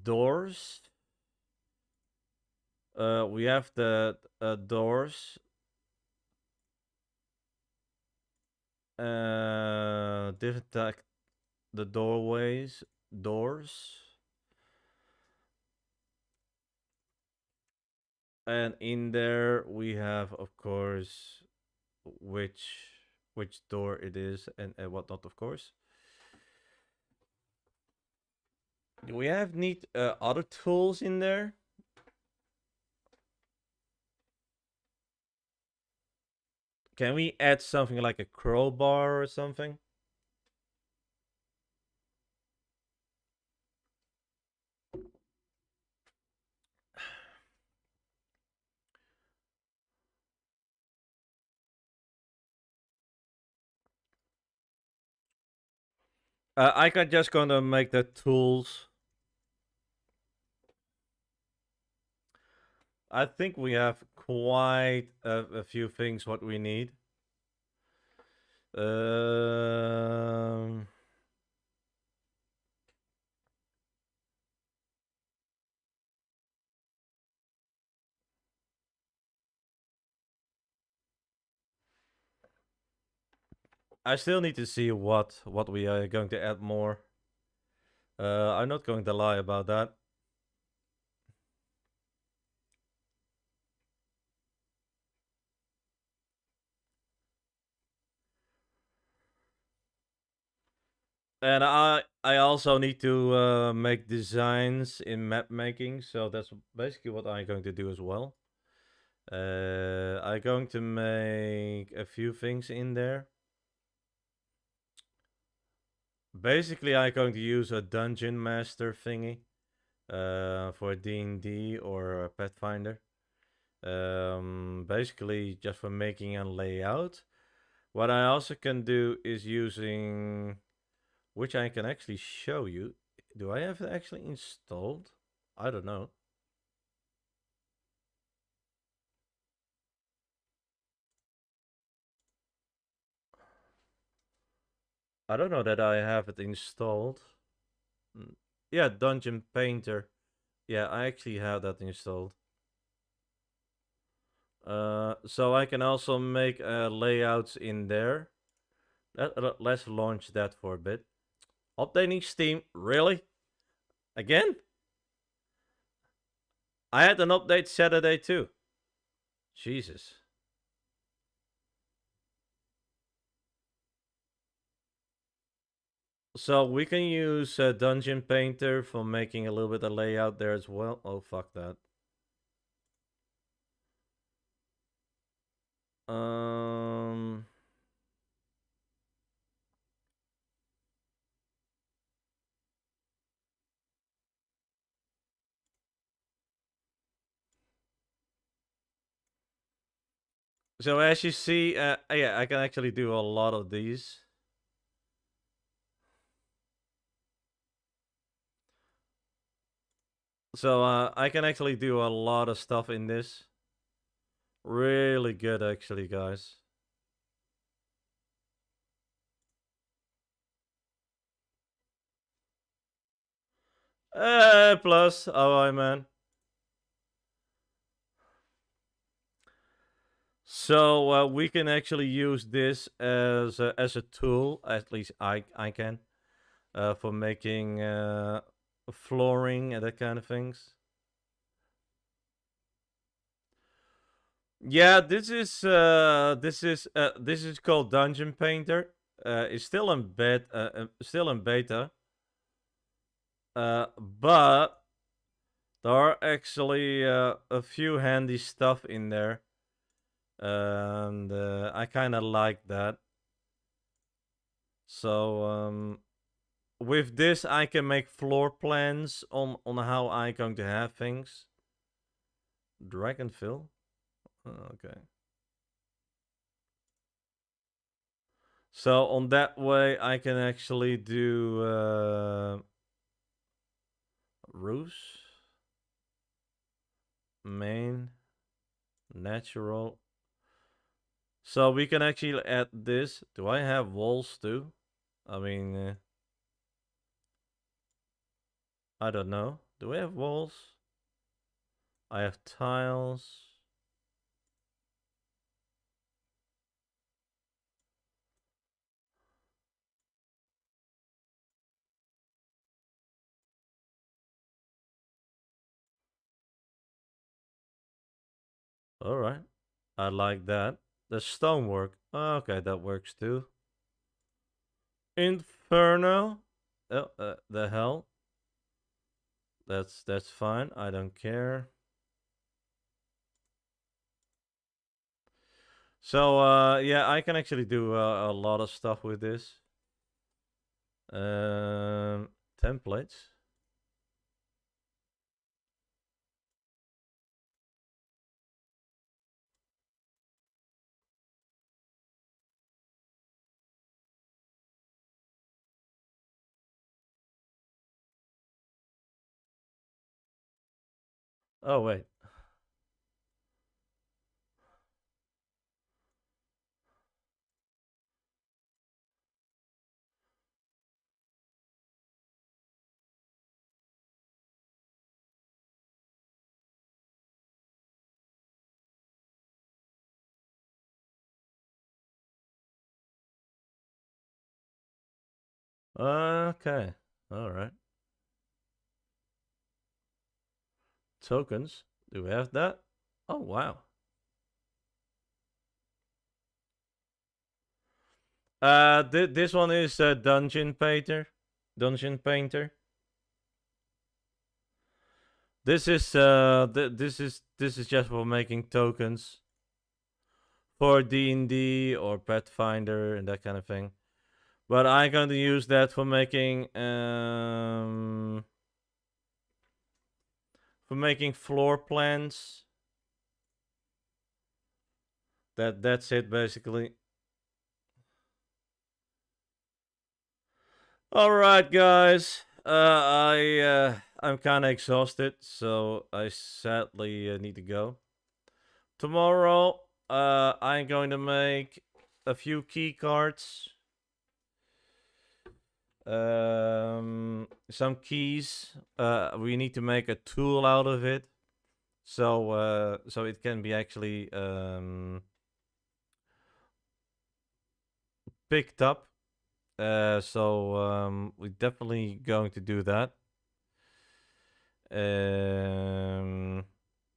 Doors. We have the doors. Detect the doorways. Doors. And in there we have, of course, which door it is and whatnot, of course. Do we have need other tools in there? Can we add something like a crowbar or something? I can just gonna make the tools. I think we have quite a few things what we need. Um, I still need to see what we are going to add more. I'm not going to lie about that. And I also need to make designs in map making, so that's basically what I'm going to do as well. I'm going to make a few things in there. Basically, I'm going to use a dungeon master thingy for D&D or Pathfinder. Basically, just for making a layout. What I also can do is using, which I can actually show you. Do I have it actually installed? I don't know. I don't know that I have it installed. Yeah, Dungeon Painter. Yeah, I actually have that installed. So I can also make layouts in there. Let's launch that for a bit. Updating Steam, really? Again? I had an update Saturday too. Jesus. So we can use Dungeon Painter for making a little bit of layout there as well. Oh, fuck that. Um... So as you see, yeah, I can actually do a lot of these. So I can actually do a lot of stuff in this. Really good, actually, guys. Plus, alright, man. So we can actually use this as a tool. At least I can for making flooring and that kind of things. Yeah, this is called Dungeon Painter. It's still in still in beta. But there are actually a few handy stuff in there, and I kind of like that. So with this, I can make floor plans on how I'm going to have things. Drag and fill. Okay. So on that way, I can actually do roofs, main, natural. So we can actually add this. Do I have walls too? I mean, I don't know. Do we have walls? I have tiles. All right. I like that. The stonework. Okay, that works too. Inferno. Oh, the hell. That's fine. I don't care. So yeah, I can actually do a lot of stuff with this. Templates. Oh wait. Okay. All right. Tokens. Do we have that? Oh wow. This one is Dungeon Painter. Dungeon Painter. This is just for making tokens for D&D or Pathfinder and that kind of thing. But I'm going to use that for making floor plans. That's it basically. All right, guys. I'm kind of exhausted, so I sadly need to go. Tomorrow, I'm going to make a few key cards. Some keys. We need to make a tool out of it, so it can be actually picked up. So we're definitely going to do that.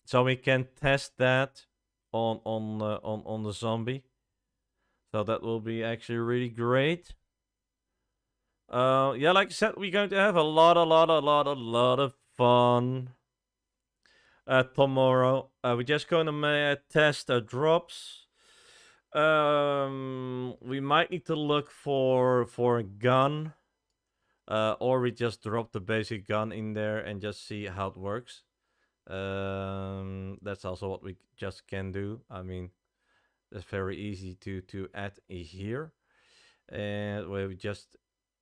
So we can test that on the zombie. So that will be actually really great. Yeah, like I said, we're going to have a lot of fun tomorrow. We're just going to test drops. We might need to look for a gun, or we just drop the basic gun in there and just see how it works. That's also what we just can do. I mean, it's very easy to add here, and where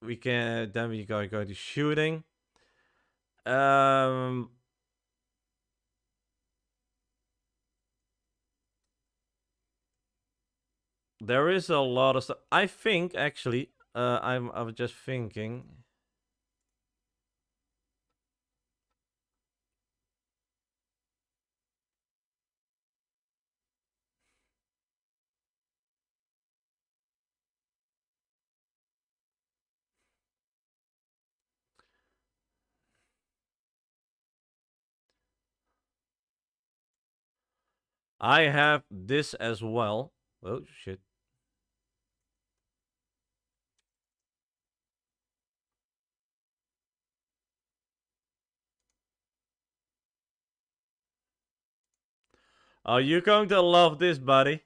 we can then we go to shooting. There is a lot of stuff. I think actually, I was just thinking. I have this as well. Oh shit. Oh, you're going to love this, buddy.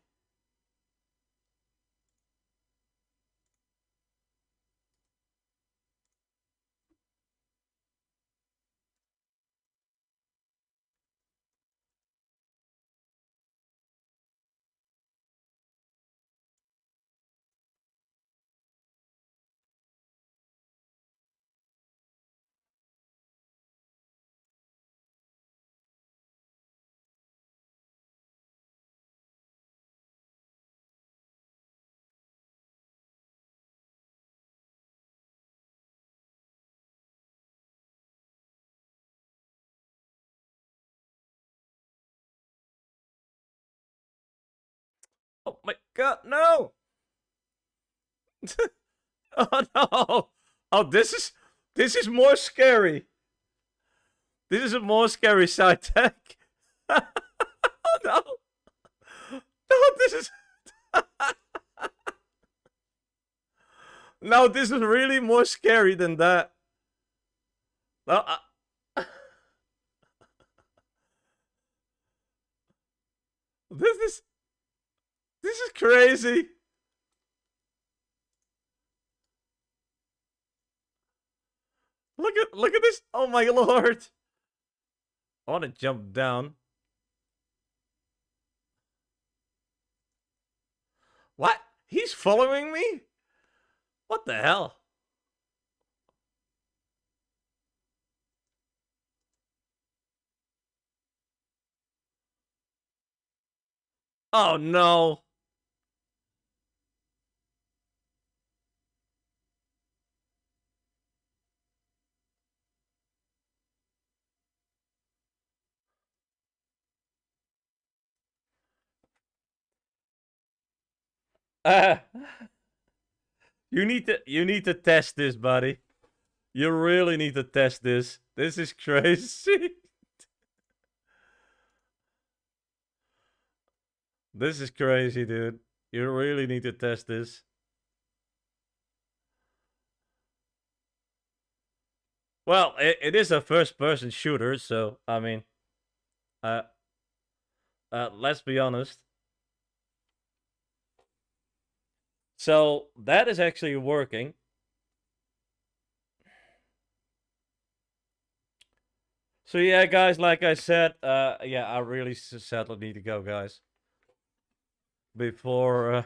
Oh my god, no! Oh no! Oh, this is more scary. This is a more scary side tech. Oh no! No, this is no, this is really more scary than that. No, this is this is crazy. Look at this. Oh my lord! I want to jump down. What? He's following me? What the hell? Oh no! Uh, you need to test this, buddy. You really need to test this. This is crazy. This is crazy, dude. You really need to test this. Well, it is a first-person shooter, so I mean, uh, let's be honest. So that is actually working. So yeah, guys, like I said, yeah, I really sadly need to go, guys. Before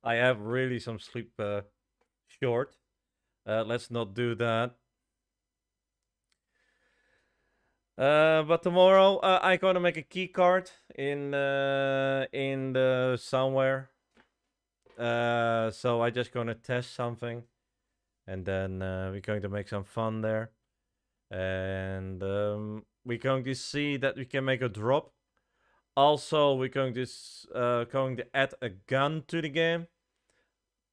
I have really some sleep short. Let's not do that. But tomorrow I'm gonna make a key card in the somewhere. So I just gonna test something, and then we're going to make some fun there, and we're going to see that we can make a drop. Also, we're going to add a gun to the game.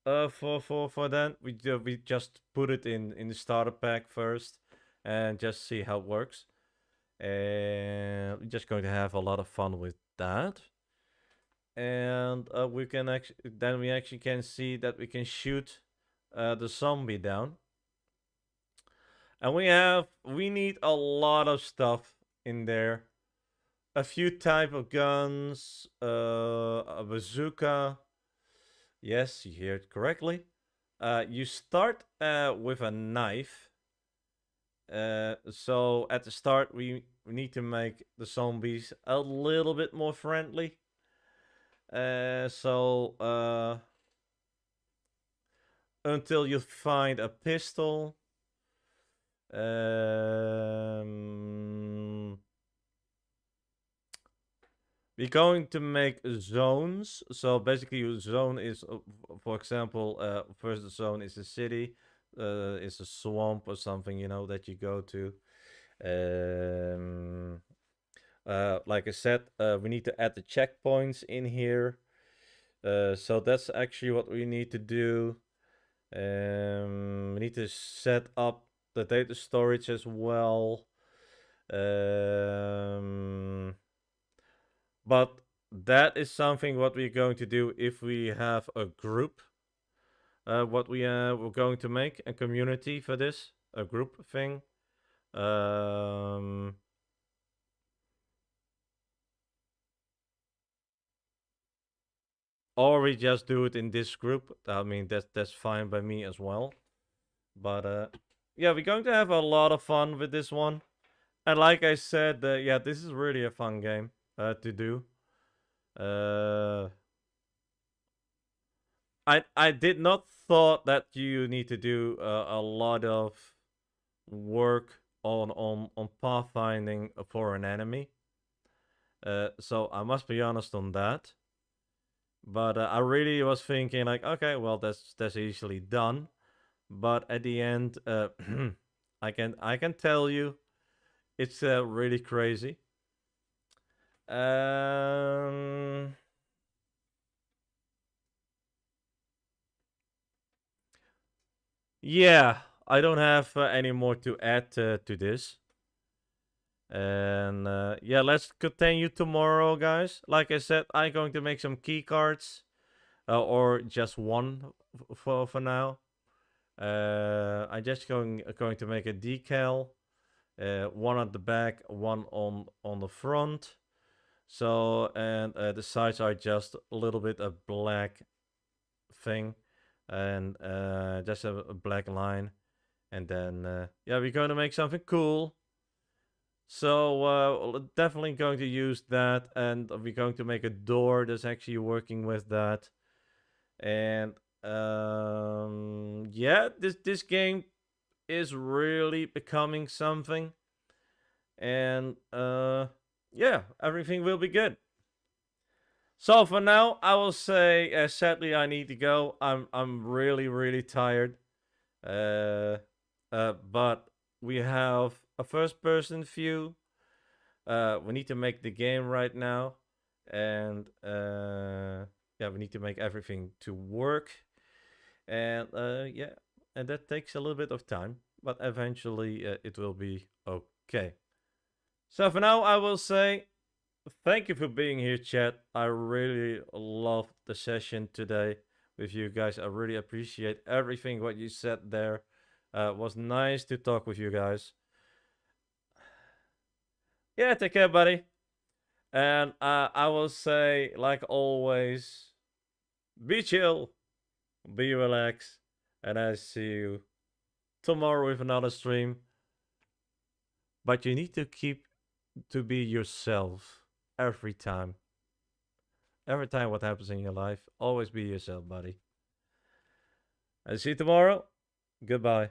For that, we just put it in the starter pack first, and just see how it works. And we're just going to have a lot of fun with that. And we can actually can see that we can shoot the zombie down. And we need a lot of stuff in there. A few type of guns, a bazooka. Yes, you hear it correctly. You start with a knife. So at the start, we need to make the zombies a little bit more friendly. So until you find a pistol. We're going to make zones. So basically, your zone is, for example, first zone is a city, is a swamp or something, that you go to. Like I said, we need to add the checkpoints in here. So that's actually what we need to do. We need to set up the data storage as well. But that is something what we're going to do if we have a group. What we're going to make a community for this, a group thing. or we just do it in this group. I mean, that's fine by me as well. But yeah, we're going to have a lot of fun with this one. And like I said, yeah, this is really a fun game to do. Uh, I did not thought that you need to do a lot of work on pathfinding for an enemy. So I must be honest on that. But I really was thinking like, okay, well that's easily done. But at the end, I can tell you, it's really crazy. Um, yeah, I don't have any more to add to this. And yeah, let's continue tomorrow, guys. Like I said, I'm going to make some key cards, or just one for now. I'm just going to make a decal, one at the back, one on the front. So and the sides are just a little bit of black thing, and just a black line, and then yeah, we're going to make something cool. So definitely going to use that, and we're going to make a door that's actually working with that. And yeah, this game is really becoming something, and yeah, everything will be good. So for now, I will say, sadly, I need to go. I'm really tired. Uh, but we have a first-person view. We need to make the game right now, and yeah, we need to make everything to work. And yeah, and that takes a little bit of time, but eventually it will be okay. So for now, I will say thank you for being here, chat. I really loved the session today with you guys. I really appreciate everything what you said there. It was nice to talk with you guys. Yeah, take care, buddy. And I will say, like always, be chill, be relaxed, and I see you tomorrow with another stream. But you need to keep to be yourself every time. Every time what happens in your life, always be yourself, buddy. I see you tomorrow. Goodbye.